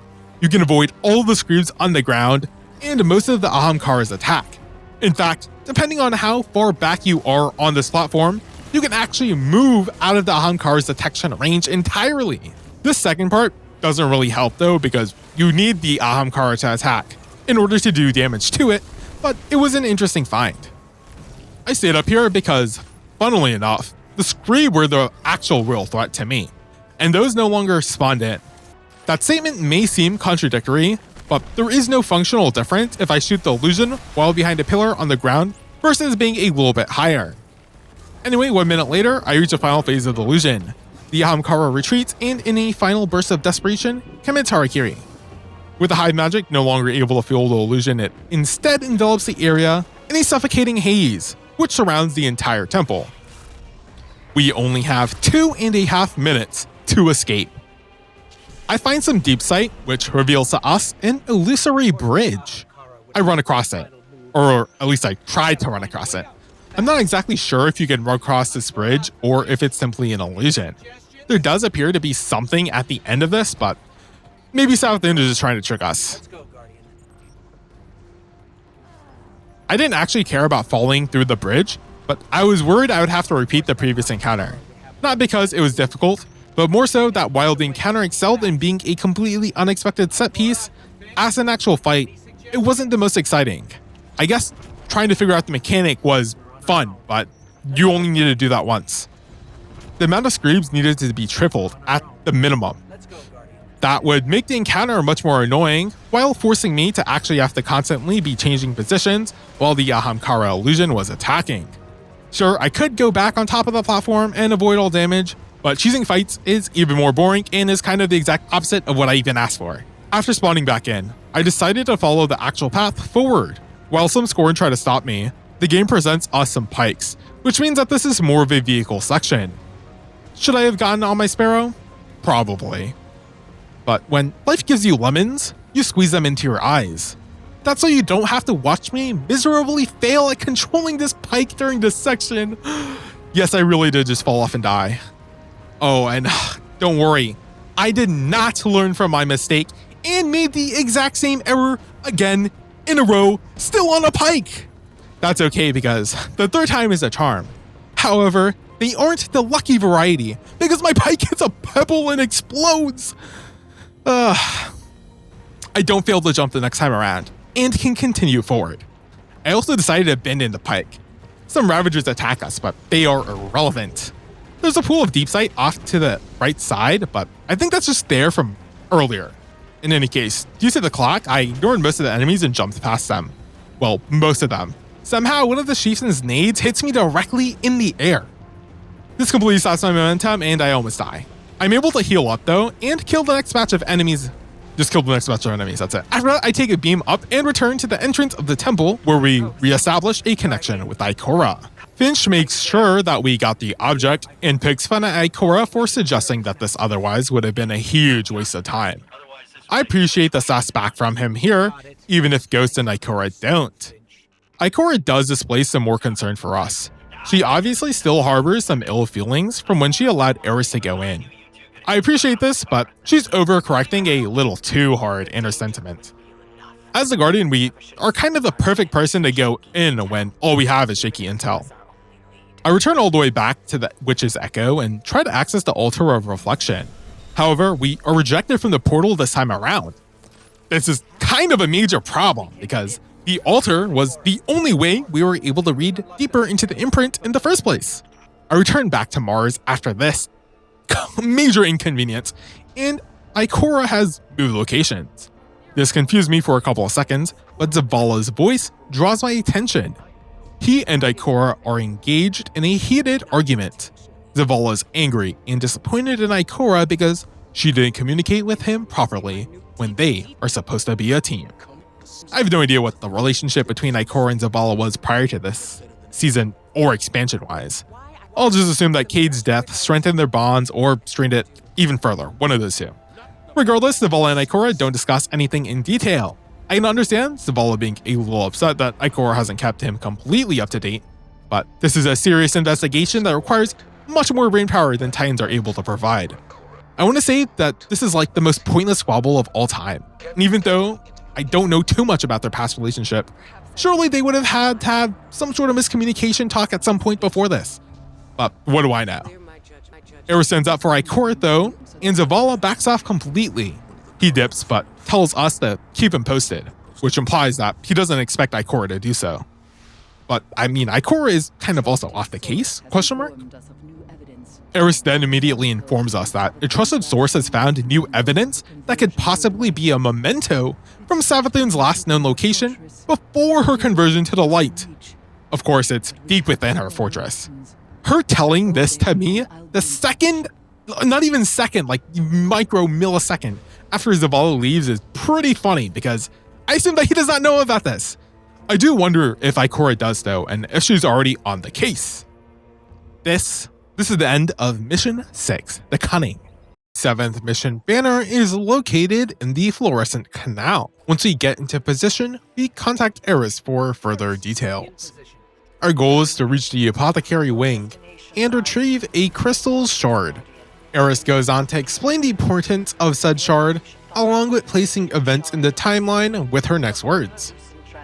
You can avoid all the Screebs on the ground and most of the Ahamkara's attack. In fact, depending on how far back you are on this platform, you can actually move out of the Ahamkara's detection range entirely. This second part doesn't really help though, because you need the Ahamkara to attack in order to do damage to it, but it was an interesting find. I stayed up here because, funnily enough, the Screeb were the actual real threat to me, and those no longer spawned in. That statement may seem contradictory, but there is no functional difference if I shoot the illusion while behind a pillar on the ground versus being a little bit higher. Anyway, 1 minute later, I reach the final phase of the illusion. The Ahamkara retreats and in a final burst of desperation, commits Harakiri. With the hive magic no longer able to fuel the illusion, it instead envelops the area in a suffocating haze, which surrounds the entire temple. We only have 2.5 minutes to escape. I find some deep sight, which reveals to us an illusory bridge. I run across it, or at least I tried to run across it. I'm not exactly sure if you can run across this bridge or if it's simply an illusion. There does appear to be something at the end of this, but Maybe Savathun is just trying to trick us. Let's go, Guardian. I didn't actually care about falling through the bridge, but I was worried I would have to repeat the previous encounter. Not because it was difficult, but more so that while the encounter excelled in being a completely unexpected set piece, as an actual fight, it wasn't the most exciting. I guess trying to figure out the mechanic was fun, but you only needed to do that once. The amount of screams needed to be tripled at the minimum. Let's go, Guardian. That would make the encounter much more annoying, while forcing me to actually have to constantly be changing positions while the Ahamkara illusion was attacking. Sure, I could go back on top of the platform and avoid all damage, but choosing fights is even more boring and is kind of the exact opposite of what I even asked for. After spawning back in, I decided to follow the actual path forward. While some scorn try to stop me, the game presents us some pikes, which means that this is more of a vehicle section. Should I have gotten on my Sparrow? Probably. But when life gives you lemons, you squeeze them into your eyes. That's so you don't have to watch me miserably fail at controlling this pike during this section. Yes, I really did just fall off and die. Oh, and don't worry, I did not learn from my mistake and made the exact same error again in a row, still on a pike. That's okay because the third time is a charm. However, they aren't the lucky variety because my pike hits a pebble and explodes. I don't fail to jump the next time around and can continue forward. I also decided to abandon the pike. Some Ravagers attack us, but they are irrelevant. There's a pool of deep sight off to the right side, but I think that's just there from earlier. In any case, due to the clock, I ignored most of the enemies and jumped past them. Well, most of them. Somehow, one of the chieftain's nades hits me directly in the air. This completely stops my momentum and I almost die. I'm able to heal up though and kill the next batch of enemies. Just kill the next batch of enemies, that's it. After that, I take a beam up and return to the entrance of the temple where we re-establish a connection with Ikora. Finch makes sure that we got the object and picks fun at Ikora for suggesting that this otherwise would have been a huge waste of time. I appreciate the sass back from him here, even if Ghost and Ikora don't. Ikora does display some more concern for us. She obviously still harbors some ill feelings from when she allowed Eris to go in. I appreciate this, but she's overcorrecting a little too hard in her sentiment. As the Guardian, we are kind of the perfect person to go in when all we have is shaky intel. I return all the way back to the Witch's Echo and try to access the Altar of Reflection. However, we are rejected from the portal this time around. This is kind of a major problem because the altar was the only way we were able to read deeper into the imprint in the first place. I return back to Mars after this major inconvenience, and Ikora has moved locations. This confused me for a couple of seconds, but Zavala's voice draws my attention. He and Ikora are engaged in a heated argument. Zavala's angry and disappointed in Ikora because she didn't communicate with him properly when they are supposed to be a team. I have no idea what the relationship between Ikora and Zavala was prior to this season or expansion-wise. I'll just assume that Cade's death strengthened their bonds or strained it even further, one of those two. Regardless, Zavala and Ikora don't discuss anything in detail. I can understand Zavala being a little upset that Ikora hasn't kept him completely up to date, but this is a serious investigation that requires much more brainpower than Titans are able to provide. I want to say that this is like the most pointless squabble of all time, and even though I don't know too much about their past relationship, surely they would have had to have some sort of miscommunication talk at some point before this. But what do I know? Eris sends out for Ikora though, and Zavala backs off completely. He dips but tells us to keep him posted, which implies that he doesn't expect Ikora to do so. But I mean, Ikora is kind of also off the case, question mark? Eris then immediately informs us that a trusted source has found new evidence that could possibly be a memento from Savathun's last known location before her conversion to the light. Of course, it's deep within her fortress. Her telling this to me the second, not even second, like micro millisecond after Zavala leaves is pretty funny because I assume that he does not know about this. I do wonder if Ikora does though, and if she's already on the case. This is the end of Mission 6, the Cunning. 7th mission banner is located in the fluorescent canal. Once we get into position, we contact Eris for further details. Our goal is to reach the apothecary wing and retrieve a crystal shard. Eris goes on to explain the importance of said shard, along with placing events in the timeline with her next words.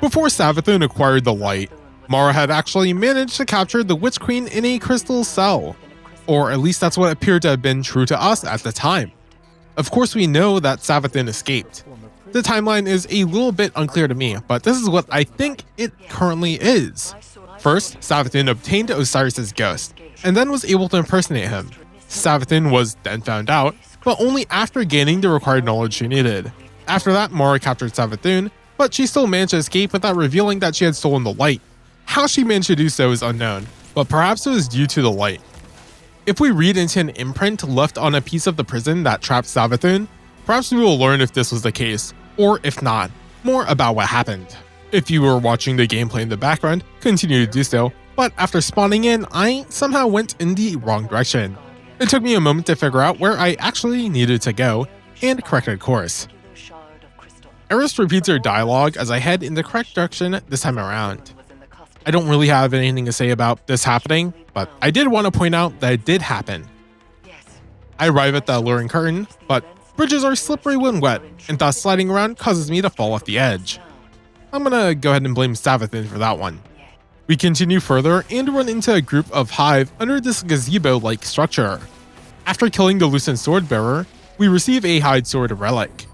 Before Savathun acquired the light, Mara had actually managed to capture the Witch Queen in a crystal cell, or at least that's what appeared to have been true to us at the time. Of course, we know that Savathun escaped. The timeline is a little bit unclear to me, but this is what I think it currently is. First, Savathun obtained Osiris's ghost, and then was able to impersonate him. Savathun was then found out, but only after gaining the required knowledge she needed. After that, Mara captured Savathun, but she still managed to escape without revealing that she had stolen the light. How she managed to do so is unknown, but perhaps it was due to the light. If we read into an imprint left on a piece of the prison that trapped Savathun, perhaps we will learn if this was the case, or if not, more about what happened. If you were watching the gameplay in the background, continue to do so, but after spawning in, I somehow went in the wrong direction. It took me a moment to figure out where I actually needed to go, and corrected course. Eris repeats her dialogue as I head in the correct direction this time around. I don't really have anything to say about this happening, but I did want to point out that it did happen. I arrive at the alluring curtain, but bridges are slippery when wet, and thus sliding around causes me to fall off the edge. I'm gonna go ahead and blame Savathun for that one. We continue further and run into a group of hive under this gazebo-like structure. After killing the Lucent Swordbearer, we receive a hide sword relic.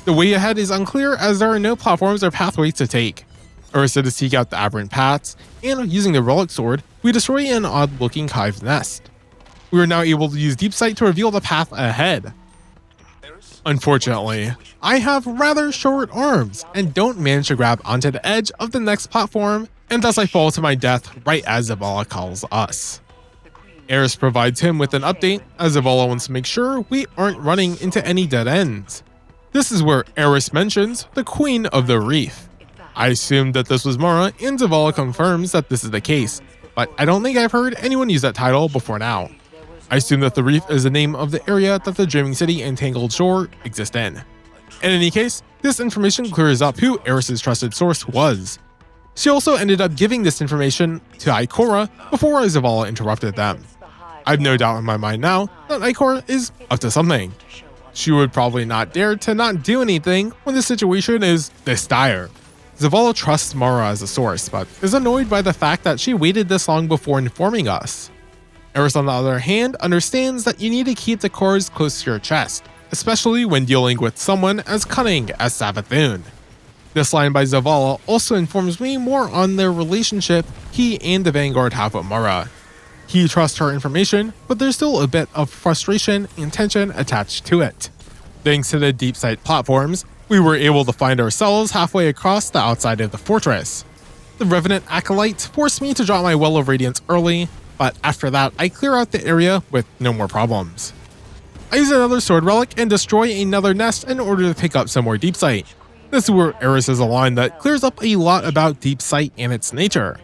The way ahead is unclear as there are no platforms or pathways to take. Ursa to seek out the aberrant paths, and using the relic sword, we destroy an odd-looking hive nest. We are now able to use deep sight to reveal the path ahead. Unfortunately, I have rather short arms and don't manage to grab onto the edge of the next platform, and thus I fall to my death right as Zavala calls us. Eris provides him with an update as Zavala wants to make sure we aren't running into any dead ends. This is where Eris mentions the Queen of the Reef. I assumed that this was Mara, and Zavala confirms that this is the case, but I don't think I've heard anyone use that title before now. I assume that the Reef is the name of the area that the Dreaming City and Tangled Shore exist in. In any case, this information clears up who Eris's trusted source was. She also ended up giving this information to Ikora before Zavala interrupted them. I've no doubt in my mind now that Ikora is up to something. She would probably not dare to not do anything when the situation is this dire. Zavala trusts Mara as a source, but is annoyed by the fact that she waited this long before informing us. Eris, on the other hand, understands that you need to keep the cards close to your chest, especially when dealing with someone as cunning as Savathun. This line by Zavala also informs me more on their relationship he and the Vanguard have with Mara. He trusts her information, but there's still a bit of frustration and tension attached to it. Thanks to the deep sight platforms, we were able to find ourselves halfway across the outside of the fortress. The Revenant Acolytes forced me to drop my Well of Radiance early, but after that I clear out the area with no more problems. I use another sword relic and destroy another nest in order to pick up some more deep sight. This is where Eris is a line that clears up a lot about deep sight and its nature.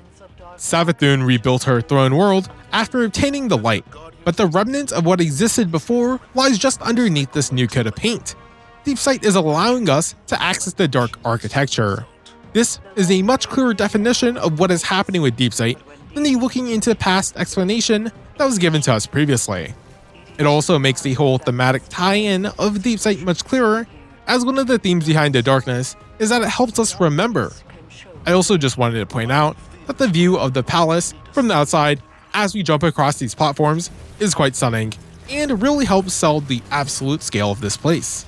Savathun rebuilt her throne world after obtaining the light, but the remnant of what existed before lies just underneath this new coat of paint. Deep sight is allowing us to access the dark architecture. This is a much clearer definition of what is happening with deep sight than the looking into past explanation that was given to us previously. It also makes the whole thematic tie-in of deep sight much clearer, as one of the themes behind the darkness is that it helps us remember. I also just wanted to point out that the view of the palace from the outside as we jump across these platforms is quite stunning, and really helps sell the absolute scale of this place.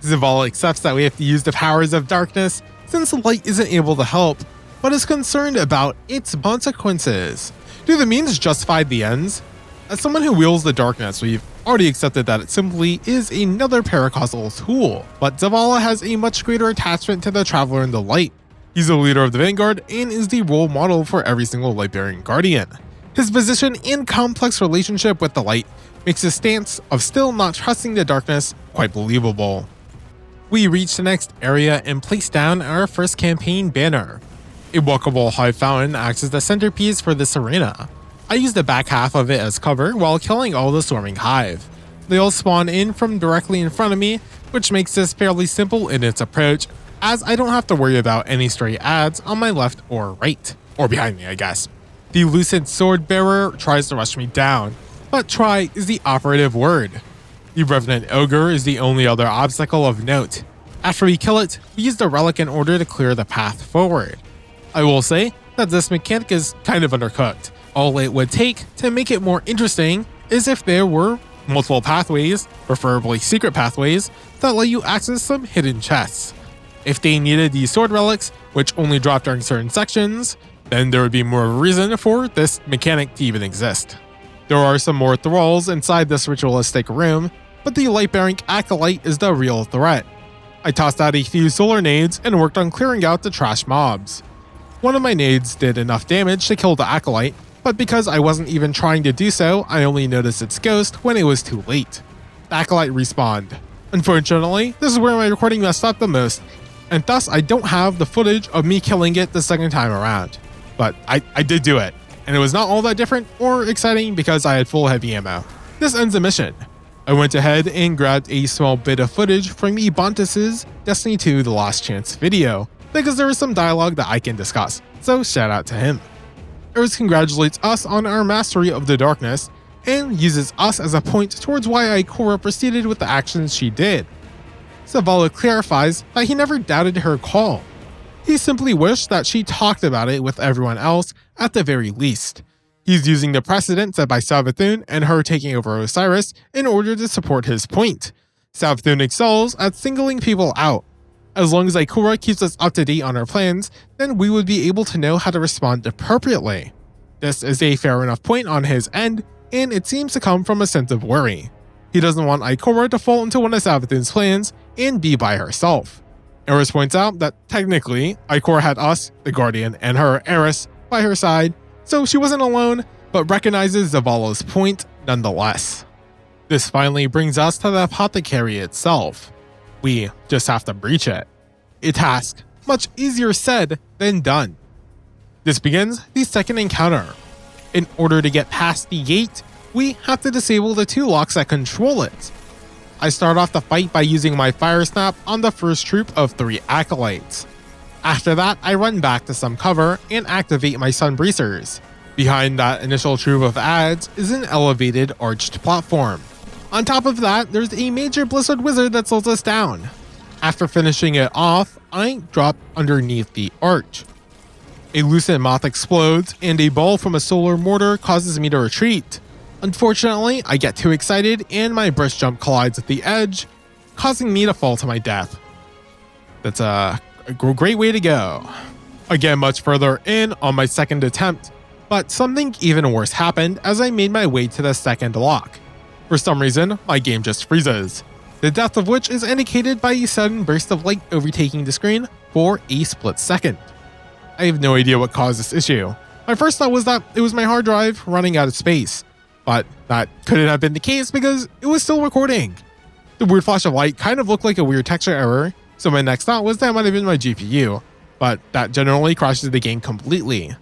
Zavala accepts that we have to use the powers of darkness since the light isn't able to help, but is concerned about its consequences. Do the means justify the ends? As someone who wields the darkness, we've already accepted that it simply is another paracausal tool, but Zavala has a much greater attachment to the Traveler in the Light. He's the leader of the Vanguard and is the role model for every single Light-bearing Guardian. His position and complex relationship with the Light makes his stance of still not trusting the darkness quite believable. We reach the next area and place down our first campaign banner. A walkable hive fountain acts as the centerpiece for this arena. I use the back half of it as cover while killing all the swarming hive. They all spawn in from directly in front of me, which makes this fairly simple in its approach, as I don't have to worry about any stray ads on my left or right, or behind me I guess. The Lucent Swordbearer tries to rush me down, but try is the operative word. The Revenant Ogre is the only other obstacle of note. After we kill it, we use the relic in order to clear the path forward. I will say that this mechanic is kind of undercooked. All it would take to make it more interesting is if there were multiple pathways, preferably secret pathways, that let you access some hidden chests. If they needed these sword relics, which only drop during certain sections, then there would be more of a reason for this mechanic to even exist. There are some more thralls inside this ritualistic room, but the light-bearing acolyte is the real threat. I tossed out a few solar nades and worked on clearing out the trash mobs. One of my nades did enough damage to kill the acolyte, but because I wasn't even trying to do so, I only noticed its ghost when it was too late. The acolyte respawned. Unfortunately, this is where my recording messed up the most, and thus I don't have the footage of me killing it the second time around. But I did do it, and it was not all that different or exciting because I had full heavy ammo. This ends the mission. I went ahead and grabbed a small bit of footage from Ebontis' Destiny 2 The Last Chance video, because there was some dialogue that I can discuss, so shout out to him. Eris congratulates us on our mastery of the darkness, and uses us as a point towards why Ikora proceeded with the actions she did. Zavala clarifies that he never doubted her call. He simply wished that she talked about it with everyone else at the very least. He's using the precedent set by Savathun and her taking over Osiris in order to support his point. Savathun excels at singling people out. As long as Ikora keeps us up to date on our plans, then we would be able to know how to respond appropriately. This is a fair enough point on his end, and it seems to come from a sense of worry. He doesn't want Ikora to fall into one of Savathun's plans and be by herself. Eris points out that technically, Ikora had us, the Guardian, and her, Eris, by her side, so she wasn't alone, but recognizes Zavala's point nonetheless. This finally brings us to the apothecary itself. We just have to breach it. A task much easier said than done. This begins the second encounter. In order to get past the gate, we have to disable the two locks that control it. I start off the fight by using my fire snap on the first troop of 3 acolytes. After that, I run back to some cover and activate my sun bracers. Behind that initial troop of adds is an elevated arched platform. On top of that, there's a major blizzard wizard that slows us down. After finishing it off, I drop underneath the arch. A lucent moth explodes, and a ball from a solar mortar causes me to retreat. Unfortunately, I get too excited and my burst jump collides with the edge, causing me to fall to my death. That's a great way to go. I get much further in on my second attempt, but something even worse happened as I made my way to the second lock. For some reason, my game just freezes, the depth of which is indicated by a sudden burst of light overtaking the screen for a split second. I have no idea what caused this issue. My first thought was that it was my hard drive running out of space, but that couldn't have been the case because it was still recording. The weird flash of light kind of looked like a weird texture error, so my next thought was that might have been my GPU, but that generally crashes the game completely.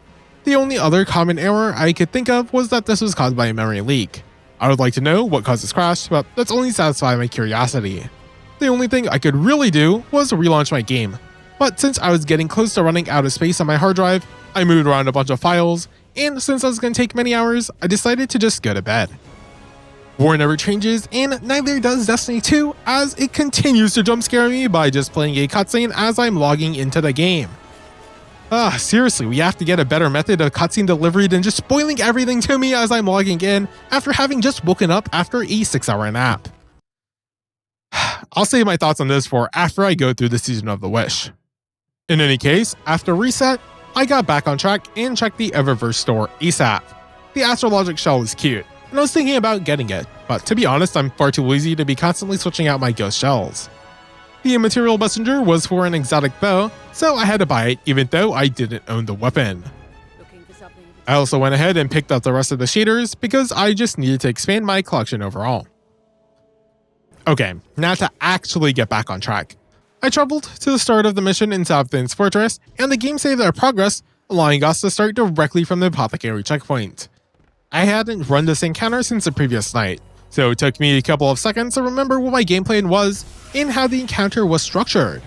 The only other common error I could think of was that this was caused by a memory leak. I would like to know what caused this crash, but that's only satisfying my curiosity. The only thing I could really do was relaunch my game, but since I was getting close to running out of space on my hard drive, I moved around a bunch of files, and since it was going to take many hours, I decided to just go to bed. War never changes, and neither does Destiny 2, as it continues to jump scare me by just playing a cutscene as I'm logging into the game. Seriously, we have to get a better method of cutscene delivery than just spoiling everything to me as I'm logging in after having just woken up after a 6-hour nap. I'll save my thoughts on this for after I go through the Season of the Wish. In any case, after reset, I got back on track and checked the Eververse store ASAP. The Astrologic shell was cute, and I was thinking about getting it, but to be honest, I'm far too lazy to be constantly switching out my ghost shells. The Immaterial Messenger was for an exotic bow, so I had to buy it even though I didn't own the weapon. I also went ahead and picked up the rest of the shaders because I just needed to expand my collection overall. Okay, now to actually get back on track. I traveled to the start of the mission in Savathun's fortress, and the game saved our progress, allowing us to start directly from the apothecary checkpoint. I hadn't run this encounter since the previous night, so it took me a couple of seconds to remember what my game plan was and how the encounter was structured.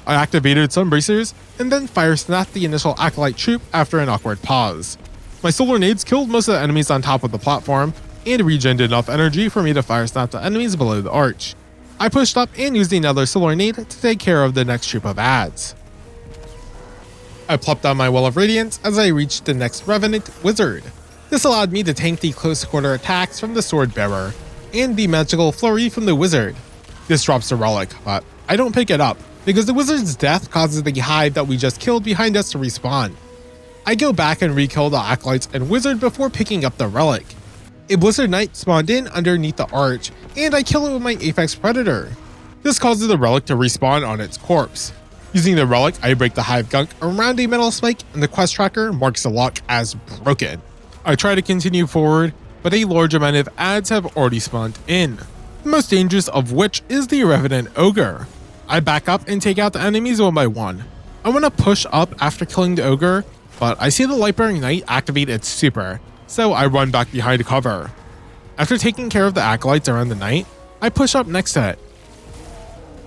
I activated some bracers, and then fire snapped the initial acolyte troop after an awkward pause. My solar nades killed most of the enemies on top of the platform, and regened enough energy for me to fire snap the enemies below the arch. I pushed up and used another solar nade to take care of the next troop of ads. I plopped down my Well of Radiance as I reached the next Revenant Wizard. This allowed me to tank the close quarter attacks from the Sword Bearer and the magical flurry from the Wizard. This drops the relic, but I don't pick it up because the Wizard's death causes the hive that we just killed behind us to respawn. I go back and re-kill the Acolytes and Wizard before picking up the relic. A Blizzard Knight spawned in underneath the arch, and I kill it with my Apex Predator. This causes the relic to respawn on its corpse. Using the relic, I break the hive gunk around a metal spike, and the quest tracker marks the lock as broken. I try to continue forward, but a large amount of ads have already spawned in, the most dangerous of which is the Revenant Ogre. I back up and take out the enemies one by one. I want to push up after killing the Ogre, but I see the Lightbearing Knight activate its super, so I run back behind cover. After taking care of the Acolytes around the Knight, I push up next to it.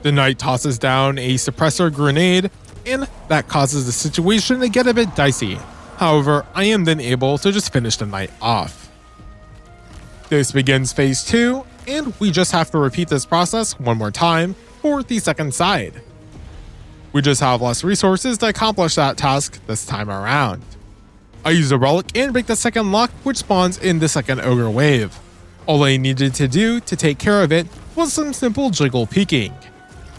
The Knight tosses down a suppressor grenade, and that causes the situation to get a bit dicey. However, I am then able to just finish the Knight off. This begins phase 2, and we just have to repeat this process one more time for the second side. We just have less resources to accomplish that task this time around. I use a relic and break the second lock, which spawns in the second Ogre wave. All I needed to do to take care of it was some simple jiggle peeking.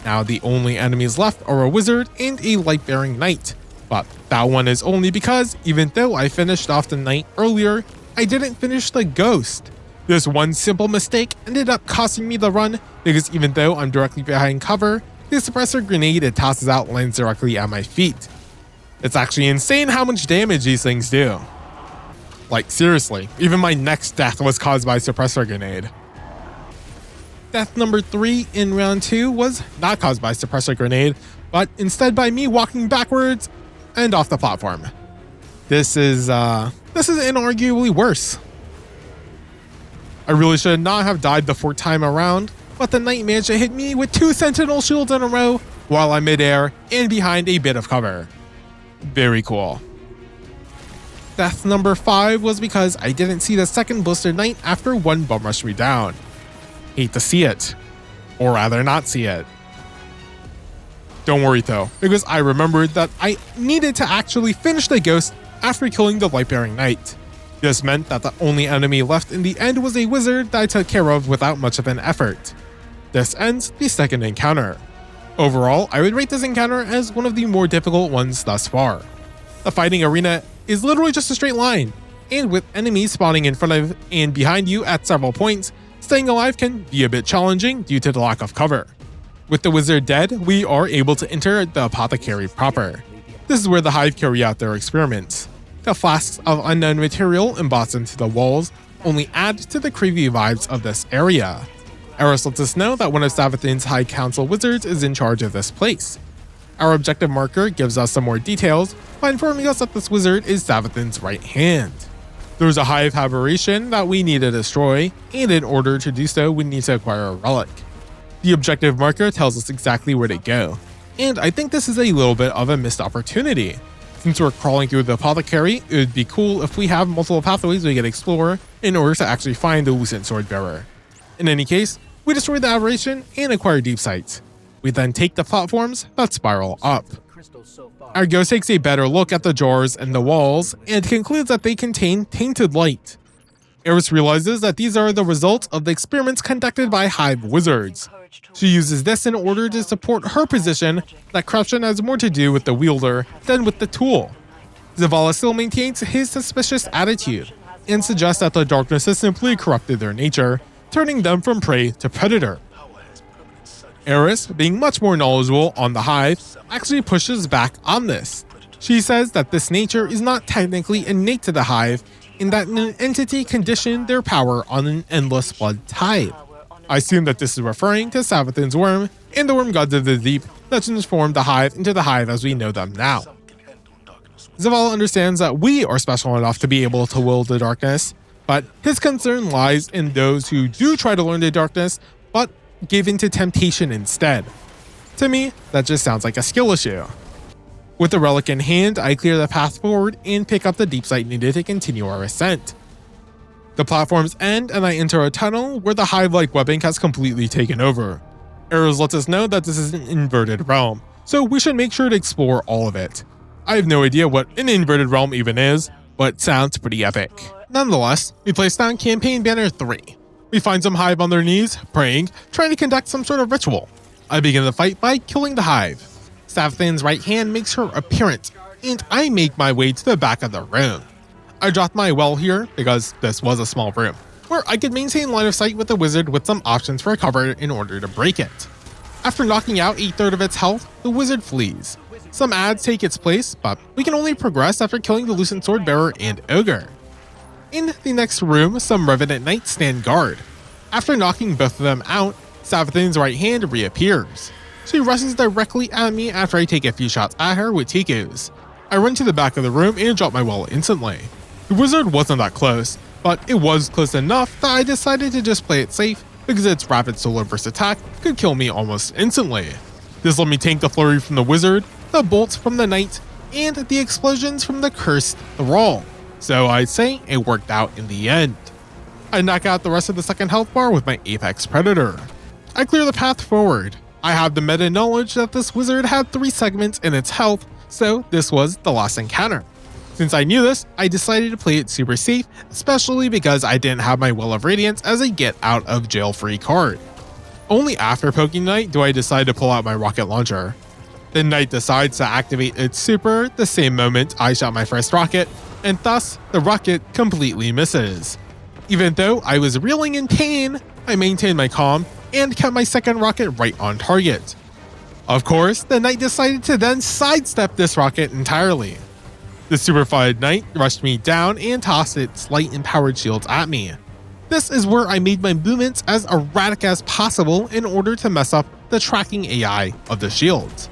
Now the only enemies left are a Wizard and a Lightbearing Knight, but that one is only because even though I finished off the Knight earlier, I didn't finish the Ghost. This one simple mistake ended up costing me the run because even though I'm directly behind cover, the suppressor grenade it tosses out lands directly at my feet. It's actually insane how much damage these things do. Like seriously, even my next death was caused by suppressor grenade. Death number 3 in round 2 was not caused by suppressor grenade, but instead by me walking backwards and off the platform. This is inarguably worse. I really should not have died the 4th time around, but the Knight managed to hit me with 2 Sentinel shields in a row while I'm midair and behind a bit of cover. Very cool. Death number 5 was because I didn't see the second Blister Knight after one bum rushed me down. Hate to see it. Or rather not see it. Don't worry though, because I remembered that I needed to actually finish the Ghost after killing the Lightbearing Knight. This meant that the only enemy left in the end was a Wizard that I took care of without much of an effort. This ends the second encounter. Overall, I would rate this encounter as one of the more difficult ones thus far. The fighting arena is literally just a straight line, and with enemies spawning in front of and behind you at several points, staying alive can be a bit challenging due to the lack of cover. With the Wizard dead, we are able to enter the Apothecary proper. This is where the Hive carry out their experiments. The flasks of unknown material embossed into the walls only add to the creepy vibes of this area. Eris lets us know that one of Savathun's High Council wizards is in charge of this place. Our objective marker gives us some more details by informing us that this wizard is Savathun's right hand. There's a hive aberration that we need to destroy, and in order to do so, we need to acquire a relic. The objective marker tells us exactly where to go, and I think this is a little bit of a missed opportunity. Since we're crawling through the Apothecary, it would be cool if we have multiple pathways we can explore in order to actually find the Lucent Swordbearer. In any case, we destroy the aberration and acquire deep sights. We then take the platforms that spiral up. Our ghost takes a better look at the jars and the walls and concludes that they contain tainted light. Eris realizes that these are the results of the experiments conducted by Hive wizards. She uses this in order to support her position that corruption has more to do with the wielder than with the tool. Zavala still maintains his suspicious attitude and suggests that the darkness has simply corrupted their nature, turning them from prey to predator. Eris, being much more knowledgeable on the Hive, actually pushes back on this. She says that this nature is not technically innate to the Hive, and that an entity conditioned their power on an endless blood tide. I assume that this is referring to Savathun's worm and the worm gods of the deep that transformed the Hive into the Hive as we know them now. Zavala understands that we are special enough to be able to will the darkness, but his concern lies in those who do try to learn the darkness, but give in to temptation instead. To me, that just sounds like a skill issue. With the relic in hand, I clear the path forward and pick up the deep sight needed to continue our ascent. The platforms end and I enter a tunnel where the hive-like webbing has completely taken over. Arrows lets us know that this is an inverted realm, so we should make sure to explore all of it. I have no idea what an inverted realm even is, but it sounds pretty epic. Nonetheless, we place down Campaign Banner 3. We find some hive on their knees, praying, trying to conduct some sort of ritual. I begin the fight by killing the hive. Savathun's right hand makes her appearance, and I make my way to the back of the room. I dropped my well here because this was a small room, where I could maintain line of sight with the wizard with some options for cover in order to break it. After knocking out a third of its health, the wizard flees. Some adds take its place, but we can only progress after killing the Lucent Swordbearer and Ogre. In the next room, some Revenant Knights stand guard. After knocking both of them out, Savathun's right hand reappears. She rushes directly at me after I take a few shots at her with Tikus. I run to the back of the room and drop my well instantly. The wizard wasn't that close, but it was close enough that I decided to just play it safe because its rapid solar burst attack could kill me almost instantly. This let me tank the flurry from the wizard, the bolts from the knight, and the explosions from the cursed thrall, so I'd say it worked out in the end. I knock out the rest of the second health bar with my Apex Predator. I clear the path forward. I have the meta knowledge that this wizard had 3 segments in its health, so this was the last encounter. Since I knew this, I decided to play it super safe, especially because I didn't have my Well of Radiance as a get out of jail free card. Only after poking the knight do I decide to pull out my rocket launcher. The knight decides to activate its super the same moment I shot my first rocket, and thus the rocket completely misses. Even though I was reeling in pain, I maintained my calm and kept my second rocket right on target. Of course, the knight decided to then sidestep this rocket entirely. The superfied knight rushed me down and tossed its light and powered shields at me. This is where I made my movements as erratic as possible in order to mess up the tracking AI of the shields.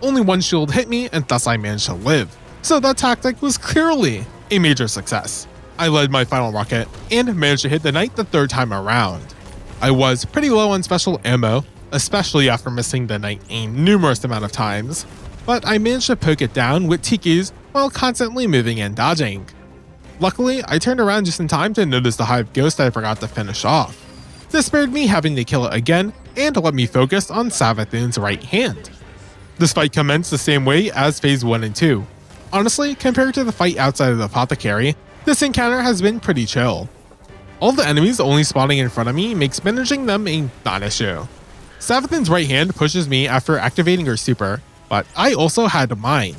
Only one shield hit me and thus I managed to live, so that tactic was clearly a major success. I led my final rocket and managed to hit the knight the 3rd time around. I was pretty low on special ammo, especially after missing the knight a numerous amount of times, but I managed to poke it down with Tikus while constantly moving and dodging. Luckily, I turned around just in time to notice the hive ghost I forgot to finish off. This spared me having to kill it again and let me focus on Savathun's right hand. This fight commenced the same way as phase 1 and 2. Honestly, compared to the fight outside of the apothecary, this encounter has been pretty chill. All the enemies only spawning in front of me makes managing them a non-issue. Savathun's right hand pushes me after activating her super, but I also had mine.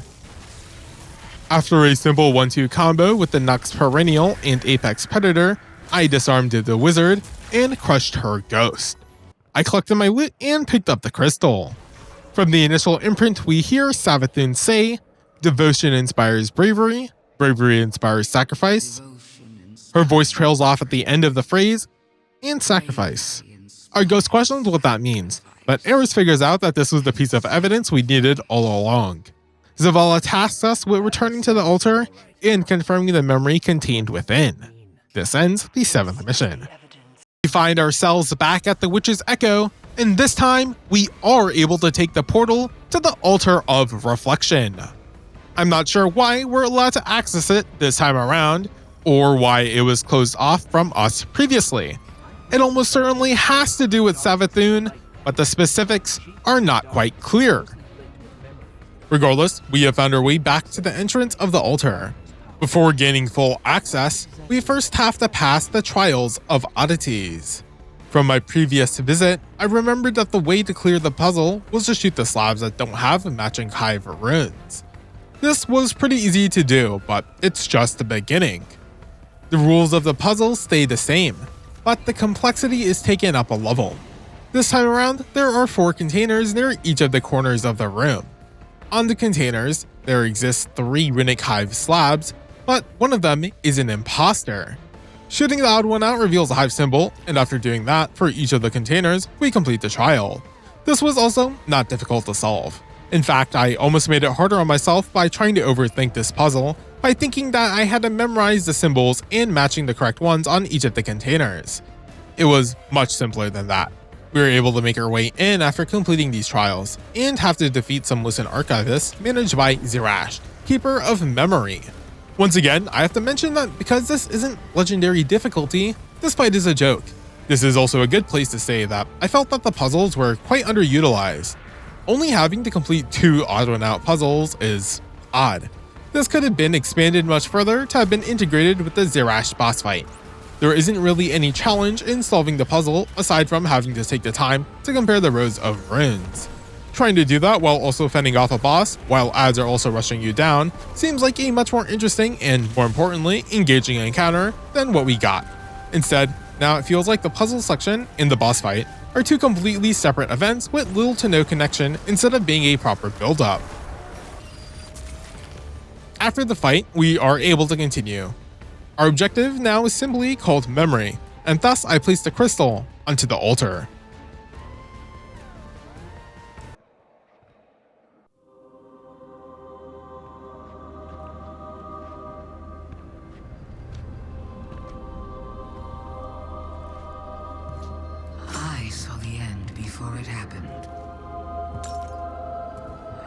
After a simple 1-2 combo with the Nox Perennial and Apex Predator, I disarmed the wizard and crushed her ghost. I collected my loot and picked up the crystal. From the initial imprint we hear Savathun say, "Devotion inspires bravery, bravery inspires sacrifice." Her voice trails off at the end of the phrase, "and sacrifice." Our ghost questions what that means, but Eris figures out that this was the piece of evidence we needed all along. Zavala tasks us with returning to the altar and confirming the memory contained within. This ends the 7th mission. We find ourselves back at the Witch's Echo, and this time we are able to take the portal to the Altar of Reflection. I'm not sure why we're allowed to access it this time around, or why it was closed off from us previously. It almost certainly has to do with Savathun, but the specifics are not quite clear. Regardless, we have found our way back to the entrance of the altar. Before gaining full access, we first have to pass the Trials of Oddities. From my previous visit, I remembered that the way to clear the puzzle was to shoot the slabs that don't have matching hive runes. This was pretty easy to do, but it's just the beginning. The rules of the puzzle stay the same, but the complexity is taken up a level. This time around, there are 4 containers near each of the corners of the room. On the containers, there exists 3 runic hive slabs, but one of them is an imposter. Shooting the odd one out reveals a hive symbol, and after doing that for each of the containers, we complete the trial. This was also not difficult to solve. In fact, I almost made it harder on myself by trying to overthink this puzzle, by thinking that I had to memorize the symbols and matching the correct ones on each of the containers. It was much simpler than that. We were able to make our way in after completing these trials, and have to defeat some Lucent archivists managed by Zirash, Keeper of Memory. Once again, I have to mention that because this isn't legendary difficulty, this fight is a joke. This is also a good place to say that I felt that the puzzles were quite underutilized. Only having to complete 2 odd-one-out puzzles is odd. This could have been expanded much further to have been integrated with the Zerash boss fight. There isn't really any challenge in solving the puzzle aside from having to take the time to compare the rows of runes. Trying to do that while also fending off a boss, while ads are also rushing you down, seems like a much more interesting and, more importantly, engaging encounter than what we got. Instead, now it feels like the puzzle section and the boss fight are 2 completely separate events with little to no connection instead of being a proper build-up. After the fight, we are able to continue. Our objective now is simply called Memory, and thus I place the crystal onto the altar. I saw the end before it happened.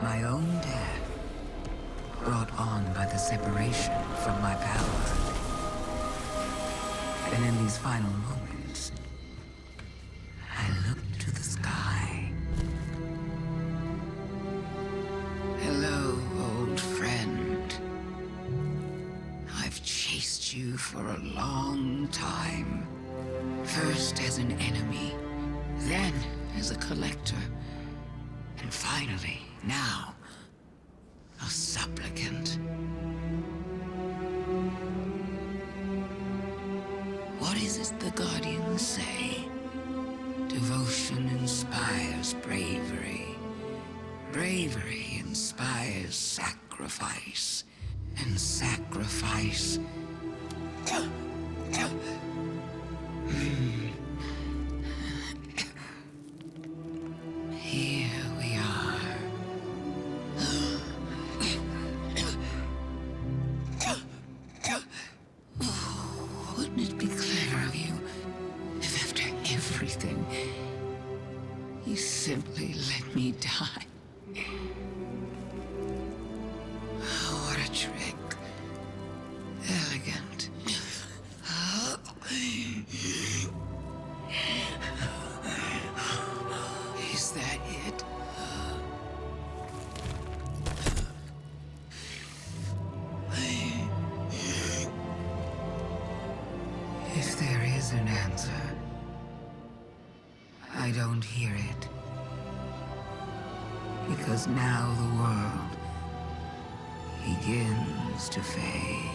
My own death, brought on by the separation from my power. And in these final moments, I looked to the sky. Hello, old friend. I've chased you for a long time. First as an enemy, then as a collector, and finally, now, a supplicant. What is it the Guardians say? Devotion inspires bravery. Bravery inspires sacrifice. And sacrifice... Here we are. Wouldn't it be clever of you if after everything, you simply let me die? Oh, what a trick. Elegant. Is that it? If there is an answer, I don't hear it. Because now the world begins to fade.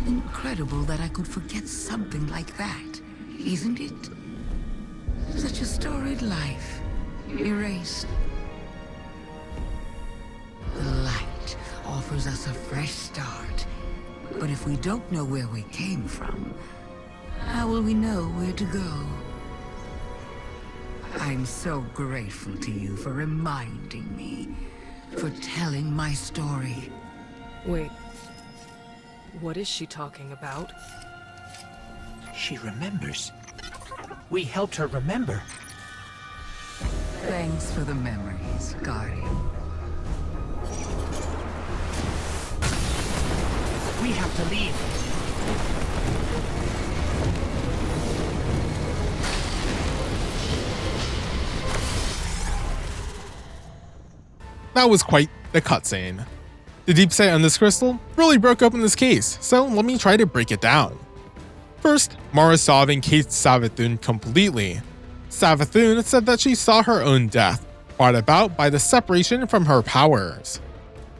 Incredible that I could forget something like that, isn't it? Such a storied life, erased. The light offers us a fresh start, but if we don't know where we came from, how will we know where to go? I'm so grateful to you for reminding me, for telling my story. Wait. What is she talking about? She remembers. We helped her remember. Thanks for the memories, Guardian. We have to leave. That was quite the cutscene. The deep sight on this crystal really broke open this case, so let me try to break it down. First, Mara saw and encased Savathun completely. Savathun said that she saw her own death, brought about by the separation from her powers.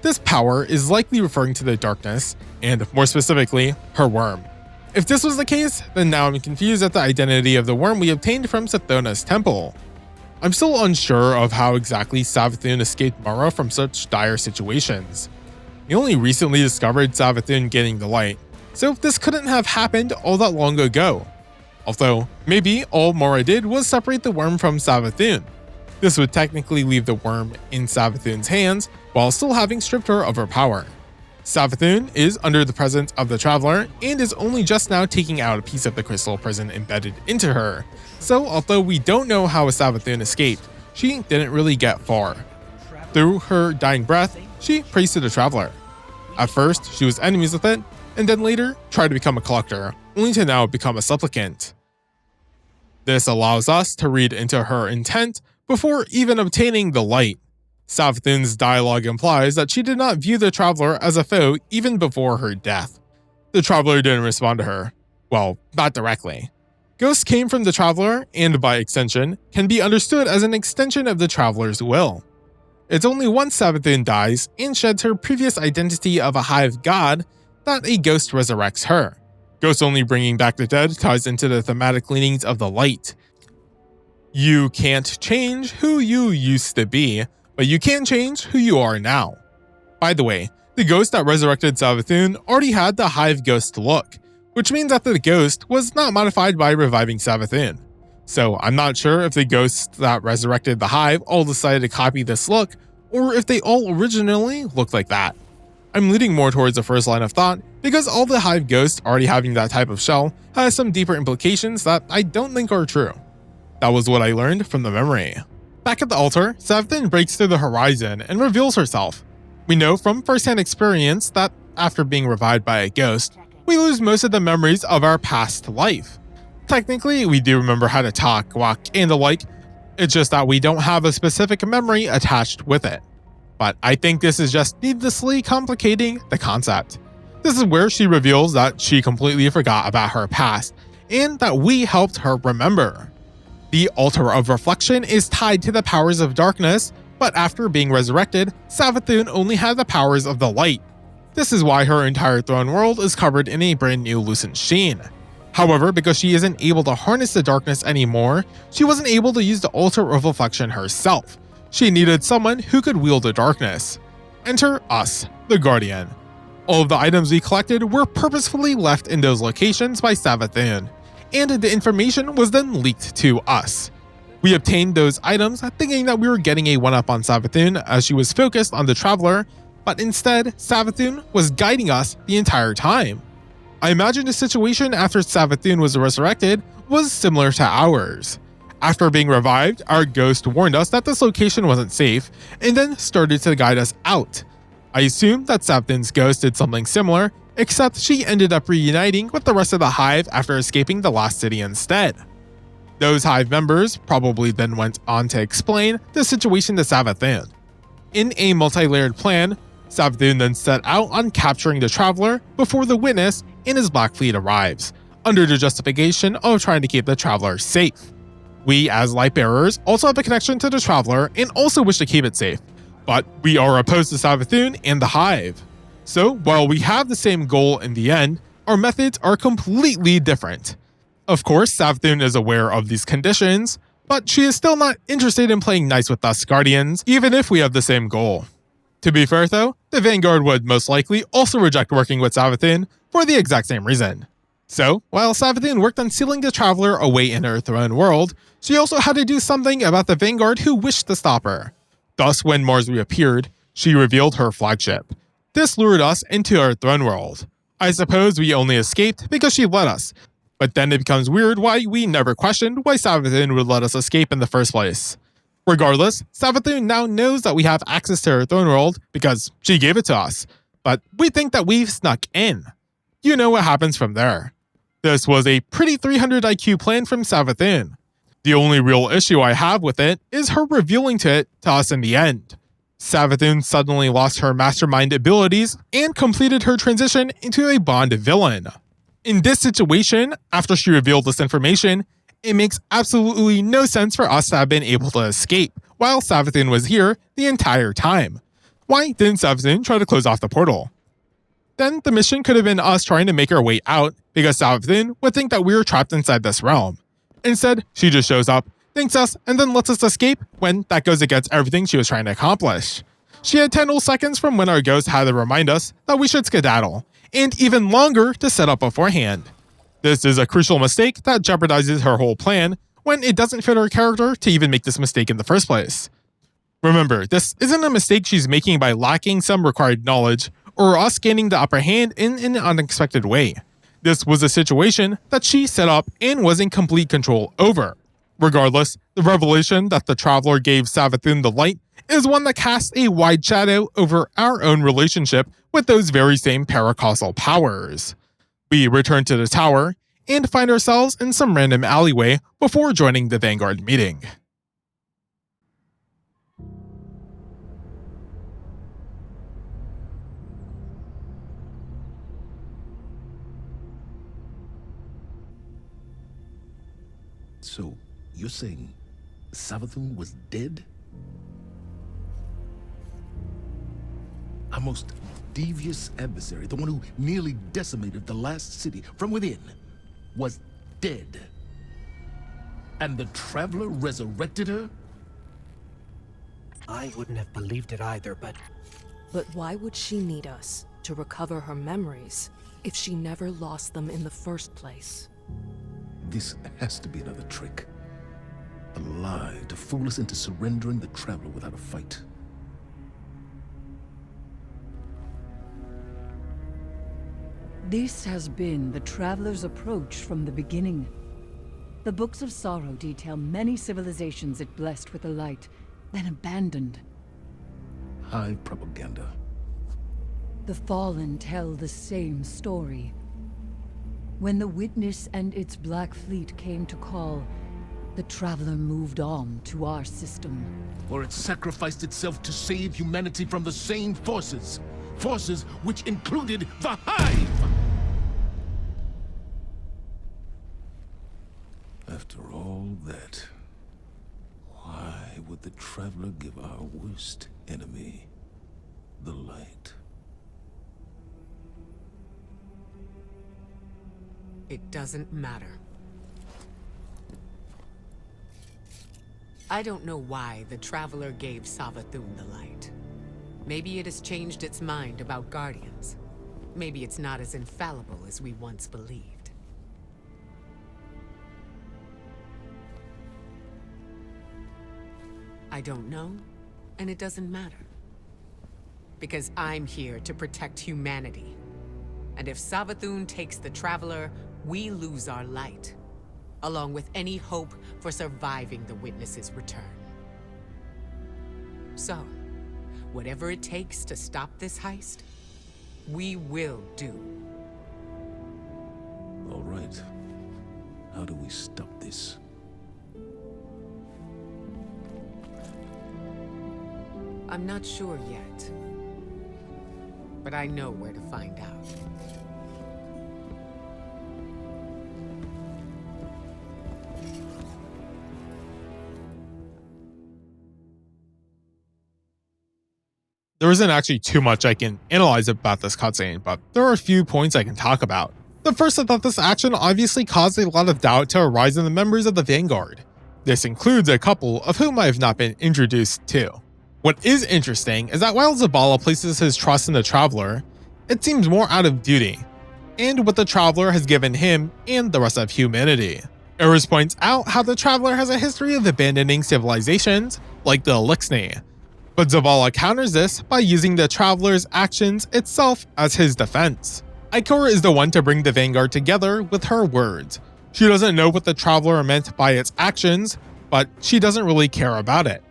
this power is likely referring to the darkness, and more specifically, her worm. If this was the case, then now I'm confused at the identity of the worm we obtained from Sathona's temple. I'm still unsure of how exactly Savathun escaped Mara from such dire situations. We only recently discovered Savathun getting the light, so this couldn't have happened all that long ago. Although, maybe all Mara did was separate the worm from Savathun. This would technically leave the worm in Savathun's hands while still having stripped her of her power. Savathun is under the presence of the Traveler and is only just now taking out a piece of the crystal prison embedded into her. So although we don't know how Savathun escaped, she didn't really get far. Through her dying breath, she prays to the Traveler. At first, she was enemies with it, and then later tried to become a collector, only to now become a supplicant. This allows us to read into her intent before even obtaining the light. Savathun's dialogue implies that she did not view the Traveler as a foe even before her death. The Traveler didn't respond to her. Well, not directly. Ghosts came from the Traveler, and by extension, can be understood as an extension of the Traveler's will. It's only once Savathun dies and sheds her previous identity of a hive god that a ghost resurrects her. Ghost only bringing back the dead ties into the thematic leanings of the light. You can't change who you used to be, but you can change who you are now. By the way, the ghost that resurrected Savathun already had the hive ghost look, which means that the ghost was not modified by reviving Savathun. So I'm not sure if the ghosts that resurrected the hive all decided to copy this look, or if they all originally looked like that. I'm leaning more towards the first line of thought because all the hive ghosts already having that type of shell has some deeper implications that I don't think are true. That was what I learned from the memory. Back at the altar, Savathun breaks through the horizon and reveals herself. We know from first-hand experience that after being revived by a ghost, we lose most of the memories of our past life. Technically, we do remember how to talk, walk, and the like, it's just that we don't have a specific memory attached with it. But I think this is just needlessly complicating the concept. This is where she reveals that she completely forgot about her past, and that we helped her remember. The Altar of Reflection is tied to the powers of darkness, but after being resurrected, Savathun only had the powers of the light. This is why her entire throne world is covered in a brand new lucent sheen. However, because she isn't able to harness the darkness anymore, she wasn't able to use the Altar of Reflection herself. She needed someone who could wield the darkness. Enter us, the Guardian. All of the items we collected were purposefully left in those locations by Savathun, and the information was then leaked to us. We obtained those items thinking that we were getting a one-up on Savathun as she was focused on the Traveler, but instead, Savathun was guiding us the entire time. I imagine the situation after Savathun was resurrected was similar to ours. After being revived, our ghost warned us that this location wasn't safe, and then started to guide us out. I assume that Savathun's ghost did something similar, except she ended up reuniting with the rest of the hive after escaping the last city instead. Those hive members probably then went on to explain the situation to Savathun. In a multi-layered plan, Savathun then set out on capturing the Traveler before the Witness and his Black Fleet arrives, under the justification of trying to keep the Traveler safe. We, as Lightbearers, also have a connection to the Traveler and also wish to keep it safe, but we are opposed to Savathun and the Hive. So, while we have the same goal in the end, our methods are completely different. Of course, Savathun is aware of these conditions, but she is still not interested in playing nice with us Guardians, even if we have the same goal. To be fair though, the Vanguard would most likely also reject working with Savathun for the exact same reason. So, while Savathun worked on sealing the Traveler away in her throne world, she also had to do something about the Vanguard who wished to stop her. Thus, when Mars reappeared, she revealed her flagship. This lured us into our throne world. I suppose we only escaped because she let us, but then it becomes weird why we never questioned why Savathun would let us escape in the first place. Regardless, Savathun now knows that we have access to her throne world because she gave it to us, but we think that we've snuck in. You know what happens from there. This was a pretty 300 IQ plan from Savathun. The only real issue I have with it is her revealing it to us in the end. Savathun suddenly lost her mastermind abilities and completed her transition into a Bond villain. In this situation, after she revealed this information, it makes absolutely no sense for us to have been able to escape while Savathun was here the entire time. Why didn't Savathun try to close off the portal? Then the mission could have been us trying to make our way out, because Savathun would think that we were trapped inside this realm. Instead, she just shows up, thanks us, and then lets us escape when that goes against everything she was trying to accomplish. She had 10 whole seconds from when our ghost had to remind us that we should skedaddle, and even longer to set up beforehand. This is a crucial mistake that jeopardizes her whole plan when it doesn't fit her character to even make this mistake in the first place. Remember, this isn't a mistake she's making by lacking some required knowledge or us gaining the upper hand in an unexpected way. This was a situation that she set up and was in complete control over. Regardless, the revelation that the Traveler gave Savathun the light is one that casts a wide shadow over our own relationship with those very same paracausal powers. We return to the tower and find ourselves in some random alleyway before joining the Vanguard meeting. So, you're saying Savathun was dead? Our most devious adversary, the one who nearly decimated the last city from within, was dead. And the Traveler resurrected her? I wouldn't have believed it either, but But why would she need us to recover her memories if she never lost them in the first place? This has to be another trick. A lie to fool us into surrendering the Traveler without a fight. This has been the Traveler's approach from the beginning. The Books of Sorrow detail many civilizations it blessed with the light, then abandoned. High propaganda. The Fallen tell the same story. When the Witness and its Black Fleet came to call, the Traveler moved on to our system. Or it sacrificed itself to save humanity from the same forces. Forces which included the Hive! After all that, why would the Traveler give our worst enemy the light? It doesn't matter. I don't know why the Traveler gave Savathun the light. Maybe it has changed its mind about Guardians. Maybe it's not as infallible as we once believed. I don't know, and it doesn't matter. Because I'm here to protect humanity. And if Savathun takes the Traveler, we lose our light, along with any hope for surviving the Witness's return. So, whatever it takes to stop this heist, we will do. All right. How do we stop this? I'm not sure yet, but I know where to find out. There isn't actually too much I can analyze about this cutscene, but there are a few points I can talk about. The first is that this action obviously caused a lot of doubt to arise in the members of the Vanguard. This includes a couple of whom I have not been introduced to. What is interesting is that while Zavala places his trust in the Traveler, it seems more out of duty, and what the Traveler has given him and the rest of humanity. Eris points out how the Traveler has a history of abandoning civilizations, like the Elixni, but Zavala counters this by using the Traveler's actions itself as his defense. Ikora is the one to bring the Vanguard together with her words. She doesn't know what the Traveler meant by its actions, but she doesn't really care about it.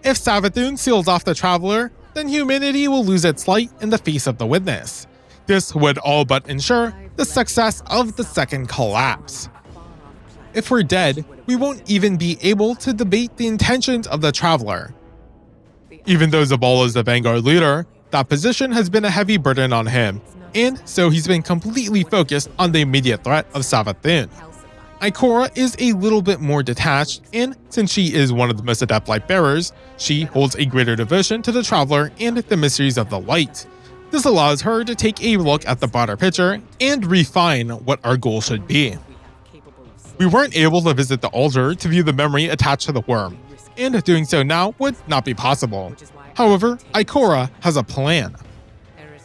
If Savathun seals off the Traveler, then humanity will lose its light in the face of the Witness. This would all but ensure the success of the second collapse. If we're dead, we won't even be able to debate the intentions of the Traveler. Even though Zavala is the Vanguard leader, that position has been a heavy burden on him, and so he's been completely focused on the immediate threat of Savathun. Ikora is a little bit more detached, and since she is one of the most adept light bearers, she holds a greater devotion to the Traveler and the mysteries of the light. This allows her to take a look at the broader picture and refine what our goal should be. We weren't able to visit the altar to view the memory attached to the worm, and doing so now would not be possible. However, Ikora has a plan.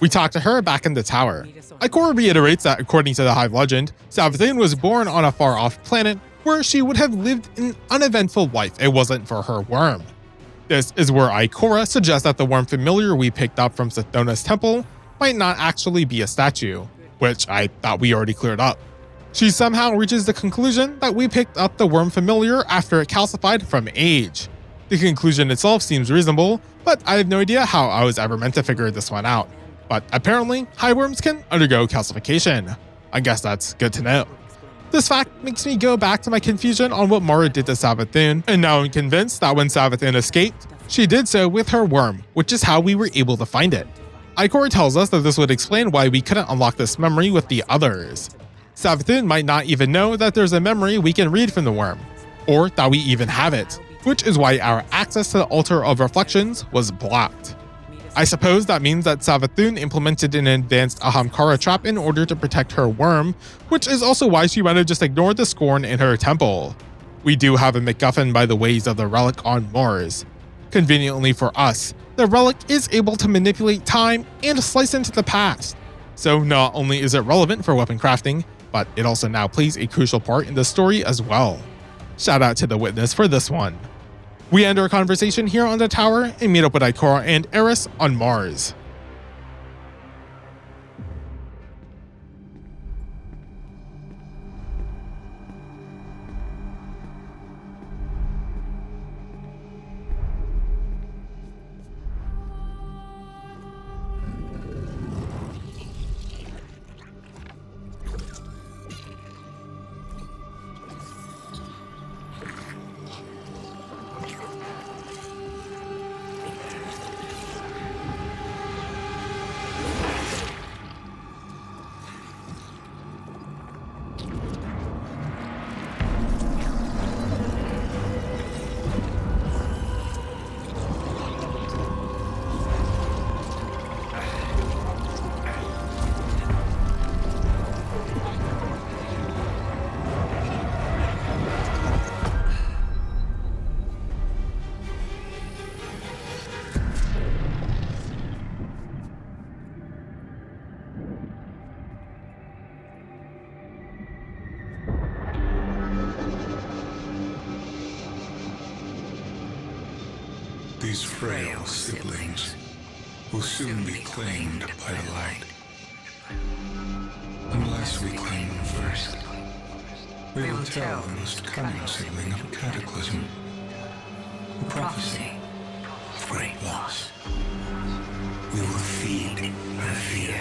We talk to her back in the tower. Ikora reiterates that according to the Hive legend, Savathun was born on a far-off planet where she would have lived an uneventful life if it wasn't for her worm. This is where Ikora suggests that the worm familiar we picked up from Sathona's temple might not actually be a statue, which I thought we already cleared up. She somehow reaches the conclusion that we picked up the worm familiar after it calcified from age. The conclusion itself seems reasonable, but I have no idea how I was ever meant to figure this one out. But apparently, hive worms can undergo calcification. I guess that's good to know. This fact makes me go back to my confusion on what Mara did to Savathun, and now I'm convinced that when Savathun escaped, she did so with her worm, which is how we were able to find it. Ikora tells us that this would explain why we couldn't unlock this memory with the others. Savathun might not even know that there's a memory we can read from the worm, or that we even have it, which is why our access to the Altar of Reflections was blocked. I suppose that means that Savathun implemented an advanced Ahamkara trap in order to protect her worm, which is also why she might have just ignored the scorn in her temple. We do have a MacGuffin by the ways of the relic on Mars. Conveniently for us, the relic is able to manipulate time and slice into the past. So not only is it relevant for weapon crafting, but it also now plays a crucial part in the story as well. Shout out to the witness for this one. We end our conversation here on the tower and meet up with Ikora and Eris on Mars. These frail siblings will soon be claimed by the light. Unless we claim them first, we will tell the most cunning sibling of Cataclysm, the prophecy of great loss. We will feed her fear,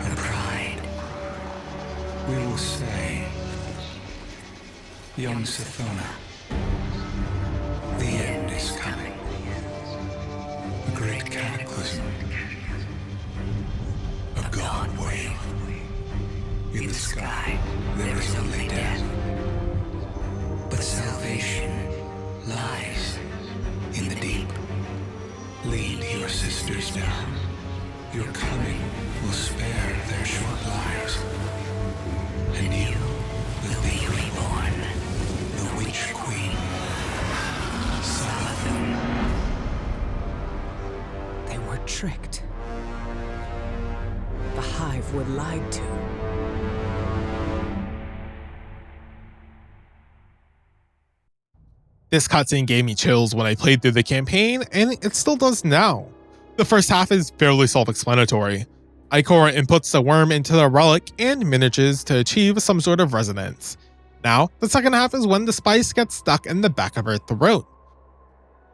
her pride. We will say, young Sathona, the end is coming. A great cataclysm. A god wave. In the sky, there is only death. But salvation lies in the deep. Lead your sisters down. Your coming will spare their short lives. And you will be reborn, the Witch Queen. They were tricked. The Hive were lied to. This cutscene gave me chills when I played through the campaign, and it still does now. The first half is fairly self-explanatory. Ikora inputs the worm into the relic and manages to achieve some sort of resonance. Now, the second half is when the spice gets stuck in the back of her throat.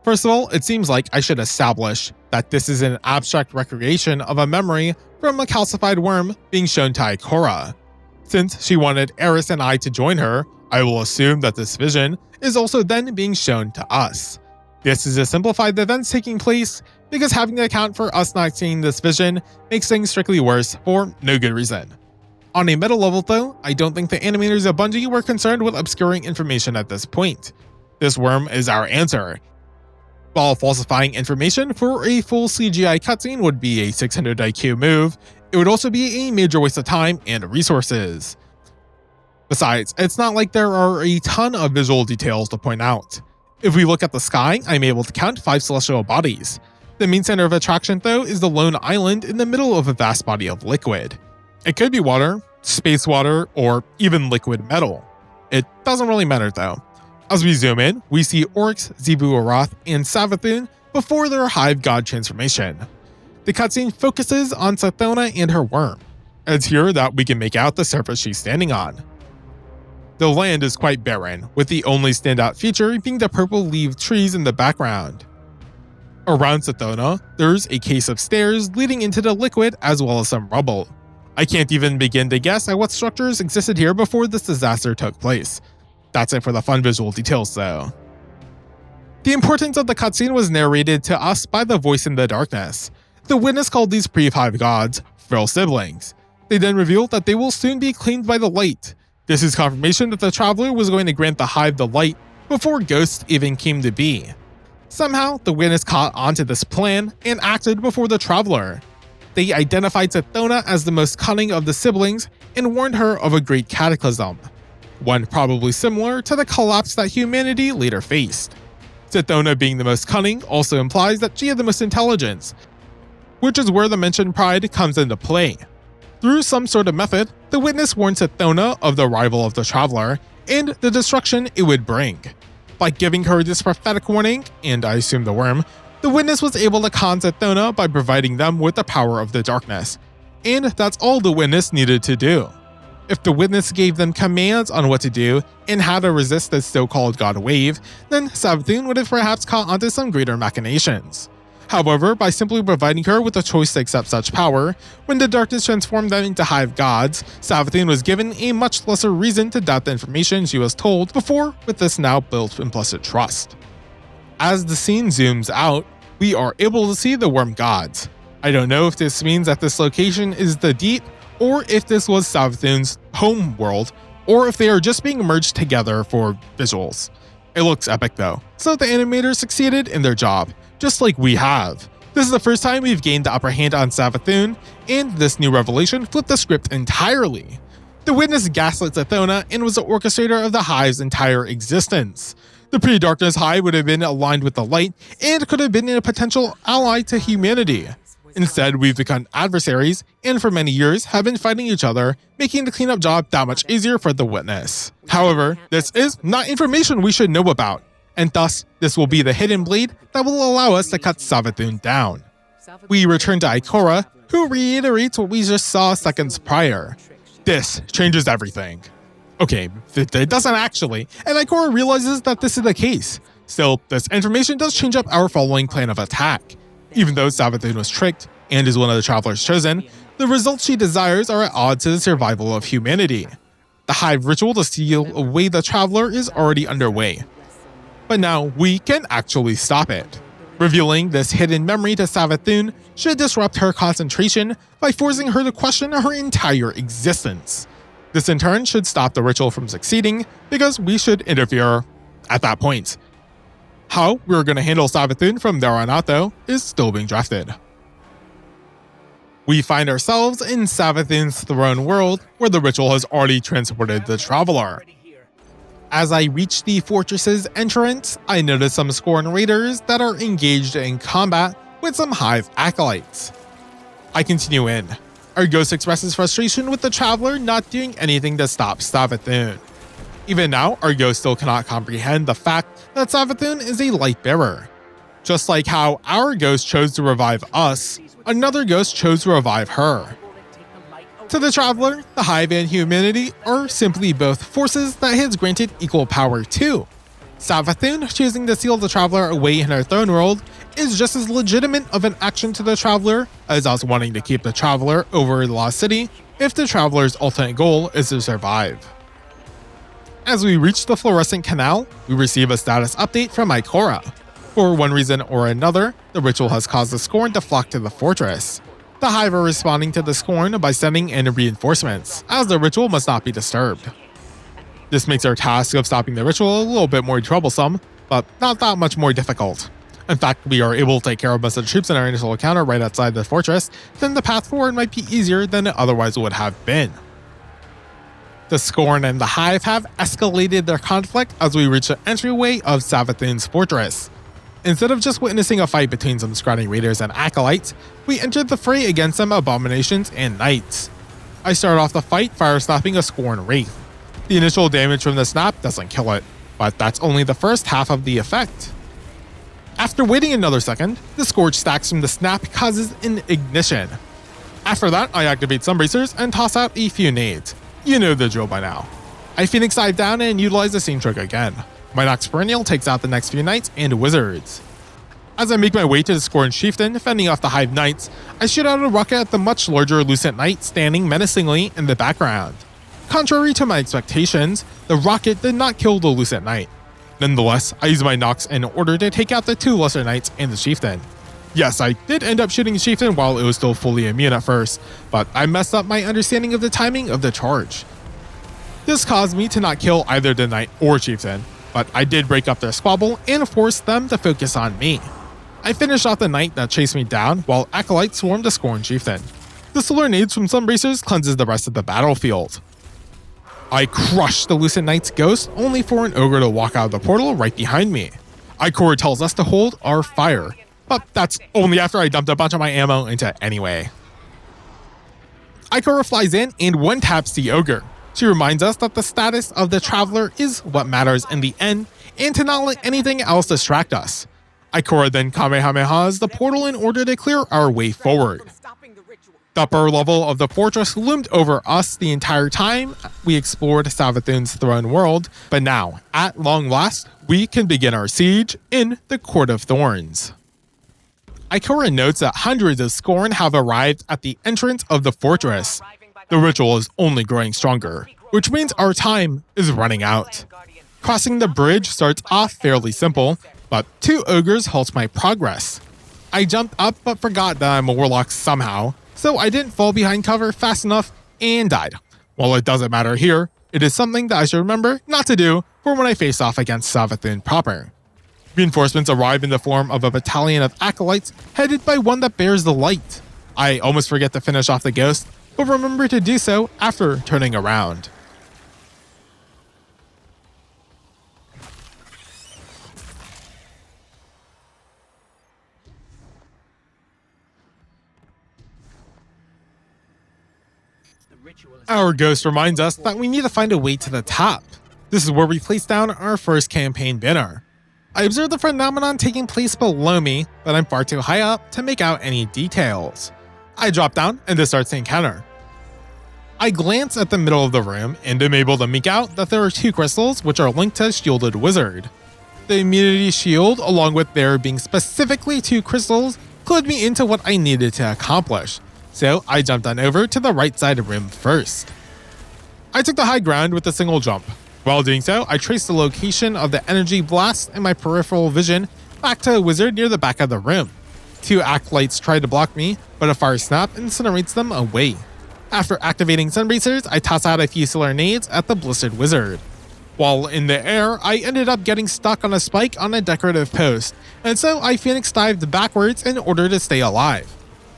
First of all, it seems like I should establish that this is an abstract recreation of a memory from a calcified worm being shown to Ikora. Since she wanted Eris and I to join her, I will assume that this vision is also then being shown to us. This is to simplify the events taking place, because having to account for us not seeing this vision makes things strictly worse for no good reason. On a meta level though, I don't think the animators of Bungie were concerned with obscuring information at this point. This worm is our answer. While falsifying information for a full CGI cutscene would be a 600 IQ move, it would also be a major waste of time and resources. Besides, it's not like there are a ton of visual details to point out. If we look at the sky, I'm able to count 5 celestial bodies. The main center of attraction though is the lone island in the middle of a vast body of liquid. It could be water, space water, or even liquid metal. It doesn't really matter though. As we zoom in, we see Oryx, Xivu Arath, and Savathun before their Hive God transformation. The cutscene focuses on Sathona and her worm. It's here that we can make out the surface she's standing on. The land is quite barren, with the only standout feature being the purple leaf trees in the background. Around Sathona, there's a case of stairs leading into the liquid as well as some rubble. I can't even begin to guess at what structures existed here before this disaster took place. That's it for the fun visual details though. The importance of the cutscene was narrated to us by the voice in the darkness. The witness called these pre-Hive gods Frill siblings. They then revealed that they will soon be claimed by the light. This is confirmation that the Traveler was going to grant the Hive the light before Ghost even came to be. Somehow, the witness caught onto this plan and acted before the Traveler. They identified Sathona as the most cunning of the siblings and warned her of a great cataclysm, one probably similar to the collapse that humanity later faced. Sathona being the most cunning also implies that she had the most intelligence, which is where the mentioned pride comes into play. Through some sort of method, the witness warned Sathona of the arrival of the Traveler and the destruction it would bring. By giving her this prophetic warning, and I assume the worm, the witness was able to con Sathona by providing them with the power of the darkness. And that's all the witness needed to do. If the witness gave them commands on what to do and how to resist this so-called god wave, then Savathun would have perhaps caught onto some greater machinations. However, by simply providing her with a choice to accept such power, when the darkness transformed them into Hive gods, Savathun was given a much lesser reason to doubt the information she was told before with this now built implicit trust. As the scene zooms out, we are able to see the worm gods. I don't know if this means that this location is the Deep, or if this was Savathun's home world, or if they are just being merged together for visuals. It looks epic though, so the animators succeeded in their job, just like we have. This is the first time we've gained the upper hand on Savathun, and this new revelation flipped the script entirely. The witness gaslit Sathona and was the orchestrator of the Hive's entire existence. The pre-darkness Hive would have been aligned with the light and could have been a potential ally to humanity. Instead, we've become adversaries, and for many years have been fighting each other, making the cleanup job that much easier for the witness. However, this is not information we should know about, and thus, this will be the hidden blade that will allow us to cut Savathun down. We return to Ikora, who reiterates what we just saw seconds prior. This changes everything. Okay, it doesn't actually, and Ikora realizes that this is the case. Still, this information does change up our following plan of attack. Even though Savathun was tricked and is one of the Travelers chosen, the results she desires are at odds to the survival of humanity. The Hive ritual to steal away the Traveler is already underway, but now we can actually stop it. Revealing this hidden memory to Savathun should disrupt her concentration by forcing her to question her entire existence. This in turn should stop the ritual from succeeding, because we should interfere at that point. How we're going to handle Savathun from there on out though is still being drafted. We find ourselves in Savathun's throne world, where the ritual has already transported the Traveler. As I reach the fortress's entrance, I notice some Scorn raiders that are engaged in combat with some Hive acolytes. I continue in. Our ghost expresses frustration with the Traveler not doing anything to stop Savathun. Even now, our ghost still cannot comprehend the fact that Savathun is a light bearer. Just like how our ghost chose to revive us, another ghost chose to revive her. To the Traveler, the Hive and humanity are simply both forces that he has granted equal power to. Savathun choosing to seal the Traveler away in her throne world is just as legitimate of an action to the Traveler as us wanting to keep the Traveler over the Lost City if the Traveler's ultimate goal is to survive. As we reach the fluorescent canal, we receive a status update from Ikora. For one reason or another, the ritual has caused the Scorn to flock to the fortress. The Hive are responding to the Scorn by sending in reinforcements, as the ritual must not be disturbed. This makes our task of stopping the ritual a little bit more troublesome, but not that much more difficult. In fact, we are able to take care of most of the troops in our initial encounter right outside the fortress, then the path forward might be easier than it otherwise would have been. The Scorn and the Hive have escalated their conflict as we reach the entryway of Savathun's fortress. Instead of just witnessing a fight between some scrawny raiders and acolytes, we entered the fray against some abominations and knights. I start off the fight fire snapping a Scorn wraith. The initial damage from the snap doesn't kill it, but that's only the first half of the effect. After waiting another second, the Scourge stacks from the snap causes an ignition. After that, I activate some bracers and toss out a few nades. You know the drill by now. I Phoenix Dive down and utilize the same trick again. My Nox Perennial takes out the next few knights and wizards. As I make my way to the Scorn Chieftain, fending off the Hive Knights, I shoot out a rocket at the much larger Lucent Knight standing menacingly in the background. Contrary to my expectations, the rocket did not kill the Lucent Knight. Nonetheless, I use my Nox in order to take out the two lesser knights and the Chieftain. Yes, I did end up shooting the Chieftain while it was still fully immune at first, but I messed up my understanding of the timing of the charge. This caused me to not kill either the Knight or Chieftain, but I did break up their squabble and force them to focus on me. I finished off the Knight that chased me down while Acolytes swarmed the Scorn Chieftain. The solar nades from some bracers cleanses the rest of the battlefield. I crushed the Lucent Knight's ghost only for an ogre to walk out of the portal right behind me. Ikora tells us to hold our fire, but that's only after I dumped a bunch of my ammo into it anyway. Ikora flies in and one-taps the ogre. She reminds us that the status of the Traveler is what matters in the end, and to not let anything else distract us. Ikora then Kamehamehas the portal in order to clear our way forward. The upper level of the fortress loomed over us the entire time we explored Savathun's throne world, but now, at long last, we can begin our siege in the Court of Thorns. Ikora notes that hundreds of Scorn have arrived at the entrance of the fortress. The ritual is only growing stronger, which means our time is running out. Crossing the bridge starts off fairly simple, but two ogres halt my progress. I jumped up but forgot that I'm a warlock somehow, so I didn't fall behind cover fast enough and died. While it doesn't matter here, it is something that I should remember not to do for when I face off against Savathun proper. Reinforcements arrive in the form of a battalion of acolytes headed by one that bears the light. I almost forget to finish off the ghost, but remember to do so after turning around. Our ghost reminds us that we need to find a way to the top. This is where we place down our first campaign banner. I observe the phenomenon taking place below me, but I'm far too high up to make out any details. I drop down and this starts the encounter. I glance at the middle of the room and am able to make out that there are two crystals which are linked to a shielded wizard. The immunity shield, along with there being specifically two crystals, clued me into what I needed to accomplish, so I jumped on over to the right side of the room first. I took the high ground with a single jump. While doing so, I traced the location of the energy blast in my peripheral vision back to a wizard near the back of the room. Two acolytes tried to block me, but a fire snap incinerates them away. After activating sunbracers, I toss out a few solar nades at the blistered wizard. While in the air, I ended up getting stuck on a spike on a decorative post, and so I Phoenix dived backwards in order to stay alive.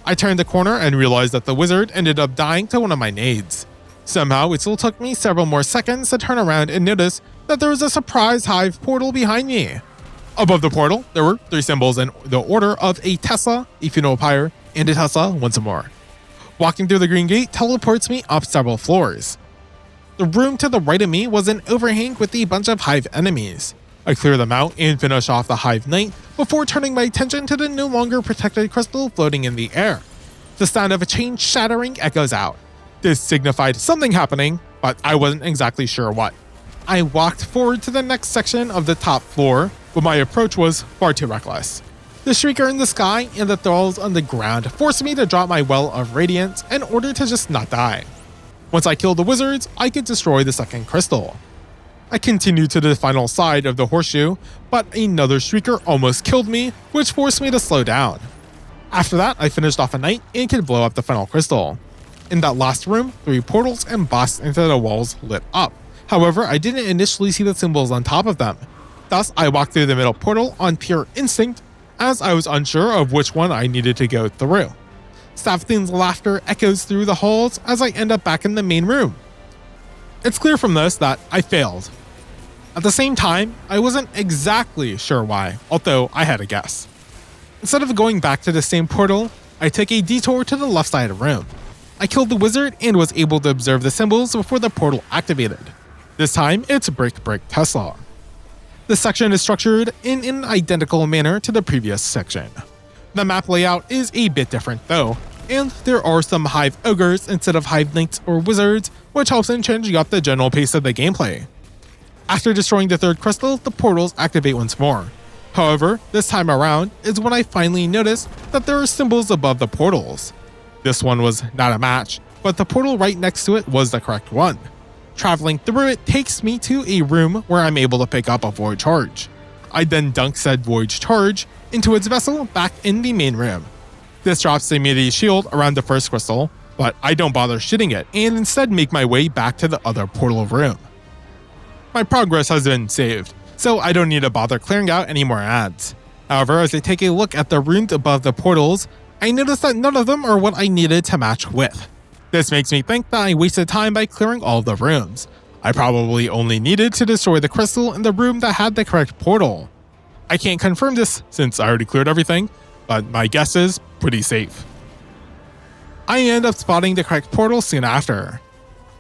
I turned the corner and realized that the wizard ended up dying to one of my nades. Somehow, it still took me several more seconds to turn around and notice that there was a surprise hive portal behind me. Above the portal, there were three symbols in the order of a Tesla, a funeral pyre, and a Tesla once more. Walking through the green gate teleports me up several floors. The room to the right of me was an overhang with a bunch of hive enemies. I clear them out and finish off the hive knight before turning my attention to the no longer protected crystal floating in the air. The sound of a chain shattering echoes out. This signified something happening, but I wasn't exactly sure what. I walked forward to the next section of the top floor, but my approach was far too reckless. The shrieker in the sky and the thralls on the ground forced me to drop my well of radiance in order to just not die. Once I killed the wizards, I could destroy the second crystal. I continued to the final side of the horseshoe, but another shrieker almost killed me, which forced me to slow down. After that, I finished off a knight and could blow up the final crystal. In that last room, 3 portals embossed into the walls lit up. However, I didn't initially see the symbols on top of them. Thus, I walked through the middle portal on pure instinct, as I was unsure of which one I needed to go through. Savathun's laughter echoes through the halls as I end up back in the main room. It's clear from this that I failed. At the same time, I wasn't exactly sure why, although I had a guess. Instead of going back to the same portal, I took a detour to the left side of the room. I killed the wizard and was able to observe the symbols before the portal activated. This time, it's Break Break Tesla. This section is structured in an identical manner to the previous section. The map layout is a bit different though, and there are some Hive Ogres instead of Hive Knights or Wizards, which helps in changing up the general pace of the gameplay. After destroying the 3rd crystal, the portals activate once more. However, this time around is when I finally noticed that there are symbols above the portals. This one was not a match, but the portal right next to it was the correct one. Traveling through it takes me to a room where I'm able to pick up a void charge. I then dunk said void charge into its vessel back in the main room. This drops the immunity shield around the 1st crystal, but I don't bother shooting it and instead make my way back to the other portal room. My progress has been saved, so I don't need to bother clearing out any more ads. However, as I take a look at the runes above the portals, I notice that none of them are what I needed to match with. This makes me think that I wasted time by clearing all of the rooms. I probably only needed to destroy the crystal in the room that had the correct portal. I can't confirm this since I already cleared everything, but my guess is pretty safe. I end up spotting the correct portal soon after.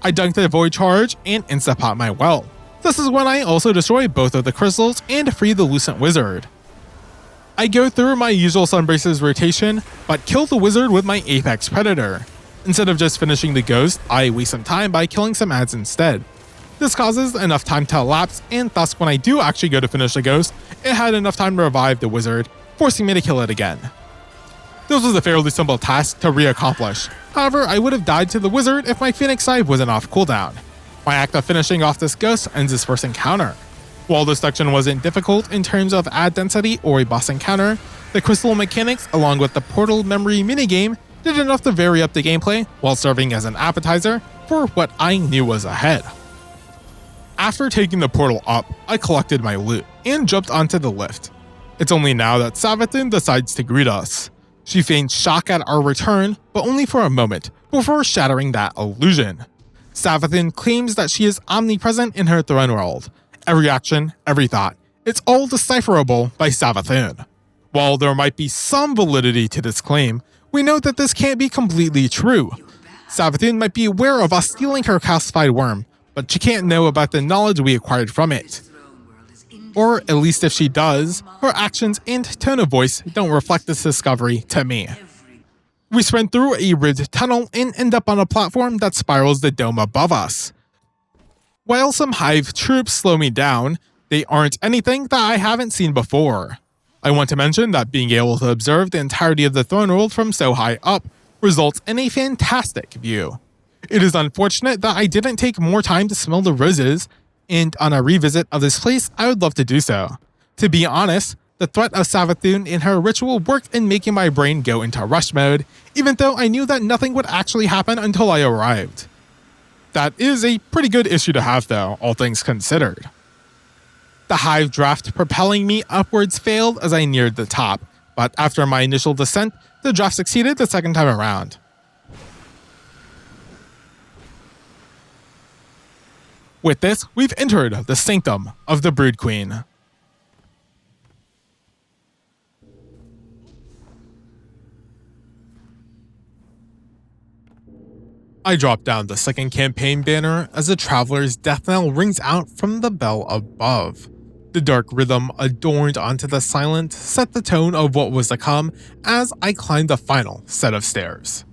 I dunk the void charge and insta-pop my well. This is when I also destroy both of the crystals and free the Lucent Wizard. I go through my usual Sunbrace's rotation, but kill the wizard with my Apex Predator. Instead of just finishing the ghost, I waste some time by killing some ads instead. This causes enough time to elapse, and thus when I do actually go to finish the ghost, it had enough time to revive the wizard, forcing me to kill it again. This was a fairly simple task to re-accomplish. However, I would have died to the wizard if my Phoenix Dive wasn't off cooldown. My act of finishing off this ghost ends this first encounter. While this section wasn't difficult in terms of ad density or a boss encounter, the crystal mechanics along with the portal memory minigame did enough to vary up the gameplay while serving as an appetizer for what I knew was ahead. After taking the portal up, I collected my loot and jumped onto the lift. It's only now that Savathun decides to greet us. She feigns shock at our return, but only for a moment, before shattering that illusion. Savathun claims that she is omnipresent in her throne world. Every action, every thought, it's all decipherable by Savathun. While there might be some validity to this claim, we know that this can't be completely true. Savathun might be aware of us stealing her calcified worm, but she can't know about the knowledge we acquired from it. Or at least if she does, her actions and tone of voice don't reflect this discovery to me. We sprint through a rigged tunnel and end up on a platform that spirals the dome above us. While some Hive troops slow me down, they aren't anything that I haven't seen before. I want to mention that being able to observe the entirety of the throne world from so high up results in a fantastic view. It is unfortunate that I didn't take more time to smell the roses, and on a revisit of this place, I would love to do so. To be honest, the threat of Savathun in her ritual worked in making my brain go into rush mode, even though I knew that nothing would actually happen until I arrived. That is a pretty good issue to have though, all things considered. The Hive draft propelling me upwards failed as I neared the top, but after my initial descent, the draft succeeded the second time around. With this, we've entered the sanctum of the Brood Queen. I drop down the second campaign banner as the traveler's death knell rings out from the bell above. The dark rhythm adorned onto the silence set the tone of what was to come as I climbed the final set of stairs.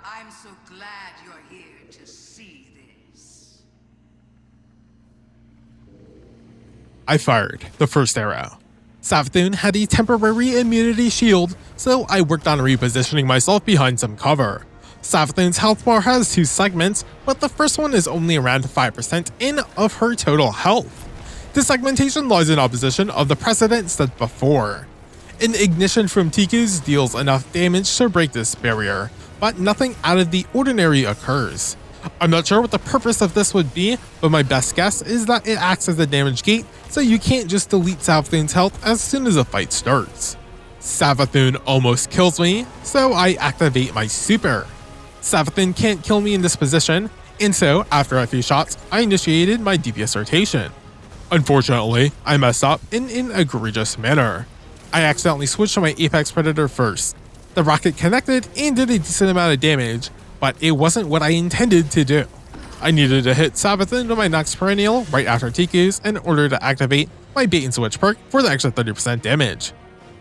I'm so glad you're here to see this. I fired the first arrow. Savathun had a temporary immunity shield, so I worked on repositioning myself behind some cover. Savathun's health bar has 2 segments, but the first one is only around 5% in of her total health. This segmentation lies in opposition of the precedent set before. An ignition from Tiku's deals enough damage to break this barrier, but nothing out of the ordinary occurs. I'm not sure what the purpose of this would be, but my best guess is that it acts as a damage gate, so you can't just delete Savathun's health as soon as a fight starts. Savathun almost kills me, so I activate my super. Savathun can't kill me in this position, and so after a few shots, I initiated my DPS rotation. Unfortunately, I messed up in an egregious manner. I accidentally switched to my Apex Predator first. The rocket connected and did a decent amount of damage, but it wasn't what I intended to do. I needed to hit Savathun with my Nox Perennial right after Tiku's in order to activate my bait and switch perk for the extra 30% damage.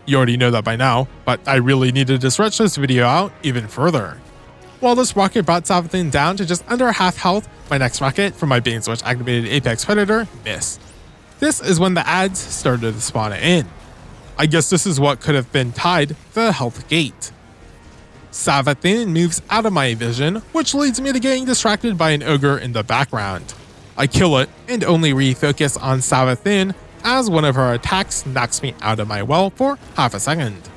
You already know that by now, but I really needed to stretch this video out even further. While this rocket brought Savathun down to just under half health, my next rocket from my bait and switch activated Apex Predator missed. This is when the ads started to spawn in. I guess this is what could have been tied to the health gate. Savathun moves out of my vision, which leads me to getting distracted by an ogre in the background. I kill it and only refocus on Savathun as one of her attacks knocks me out of my well for half a second.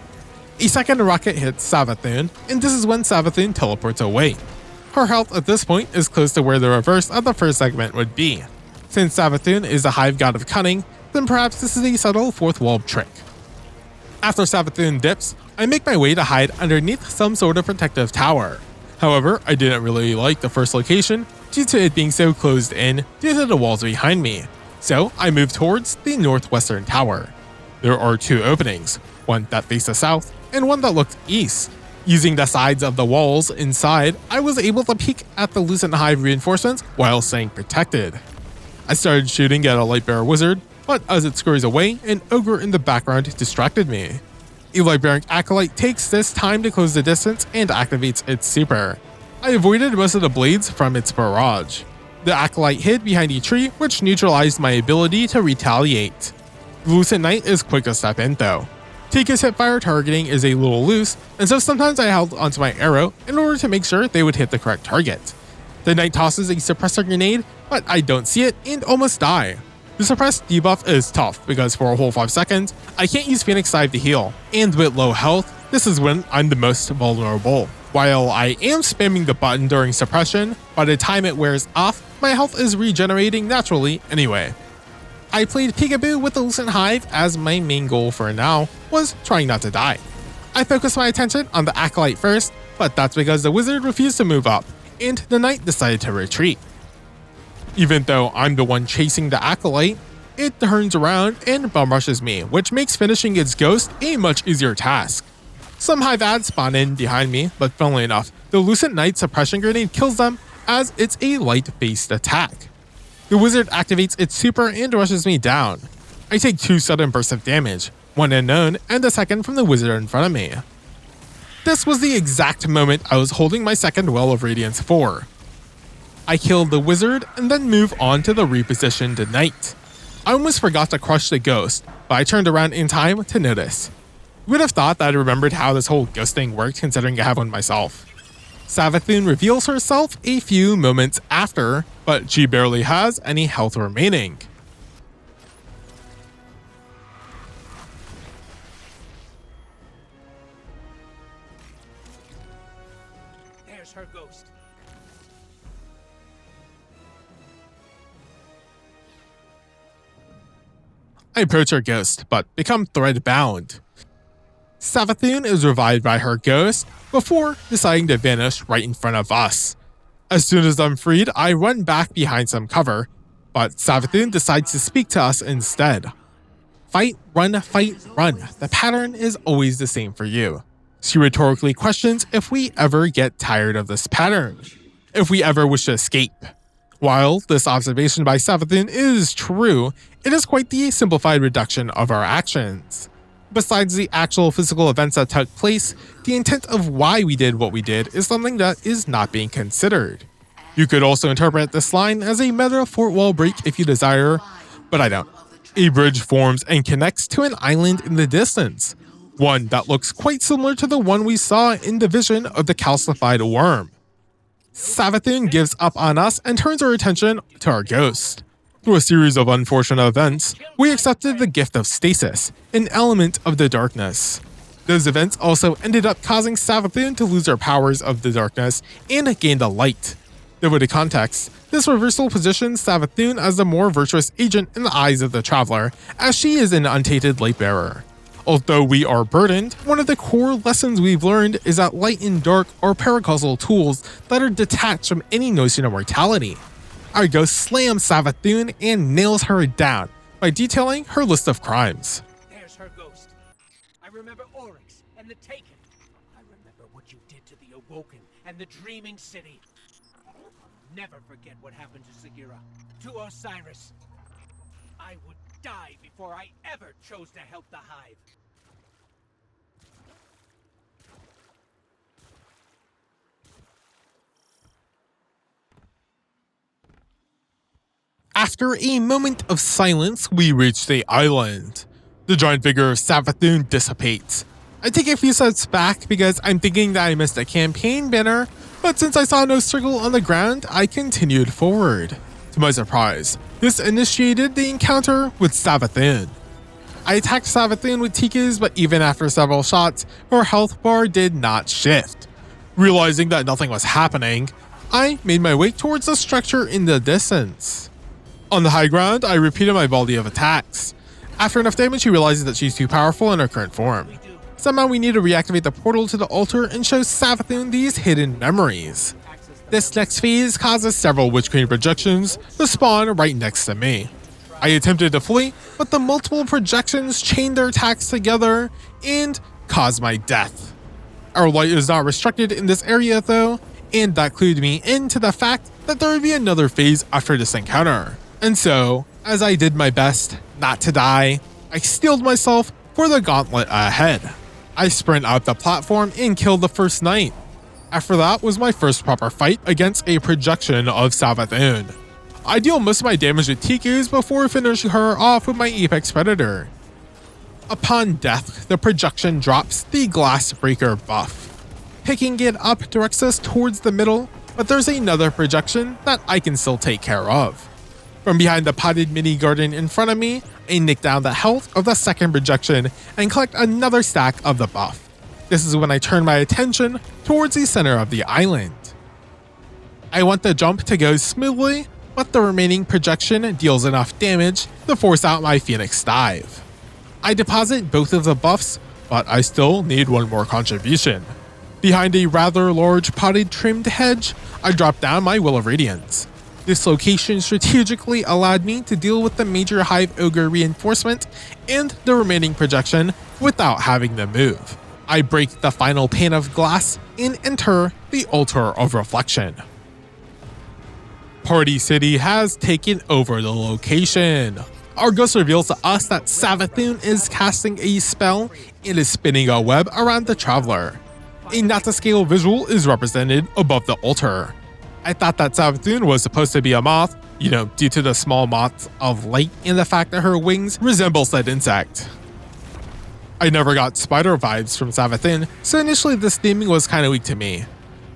A second rocket hits Savathun, and this is when Savathun teleports away. Her health at this point is close to where the reverse of the first segment would be. Since Savathun is a hive god of cunning, then perhaps this is a subtle fourth wall trick. After Savathun dips, I make my way to hide underneath some sort of protective tower. However, I didn't really like the first location due to it being so closed in due to the walls behind me, so I moved towards the northwestern tower. There are two openings, one that faced the south and one that looked east. Using the sides of the walls inside, I was able to peek at the Lucent Hive reinforcements while staying protected. I started shooting at a Lightbearer wizard, but as it scurries away, an ogre in the background distracted me. A Lightbearing Acolyte takes this time to close the distance and activates its super. I avoided most of the blades from its barrage. The Acolyte hid behind a tree, which neutralized my ability to retaliate. The Lucent Knight is quick to step in though. Tiku's hipfire targeting is a little loose, and so sometimes I held onto my arrow in order to make sure they would hit the correct target. The Knight tosses a suppressor grenade, but I don't see it and almost die. The suppressed debuff is tough because for a whole 5 seconds, I can't use Phoenix Dive to heal, and with low health, this is when I'm the most vulnerable. While I am spamming the button during suppression, by the time it wears off, my health is regenerating naturally anyway. I played peekaboo with the Lucent Hive as my main goal for now was trying not to die. I focused my attention on the Acolyte first, but that's because the wizard refused to move up, and the Knight decided to retreat. Even though I'm the one chasing the Acolyte, it turns around and bum rushes me, which makes finishing its ghost a much easier task. Some Hive ads spawn in behind me, but funnily enough, the Lucent Knight suppression grenade kills them as it's a light-based attack. The wizard activates its super and rushes me down. I take 2 sudden bursts of damage, one unknown and the second from the wizard in front of me. This was the exact moment I was holding my second Well of Radiance for. I killed the wizard and then move on to the repositioned Knight. I almost forgot to crush the ghost, but I turned around in time to notice. You would have thought that I remembered how this whole ghost thing worked considering I have one myself. Savathun reveals herself a few moments after, but she barely has any health remaining. There's her ghost. I approach her ghost, but become thread-bound. Savathun is revived by her ghost before deciding to vanish right in front of us. As soon as I'm freed, I run back behind some cover, but Savathun decides to speak to us instead. Fight, run. The pattern is always the same for you. She rhetorically questions if we ever get tired of this pattern, if we ever wish to escape. While this observation by Savathun is true, it is quite the simplified reduction of our actions. Besides the actual physical events that took place, the intent of why we did what we did is something that is not being considered. You could also interpret this line as a meta fourth wall break if you desire, but I don't. A bridge forms and connects to an island in the distance, one that looks quite similar to the one we saw in the vision of the calcified worm. Savathun gives up on us and turns our attention to our ghost. Through a series of unfortunate events, we accepted the gift of stasis, an element of the darkness. Those events also ended up causing Savathun to lose her powers of the darkness and gain the light. Devoid of context, this reversal positions Savathun as the more virtuous agent in the eyes of the Traveler, as she is an untainted lightbearer. Although we are burdened, one of the core lessons we've learned is that light and dark are paracausal tools that are detached from any notion of mortality. Our ghost slams Savathun and nails her down by detailing her list of crimes. There's her ghost. I remember Oryx and the Taken. I remember what you did to the Awoken and the Dreaming City. I'll never forget what happened to Sagira, to Osiris. I would die before I ever chose to help the Hive. After a moment of silence, we reach the island. The giant figure of Savathun dissipates. I take a few steps back because I'm thinking that I missed a campaign banner, but since I saw no circle on the ground, I continued forward. To my surprise, this initiated the encounter with Savathun. I attacked Savathun with Tikas, but even after several shots, her health bar did not shift. Realizing that nothing was happening, I made my way towards the structure in the distance. On the high ground, I repeated my volley of attacks. After enough damage, she realizes that she's too powerful in her current form. Somehow we need to reactivate the portal to the altar and show Savathun these hidden memories. This next phase causes several Witch Queen projections to spawn right next to me. I attempted to flee, but the multiple projections chained their attacks together and caused my death. Our light is not restricted in this area though, and that clued me into the fact that there would be another phase after this encounter. And so, as I did my best not to die, I steeled myself for the gauntlet ahead. I sprint up the platform and killed the first knight. After that was my first proper fight against a projection of Savathun. I deal most of my damage with Tikus before finishing her off with my apex predator. Upon death, the projection drops the glass breaker buff. Picking it up directs us towards the middle, but there's another projection that I can still take care of. From behind the potted mini garden in front of me, I nick down the health of the second projection and collect another stack of the buff. This is when I turn my attention towards the center of the island. I want the jump to go smoothly, but the remaining projection deals enough damage to force out my Phoenix dive. I deposit both of the buffs, but I still need one more contribution. Behind a rather large potted trimmed hedge, I drop down my Will of Radiance. This location strategically allowed me to deal with the major Hive Ogre reinforcement and the remaining projection without having to move. I break the final pane of glass and enter the Altar of Reflection. Party City has taken over the location. Our ghost reveals to us that Savathun is casting a spell and is spinning a web around the Traveler. A not-to-scale visual is represented above the altar. I thought that Savathun was supposed to be a moth, due to the small moths of light and the fact that her wings resemble said insect. I never got spider vibes from Savathun, so initially this theming was kinda weak to me.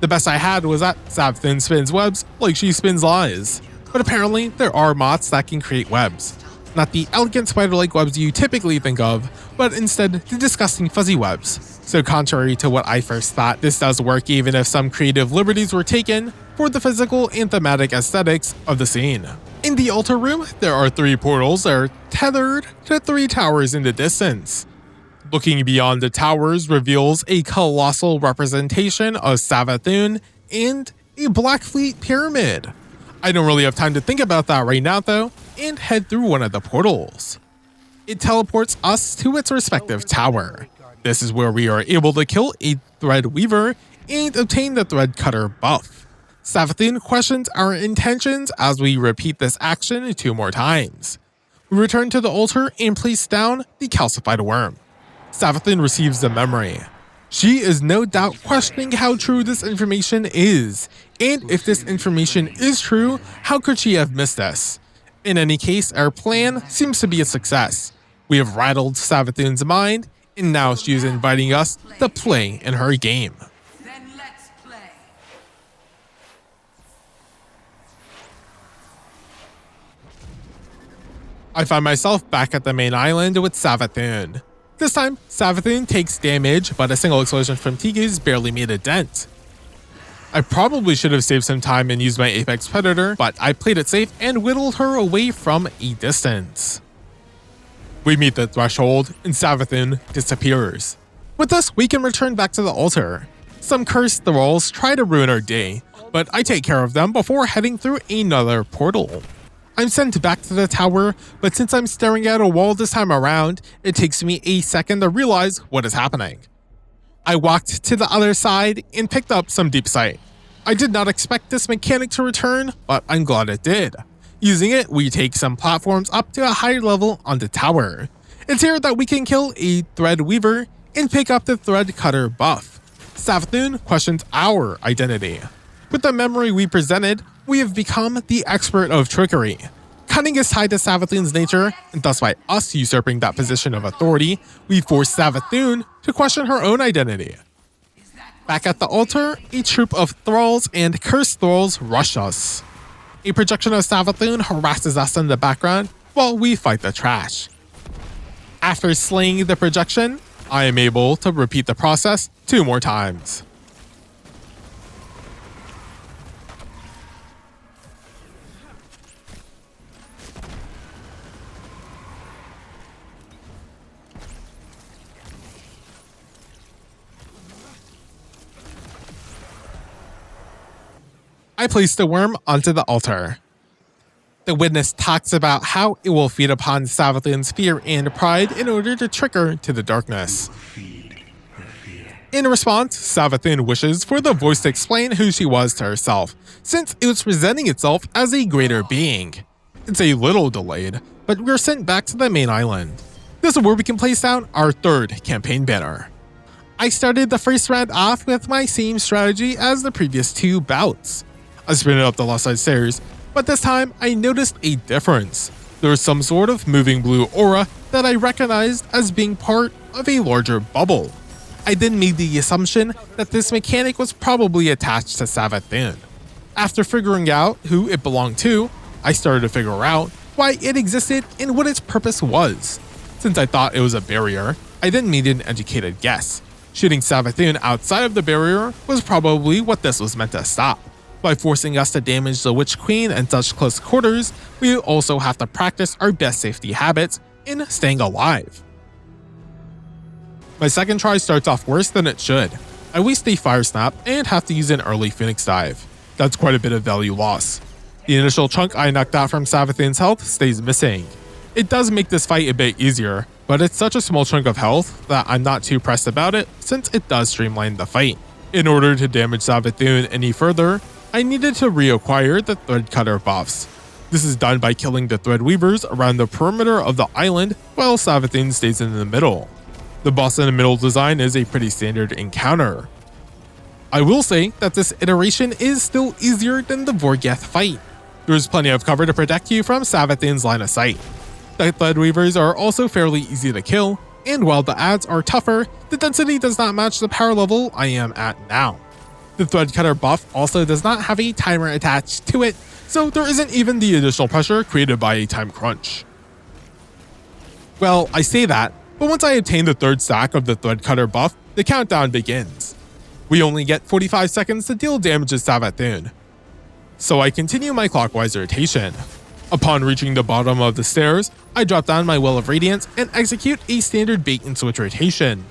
The best I had was that Savathun spins webs like she spins lies. But apparently there are moths that can create webs. Not the elegant spider-like webs you typically think of, but instead the disgusting fuzzy webs. So contrary to what I first thought, this does work even if some creative liberties were taken for the physical and thematic aesthetics of the scene. In the altar room, there are 3 portals that are tethered to 3 towers in the distance. Looking beyond the towers reveals a colossal representation of Savathun and a Blackfleet pyramid. I don't really have time to think about that right now though, and head through one of the portals. It teleports us to its respective tower. This is where we are able to kill a Thread Weaver and obtain the Thread Cutter buff. Savathun questions our intentions as we repeat this action 2 more times. We return to the altar and place down the calcified worm. Savathun receives the memory. She is no doubt questioning how true this information is, and if this information is true, how could she have missed us? In any case, our plan seems to be a success. We have rattled Savathun's mind, and now she is inviting us to play in her game. Then let's play. I find myself back at the main island with Savathun. This time, Savathun takes damage, but a single explosion from Tigu's barely made a dent. I probably should have saved some time and used my Apex Predator, but I played it safe and whittled her away from a distance. We meet the threshold, and Savathun disappears. With this, we can return back to the altar. Some cursed thralls try to ruin our day, but I take care of them before heading through another portal. I'm sent back to the tower, but since I'm staring at a wall this time around, it takes me a second to realize what is happening. I walked to the other side and picked up some deep sight. I did not expect this mechanic to return, but I'm glad it did. Using it, we take some platforms up to a higher level on the tower. It's here that we can kill a thread weaver and pick up the thread cutter buff. Savathun questions our identity. With the memory we presented, we have become the expert of trickery. Cunning is tied to Savathun's nature, and thus by us usurping that position of authority, we force Savathun to question her own identity. Back at the altar, a troop of thralls and cursed thralls rush us. A projection of Savathun harasses us in the background while we fight the trash. After slaying the projection, I am able to repeat the process 2 more times. I place the worm onto the altar. The witness talks about how it will feed upon Savathun's fear and pride in order to trick her to the darkness. In response, Savathun wishes for the voice to explain who she was to herself, since it was presenting itself as a greater being. It's a little delayed, but we're sent back to the main island. This is where we can place down our 3rd campaign banner. I started the first round off with my same strategy as the previous 2 bouts. I sprinted up the left side stairs, but this time I noticed a difference. There was some sort of moving blue aura that I recognized as being part of a larger bubble. I then made the assumption that this mechanic was probably attached to Savathun. After figuring out who it belonged to, I started to figure out why it existed and what its purpose was. Since I thought it was a barrier, I then made an educated guess. Shooting Savathun outside of the barrier was probably what this was meant to stop. By forcing us to damage the Witch Queen in such close quarters, we also have to practice our best safety habits in staying alive. My second try starts off worse than it should. I waste a fire snap and have to use an early Phoenix dive. That's quite a bit of value loss. The initial chunk I knocked out from Savathun's health stays missing. It does make this fight a bit easier, but it's such a small chunk of health that I'm not too pressed about it since it does streamline the fight. In order to damage Savathun any further, I needed to reacquire the thread cutter buffs. This is done by killing the thread weavers around the perimeter of the island while Savathun stays in the middle. The boss in the middle design is a pretty standard encounter. I will say that this iteration is still easier than the Vorgeth fight. There's plenty of cover to protect you from Savathun's line of sight. The thread weavers are also fairly easy to kill, and while the adds are tougher, the density does not match the power level I am at now. The thread cutter buff also does not have a timer attached to it, so there isn't even the additional pressure created by a time crunch. Well, I say that, but once I obtain the 3rd stack of the thread cutter buff, the countdown begins. We only get 45 seconds to deal damage to Savathun. So I continue my clockwise rotation. Upon reaching the bottom of the stairs, I drop down my Well of Radiance and execute a standard bait and switch rotation.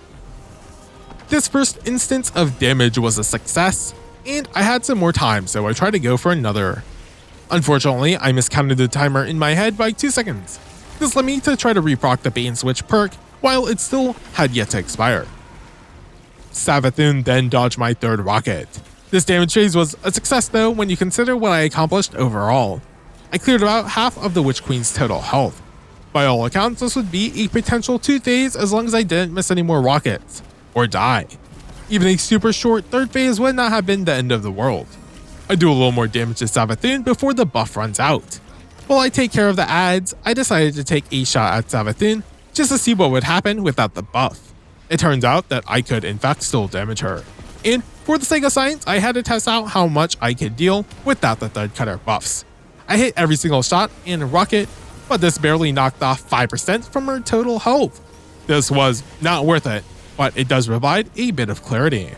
This first instance of damage was a success, and I had some more time, so I tried to go for another. Unfortunately, I miscounted the timer in my head by 2 seconds. This led me to try to reproc the bait and switch perk while it still had yet to expire. Savathun then dodged my 3rd rocket. This damage phase was a success though when you consider what I accomplished overall. I cleared about half of the Witch Queen's total health. By all accounts, this would be a potential 2 phase as long as I didn't miss any more rockets. Or die. Even a super short 3rd phase would not have been the end of the world. I do a little more damage to Savathun before the buff runs out. While I take care of the adds, I decided to take a shot at Savathun just to see what would happen without the buff. It turns out that I could in fact still damage her. And for the sake of science, I had to test out how much I could deal without the thread cutter buffs. I hit every single shot and rocket but this barely knocked off 5% from her total health. This was not worth it, but it does provide a bit of clarity.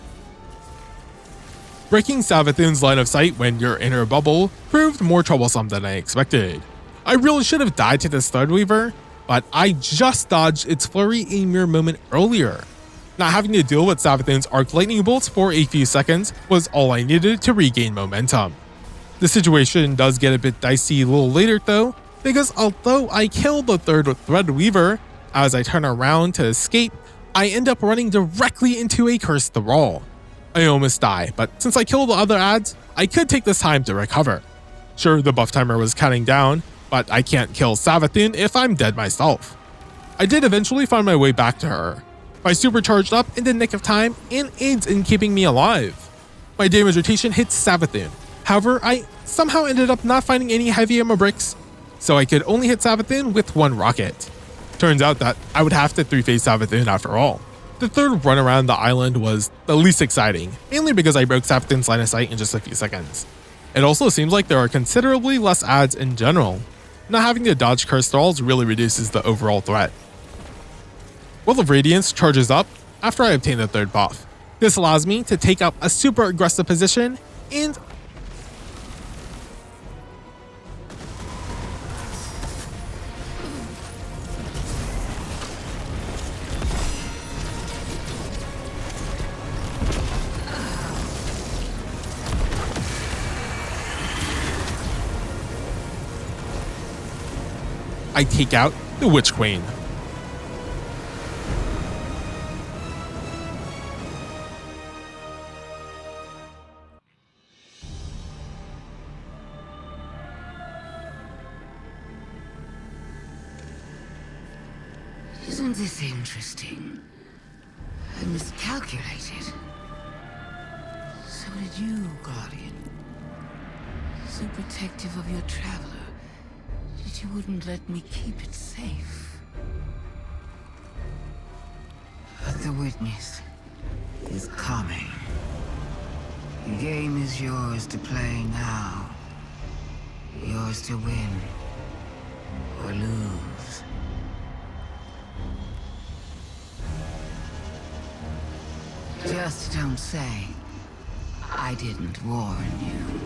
Breaking Savathun's line of sight when you're in her bubble proved more troublesome than I expected. I really should have died to this Threadweaver, but I just dodged its flurry a mere moment earlier. Not having to deal with Savathun's arc lightning bolts for a few seconds was all I needed to regain momentum. The situation does get a bit dicey a little later though, because although I killed the third Threadweaver, as I turn around to escape, I end up running directly into a cursed thrall. I almost die, but since I killed the other ads, I could take this time to recover. Sure, the buff timer was counting down, but I can't kill Savathun if I'm dead myself. I did eventually find my way back to her. My super charged up in the nick of time and aids in keeping me alive. My damage rotation hits Savathun. However, I somehow ended up not finding any heavy ammo bricks, so I could only hit Savathun with one rocket. Turns out that I would have to 3-phase Savathun after all. The third run around the island was the least exciting, mainly because I broke Savathun's line of sight in just a few seconds. It also seems like there are considerably less ads in general. Not having to dodge cursed thralls really reduces the overall threat. Will of Radiance charges up after I obtain the third buff. This allows me to take up a super aggressive position and I take out the Witch Queen. Isn't this interesting? I miscalculated. So did you, Guardian. So protective of your traveler that you wouldn't let me keep it safe. But the witness is coming. The game is yours to play now. Yours to win or lose. Just don't say I didn't warn you.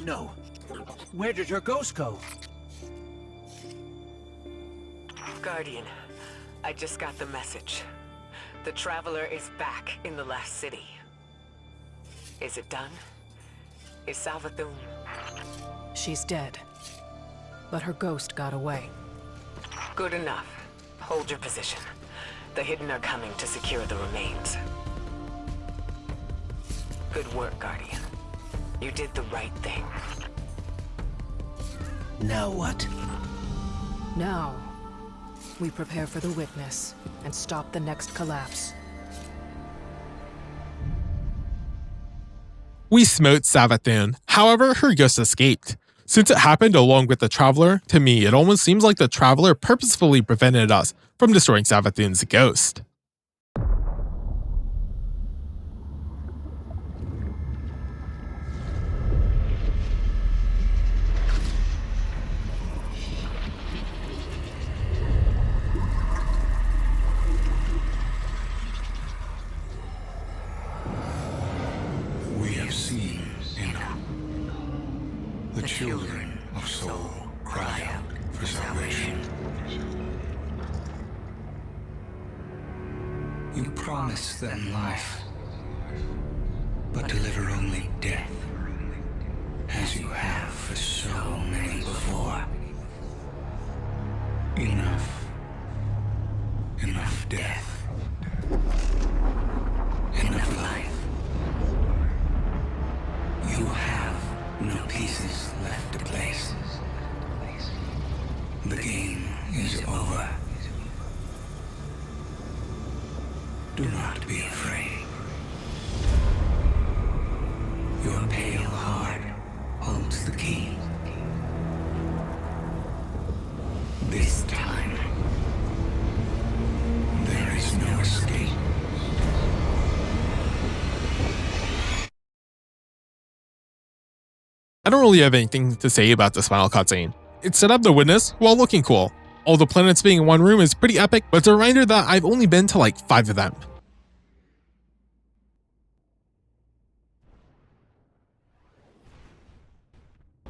No. Where did her ghost go? Guardian, I just got the message. The Traveler is back in the last city. Is it done? Is Savathun? She's dead. But her ghost got away. Good enough. Hold your position. The Hidden are coming to secure the remains. Good work, Guardian. You did the right thing. Now what? Now, we prepare for the witness and stop the next collapse. We smote Savathun, however her ghost escaped. Since it happened along with the Traveler, to me it almost seems like the Traveler purposefully prevented us from destroying Savathun's ghost. The children of soul cry out for salvation. You promise them life, but deliver only death, as you have for so many before. Enough. Enough death. Enough life. You have no pieces left to place. The game is over. Do not be afraid. Your pale heart holds the key. This time, there is no escape. I don't really have anything to say about this final cutscene. It set up the witness while looking cool. All the planets being in one room is pretty epic, but it's a reminder that I've only been to like 5 of them.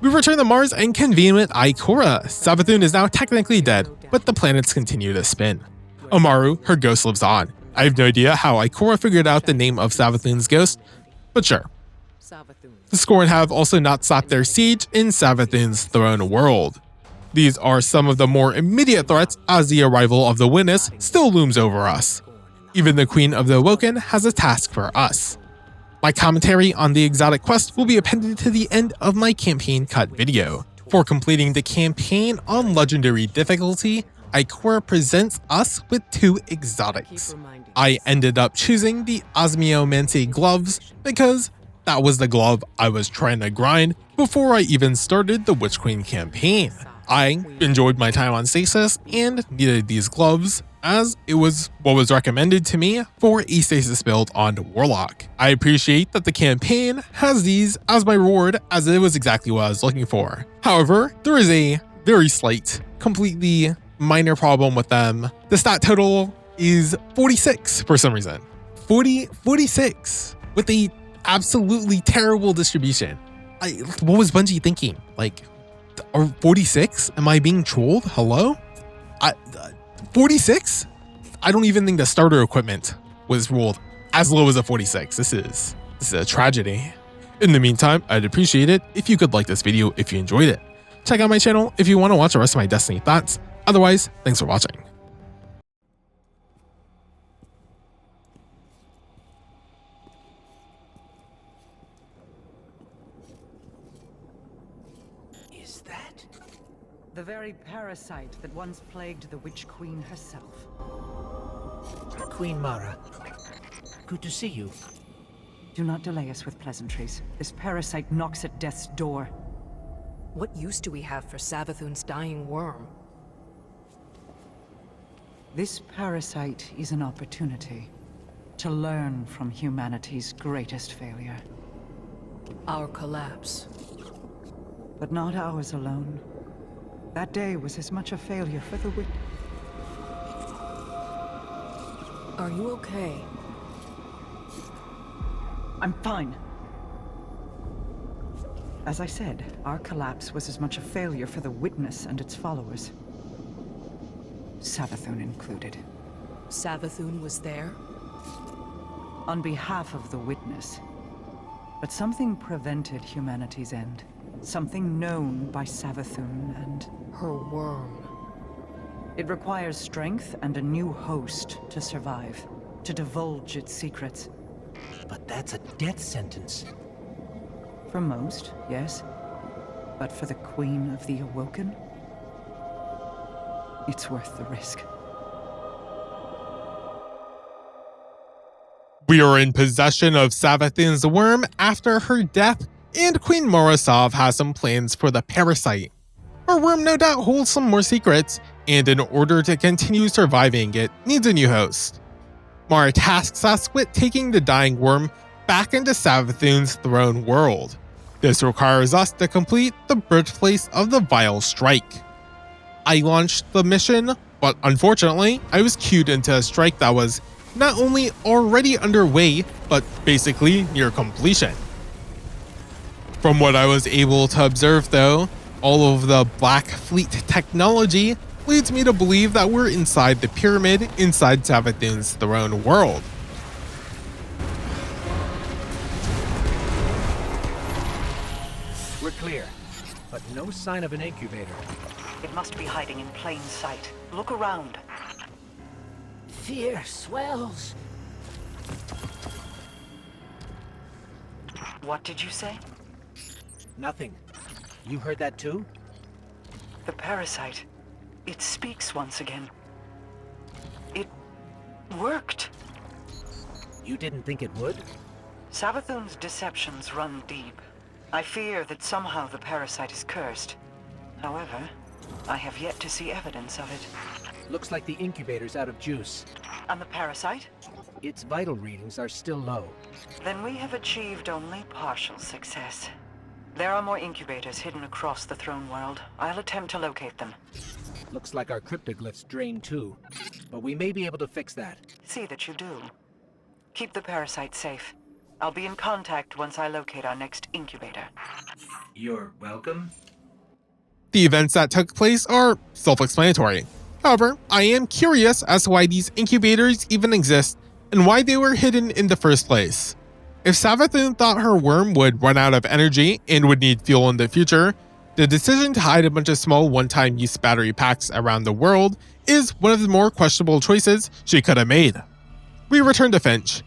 We return to Mars and convene with Ikora. Savathun is now technically dead, but the planets continue to spin. Amaru, her ghost, lives on. I have no idea how Ikora figured out the name of Savathun's ghost, but sure. The Scorn have also not stopped their siege in Savathun's throne world. These are some of the more immediate threats as the arrival of the witness still looms over us. Even the Queen of the Awoken has a task for us. My commentary on the exotic quest will be appended to the end of my campaign cut video. For completing the campaign on legendary difficulty, Ikora presents us with 2 exotics. I ended up choosing the Osmiomancy gloves because that was the glove I was trying to grind before I even started the Witch Queen campaign. I enjoyed my time on Stasis and needed these gloves as it was what was recommended to me for a Stasis build on Warlock. I appreciate that the campaign has these as my reward as it was exactly what I was looking for. However, there is a very slight, completely minor problem with them. The stat total is 46 for some reason. 46 with a absolutely terrible distribution. What was Bungie thinking? Like, are 46? Am I being trolled? Hello? 46? I don't even think the starter equipment was ruled as low as a 46. This is a tragedy. In the meantime, I'd appreciate it if you could like this video if you enjoyed it. Check out my channel if you want to watch the rest of my Destiny thoughts. Otherwise, thanks for watching. The very parasite that once plagued the Witch Queen herself. Queen Mara, good to see you. Do not delay us with pleasantries. This parasite knocks at death's door. What use do we have for Savathun's dying worm? This parasite is an opportunity to learn from humanity's greatest failure. Our collapse. But not ours alone. That day was as much a failure for the witch. Are you okay? I'm fine. As I said, our collapse was as much a failure for the Witness and its followers. Savathun included. Savathun was there? On behalf of the Witness. But something prevented humanity's end. Something known by Savathun and her worm. It requires strength and a new host to survive, to divulge its secrets. But that's a death sentence. For most, yes. But for the Queen of the Awoken, it's worth the risk. We are in possession of Savathun's worm after her death, and Queen Morozov has some plans for the Parasite. Her worm no doubt holds some more secrets, and in order to continue surviving, it needs a new host. Mara tasks us with taking the dying worm back into Savathun's throne world. This requires us to complete the birthplace of the Vile Strike. I launched the mission, but unfortunately, I was queued into a strike that was not only already underway, but basically near completion. From what I was able to observe though, all of the Black Fleet technology leads me to believe that we're inside the pyramid inside Savathun's throne world. We're clear, but no sign of an incubator. It must be hiding in plain sight. Look around. Fear swells. What did you say? Nothing. You heard that too? The parasite. It speaks once again. It worked. You didn't think it would? Savathun's deceptions run deep. I fear that somehow the parasite is cursed. However, I have yet to see evidence of it. Looks like the incubator's out of juice. And the parasite? Its vital readings are still low. Then we have achieved only partial success. There are more incubators hidden across the throne world. I'll attempt to locate them. Looks like our cryptoglyphs drained too. But we may be able to fix that. See that you do. Keep the parasite safe. I'll be in contact once I locate our next incubator. You're welcome. The events that took place are self-explanatory. However, I am curious as to why these incubators even exist and why they were hidden in the first place. If Savathun thought her worm would run out of energy and would need fuel in the future, the decision to hide a bunch of small one-time use battery packs around the world is one of the more questionable choices she could have made. We return to Finch.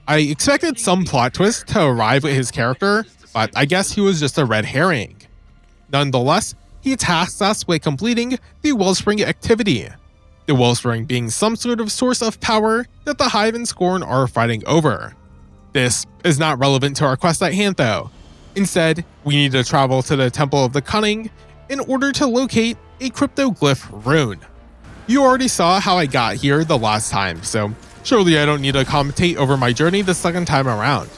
I expected some plot twist to arrive with his character, but I guess he was just a red herring. Nonetheless, he tasks us with completing the Wellspring activity, the Wellspring being some sort of source of power that the Hive and Scorn are fighting over. This is not relevant to our quest at hand though. Instead, we need to travel to the Temple of the Cunning in order to locate a cryptoglyph rune. You already saw how I got here the last time, so surely I don't need to commentate over my journey the second time around.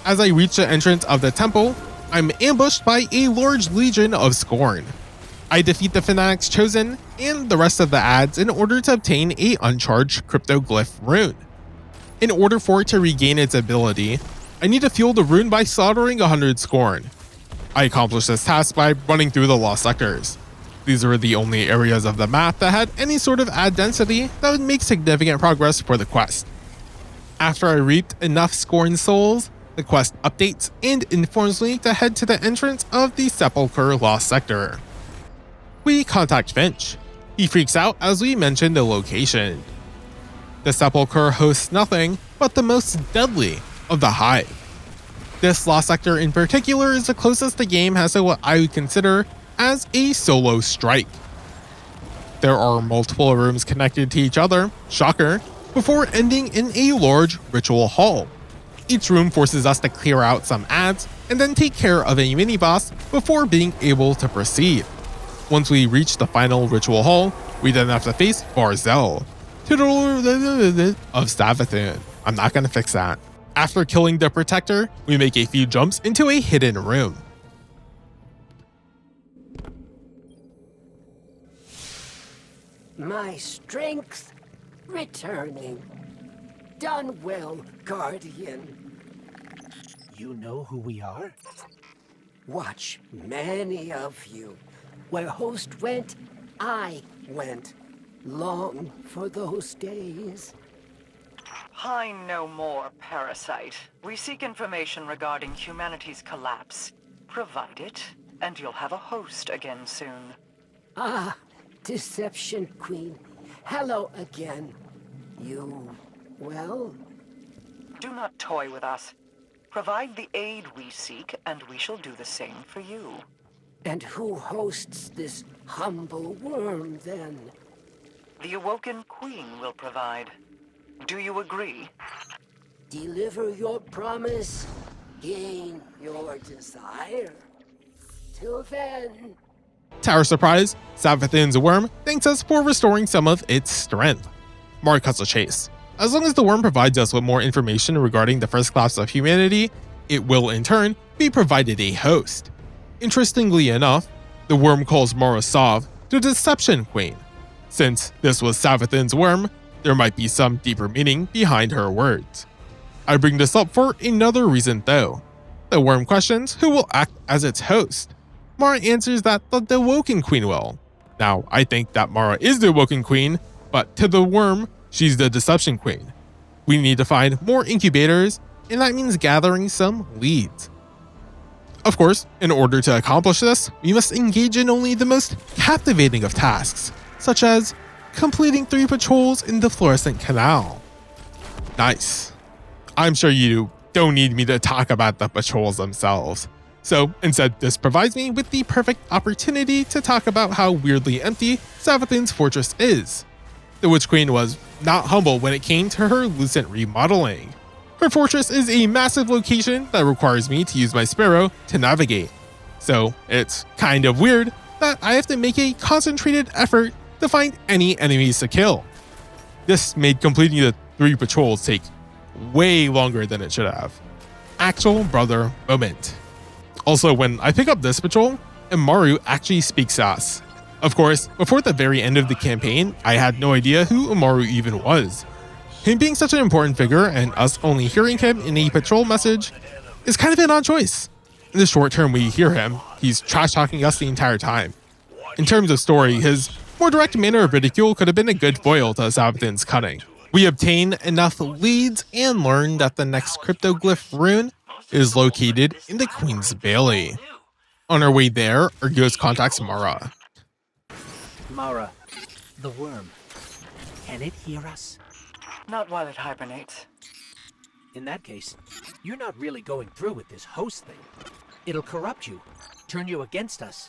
As I reach the entrance of the temple, I'm ambushed by a large legion of Scorn. I defeat the Fanatic's Chosen and the rest of the ads in order to obtain a uncharged cryptoglyph rune. In order for it to regain its ability, I need to fuel the rune by slaughtering 100 Scorn. I accomplish this task by running through the lost sectors. These were the only areas of the map that had any sort of ad density that would make significant progress for the quest. After I reaped enough Scorn souls, the quest updates and informs me to head to the entrance of the Sepulchre Lost Sector. We contact Finch. He freaks out as we mention the location. The Sepulchre hosts nothing but the most deadly of the Hive. This Lost Sector in particular is the closest the game has to what I would consider as a solo strike. There are multiple rooms connected to each other, shocker, before ending in a large ritual hall. Each room forces us to clear out some ads and then take care of a mini-boss before being able to proceed. Once we reach the final ritual hall, we then have to face Barzel, of Savathun. I'm not gonna fix that. After killing the Protector, we make a few jumps into a hidden room. My strength returning. Done well, Guardian. You know who we are? Watch many of you. Where Host went, I went. Long for those days. I know more, Parasite. We seek information regarding humanity's collapse. Provide it, and you'll have a host again soon. Ah, Deception Queen. Hello again. You, well? Do not toy with us. Provide the aid we seek, and we shall do the same for you. And who hosts this humble worm, then? The Awoken Queen will provide. Do you agree? Deliver your promise, gain your desire. Till then... To our surprise, Savathun's worm thanks us for restoring some of its strength. Mark cuts a chase. As long as the worm provides us with more information regarding the first class of humanity, it will in turn be provided a host. Interestingly enough, the worm calls Mara Sov the Deception Queen. Since this was Savathun's worm, there might be some deeper meaning behind her words. I bring this up for another reason though. The worm questions who will act as its host. Mara answers that the Woken Queen will. Now, I think that Mara is the Woken Queen, but to the worm, she's the Deception Queen. We need to find more incubators, and that means gathering some leads. Of course, in order to accomplish this, we must engage in only the most captivating of tasks, such as completing 3 patrols in the Fluorescent Canal. Nice. I'm sure you don't need me to talk about the patrols themselves. So instead, this provides me with the perfect opportunity to talk about how weirdly empty Savathun's fortress is. The Witch Queen was not humble when it came to her Lucent remodeling. Her fortress is a massive location that requires me to use my sparrow to navigate. So it's kind of weird that I have to make a concentrated effort to find any enemies to kill. This made completing the 3 patrols take way longer than it should have. Actual brother moment. Also, when I pick up this patrol, Umaru actually speaks to us. Of course, before the very end of the campaign, I had no idea who Umaru even was. Him being such an important figure and us only hearing him in a patrol message is kind of an odd choice. In the short term we hear him, he's trash-talking us the entire time. In terms of story, his more direct manner of ridicule could have been a good foil to Savathun's Cunning. We obtain enough leads and learn that the next cryptoglyph rune is located in the Queen's Bailey. On our way there, Argos contacts Mara. Mara, the worm. Can it hear us? Not while it hibernates. In that case, you're not really going through with this host thing. It'll corrupt you, turn you against us.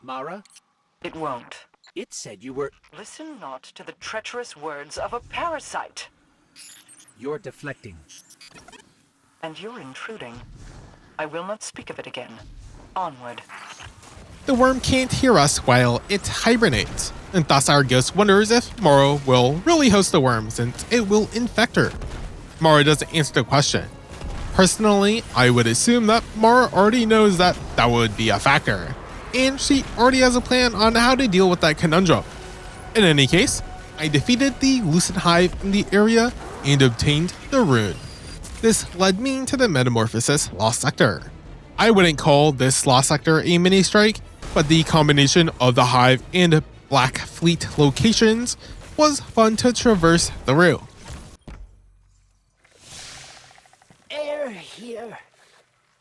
Mara? It won't. It said you were... Listen not to the treacherous words of a parasite. You're deflecting. And you're intruding. I will not speak of it again. Onward. The worm can't hear us while it hibernates, and thus our ghost wonders if Mara will really host the worm since it will infect her. Mara doesn't answer the question. Personally, I would assume that Mara already knows that that would be a factor, and she already has a plan on how to deal with that conundrum. In any case, I defeated the Lucid Hive in the area and obtained the rune. This led me to the Metamorphosis Lost Sector. I wouldn't call this Lost Sector a mini-strike, but the combination of the Hive and Black Fleet locations was fun to traverse through. Air here,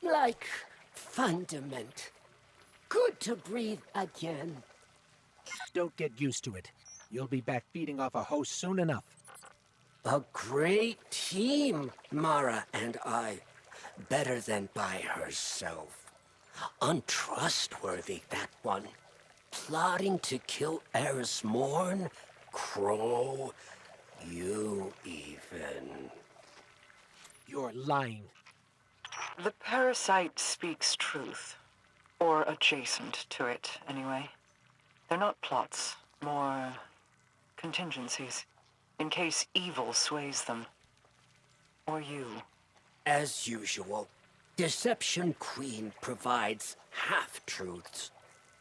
like fundament. Good to breathe again. Don't get used to it. You'll be back feeding off a host soon enough. A great team, Mara and I. Better than by herself. Untrustworthy, that one. Plotting to kill Eris Morn? Crow? You even. You're lying. The parasite speaks truth. Or adjacent to it, anyway. They're not plots, more contingencies. In case evil sways them. Or you. As usual, Deception Queen provides half-truths.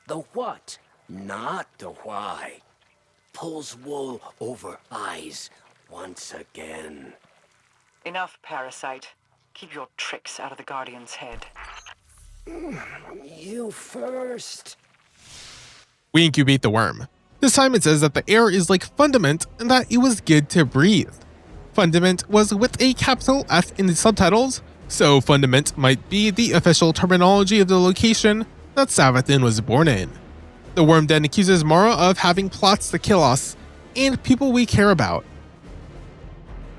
The what, not the why. Pulls wool over eyes once again. Enough, Parasite. Keep your tricks out of the Guardian's head. You first. We incubate the worm. This time it says that the air is like Fundament and that it was good to breathe. Fundament was with a capital F in the subtitles, so Fundament might be the official terminology of the location that Savathun was born in. The worm then accuses Mara of having plots to kill us and people we care about.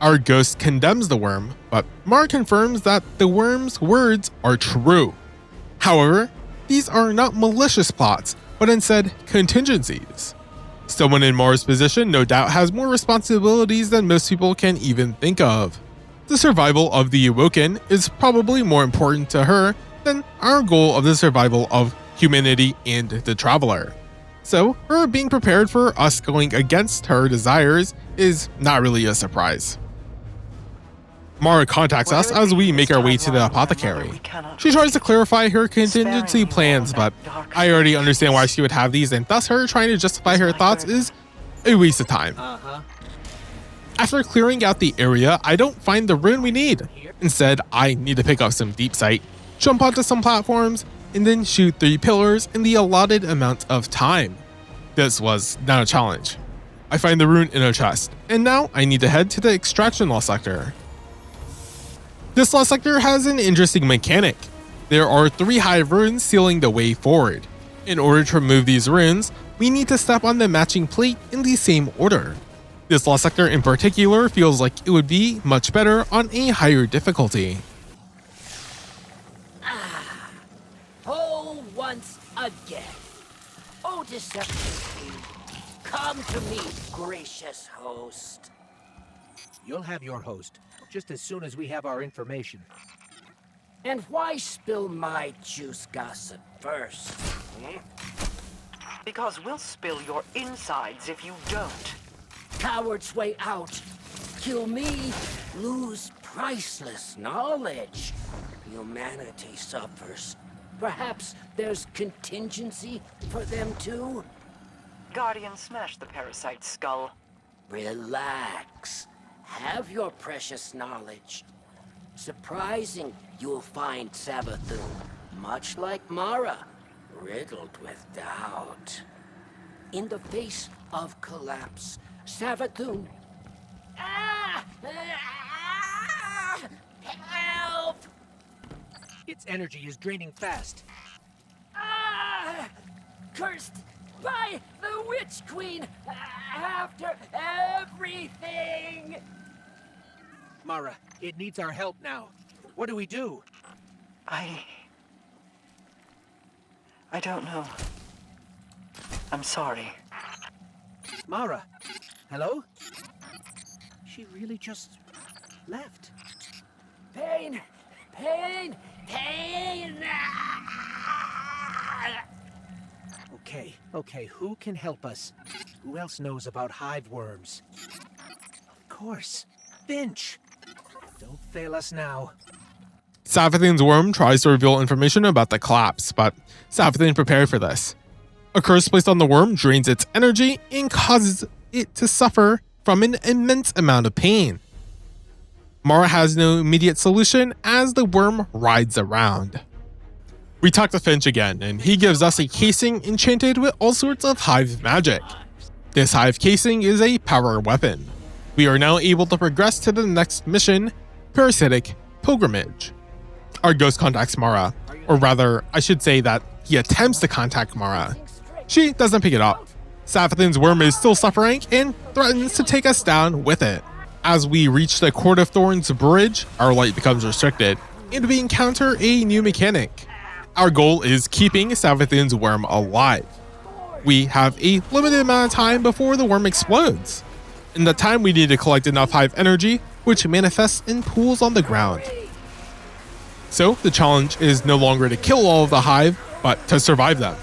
Our ghost condemns the worm, but Mara confirms that the worm's words are true. However, these are not malicious plots, but instead contingencies. Someone in Mara's position no doubt has more responsibilities than most people can even think of. The survival of the Awoken is probably more important to her than our goal of the survival of humanity and the Traveler. So her being prepared for us going against her desires is not really a surprise. Mara contacts us as we make our way to the apothecary. She tries to clarify her contingency plans, but I already understand why she would have these, and thus her trying to justify her thoughts is a waste of time. After clearing out the area, I don't find the rune we need. Instead, I need to pick up some deep sight, jump onto some platforms, and then shoot 3 pillars in the allotted amount of time. This was not a challenge. I find the rune in a chest, and now I need to head to the extraction lost sector. This lost sector has an interesting mechanic. There are 3 hive runes sealing the way forward. In order to remove these runes, we need to step on the matching plate in the same order. This lost sector in particular feels like it would be much better on a higher difficulty. Oh, once again. Oh, Deception Queen, come to me, gracious host. You'll have your host, just as soon as we have our information. And why spill my juice gossip first? Because we'll spill your insides if you don't. Coward's way out. Kill me, lose priceless knowledge. Humanity suffers. Perhaps there's contingency for them too? Guardian smashed the parasite's skull. Relax. Have your precious knowledge. Surprising, you'll find Savathun, much like Mara, riddled with doubt. In the face of collapse, Savathun... Help! Its energy is draining fast. Cursed by the Witch Queen after everything! Mara, it needs our help now. What do we do? I don't know. I'm sorry. Mara, hello? She really just left. Pain! Pain! Pain! Okay, who can help us? Who else knows about hive worms? Of course, Finch! Don't fail us now. Savathun's worm tries to reveal information about the collapse, but Savathun prepared for this. A curse placed on the worm drains its energy and causes it to suffer from an immense amount of pain. Mara has no immediate solution as the worm rides around. We talk to Finch again, and he gives us a casing enchanted with all sorts of hive magic. This hive casing is a power weapon. We are now able to progress to the next mission, Parasitic Pilgrimage. Our ghost contacts Mara, or rather, I should say that he attempts to contact Mara. She doesn't pick it up. Savathun's worm is still suffering and threatens to take us down with it. As we reach the Court of Thorns bridge, our light becomes restricted, and we encounter a new mechanic. Our goal is keeping Savathun's worm alive. We have a limited amount of time before the worm explodes. In the time, we need to collect enough hive energy, which manifests in pools on the ground. So the challenge is no longer to kill all of the hive, but to survive them.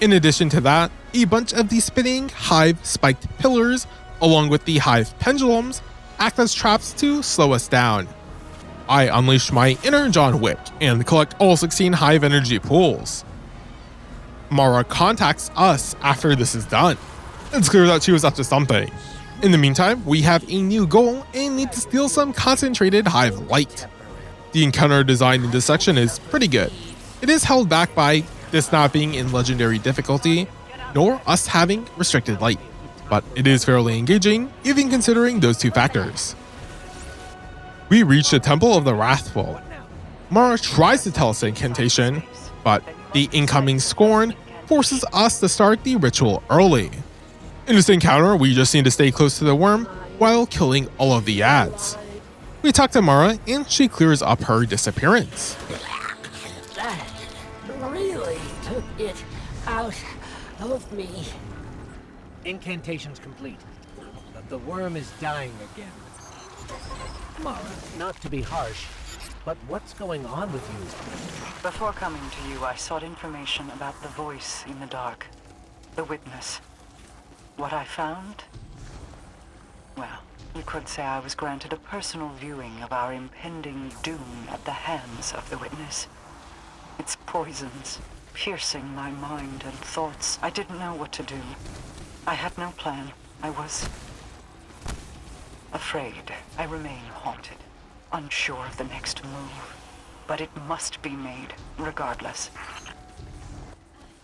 In addition to that, a bunch of the spinning hive spiked pillars, along with the hive pendulums, act as traps to slow us down. I unleash my inner John Wick and collect all 16 hive energy pools. Mara contacts us after this is done. It's clear that she was up to something. In the meantime, we have a new goal and need to steal some concentrated hive light. The encounter design in this section is pretty good. It is held back by this not being in legendary difficulty, nor us having restricted light, but it is fairly engaging, even considering those two factors. We reach the Temple of the Wrathful. Mara tries to tell us the incantation, but the incoming scorn forces us to start the ritual early. In this encounter, we just need to stay close to the worm while killing all of the ads. We talk to Mara and she clears up her disappearance. That really took it out of me. Incantation's complete, but the worm is dying again. Mara, not to be harsh, but what's going on with you? Before coming to you, I sought information about the voice in the dark, the witness. What I found? Well, you could say I was granted a personal viewing of our impending doom at the hands of the witness. Its poisons piercing my mind and thoughts. I didn't know what to do. I had no plan. I was afraid. I remain haunted, unsure of the next move. But it must be made, regardless.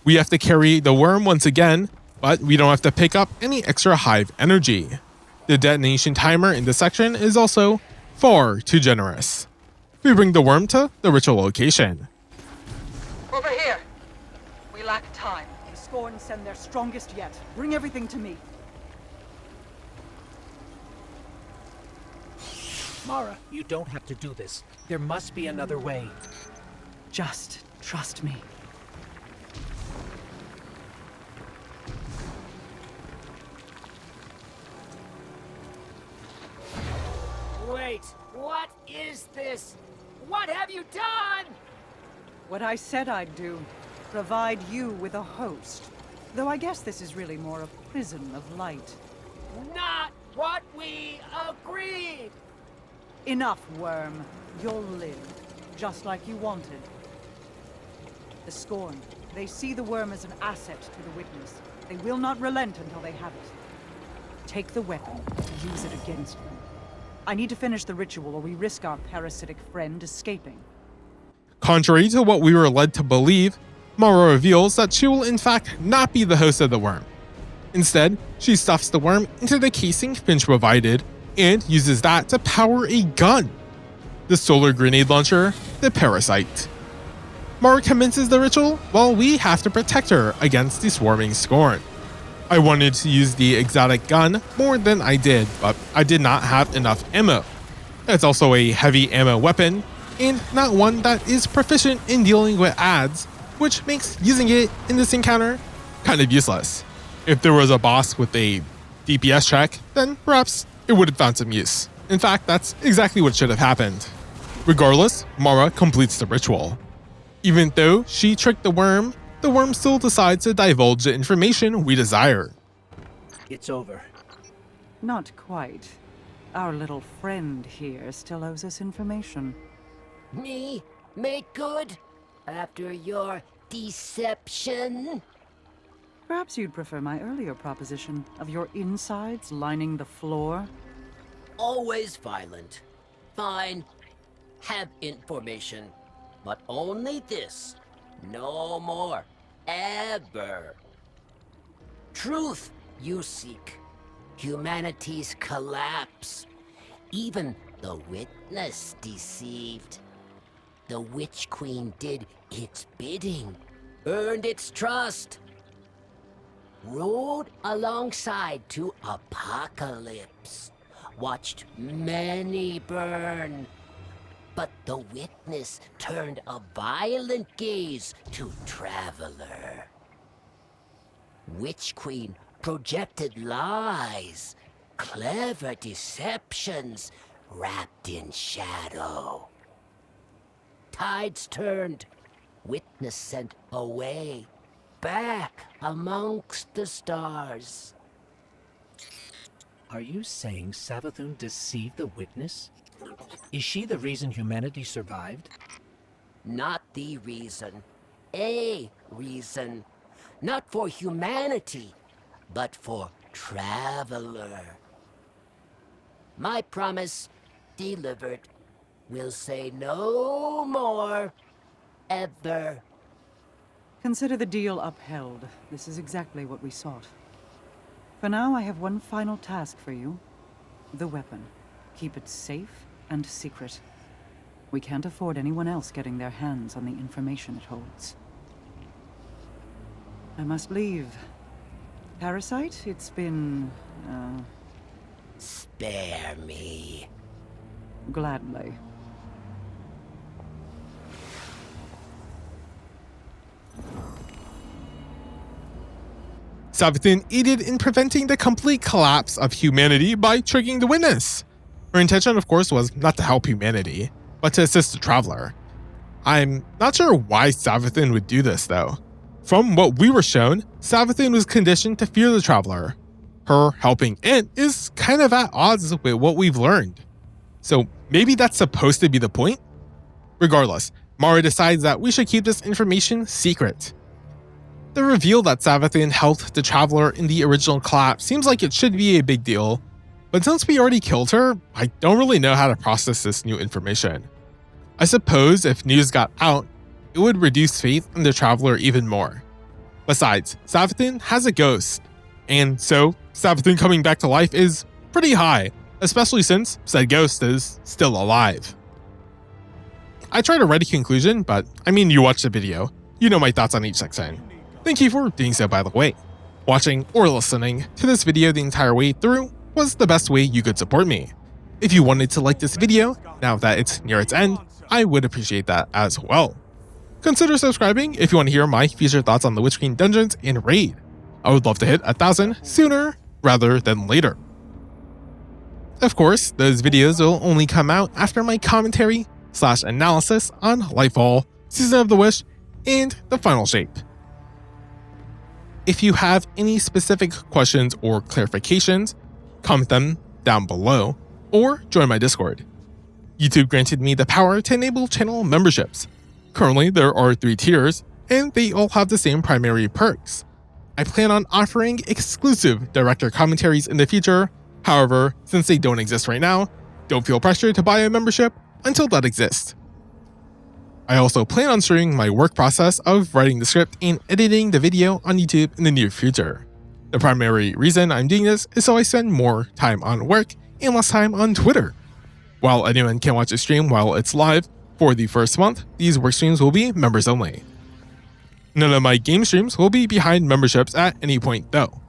We have to carry the worm once again, but we don't have to pick up any extra hive energy. The detonation timer in this section is also far too generous. We bring the worm to the ritual location. Over here! We lack time. The Scorn send their strongest yet. Bring everything to me. Mara, you don't have to do this. There must be another way. Just trust me. What is this? What have you done? What I said I'd do. Provide you with a host. Though I guess this is really more a prison of light. Not what we agreed! Enough, worm. You'll live, just like you wanted. The Scorn. They see the worm as an asset to the Witness. They will not relent until they have it. Take the weapon, use it against them. I need to finish the ritual or we risk our parasitic friend escaping. Contrary to what we were led to believe, Mara reveals that she will in fact not be the host of the worm. Instead, she stuffs the worm into the casing Finch provided and uses that to power a gun. The solar grenade launcher, the Parasite. Mara commences the ritual while we have to protect her against the swarming Scorn. I wanted to use the exotic gun more than I did, but I did not have enough ammo. It's also a heavy ammo weapon, and not one that is proficient in dealing with adds, which makes using it in this encounter kind of useless. If there was a boss with a DPS check, then perhaps it would have found some use. In fact, that's exactly what should have happened. Regardless, Mara completes the ritual. Even though she tricked the worm still decides to divulge the information we desire. It's over. Not quite. Our little friend here still owes us information. Me? Make good? After your deception? Perhaps you'd prefer my earlier proposition of your insides lining the floor? Always violent. Fine. Have information. But only this. No more. Ever. Truth you seek. Humanity's collapse. Even the Witness deceived. The Witch Queen did its bidding. Earned its trust. Rode alongside to apocalypse. Watched many burn. But the Witness turned a violent gaze to Traveler. Witch Queen projected lies, clever deceptions wrapped in shadow. Tides turned, Witness sent away, back amongst the stars. Are you saying Savathun deceived the Witness? Is she the reason humanity survived? Not the reason. A reason. Not for humanity, but for Traveler. My promise delivered. Will say no more. Ever. Consider the deal upheld. This is exactly what we sought. For now, I have one final task for you. The weapon. Keep it safe and secret. We can't afford anyone else getting their hands on the information it holds. I must leave. Parasite, it's been, Spare me. Gladly. Savathun aided in preventing the complete collapse of humanity by tricking the Witness. Her intention, of course, was not to help humanity, but to assist the Traveler. I'm not sure why Savathun would do this, though. From what we were shown, Savathun was conditioned to fear the Traveler. Her helping Int is kind of at odds with what we've learned. So maybe that's supposed to be the point? Regardless, Mara decides that we should keep this information secret. The reveal that Savathun helped the Traveler in the original collapse seems like it should be a big deal, but since we already killed her, I don't really know how to process this new information. I suppose if news got out, it would reduce faith in the Traveler even more. Besides, Savathun has a ghost, and so Savathun coming back to life is pretty high, especially since said ghost is still alive. I tried to write a conclusion, but I mean, you watched the video. You know my thoughts on each section. Thank you for doing so, by the way. Watching or listening to this video the entire way through was the best way you could support me. If you wanted to like this video, now that it's near its end, I would appreciate that as well. Consider subscribing if you want to hear my future thoughts on the Witch Queen dungeons in Raid. I would love to hit 1,000 sooner rather than later. Of course, those videos will only come out after my commentary/analysis on Lightfall, Season of the Wish, and the final shape. If you have any specific questions or clarifications, comment them down below or join my Discord. YouTube granted me the power to enable channel memberships. Currently, there are 3 tiers, and they all have the same primary perks. I plan on offering exclusive director commentaries in the future. However, since they don't exist right now, don't feel pressured to buy a membership until that exists. I also plan on sharing my work process of writing the script and editing the video on YouTube in the near future. The primary reason I'm doing this is so I spend more time on work and less time on Twitter. While anyone can watch a stream while it's live, for the first month, these work streams will be members only. None of my game streams will be behind memberships at any point though.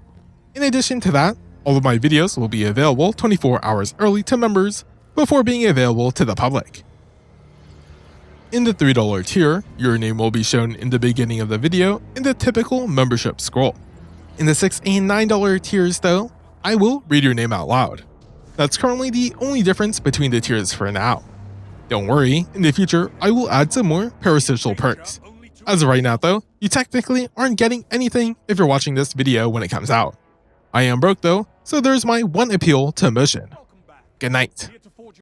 In addition to that, all of my videos will be available 24 hours early to members before being available to the public. In the $3 tier, your name will be shown in the beginning of the video in the typical membership scroll. In the $6 and $9 tiers though, I will read your name out loud. That's currently the only difference between the tiers for now. Don't worry, in the future I will add some more parasocial perks. As of right now though, you technically aren't getting anything if you're watching this video when it comes out. I am broke though, so there's my one appeal to emotion. Good night.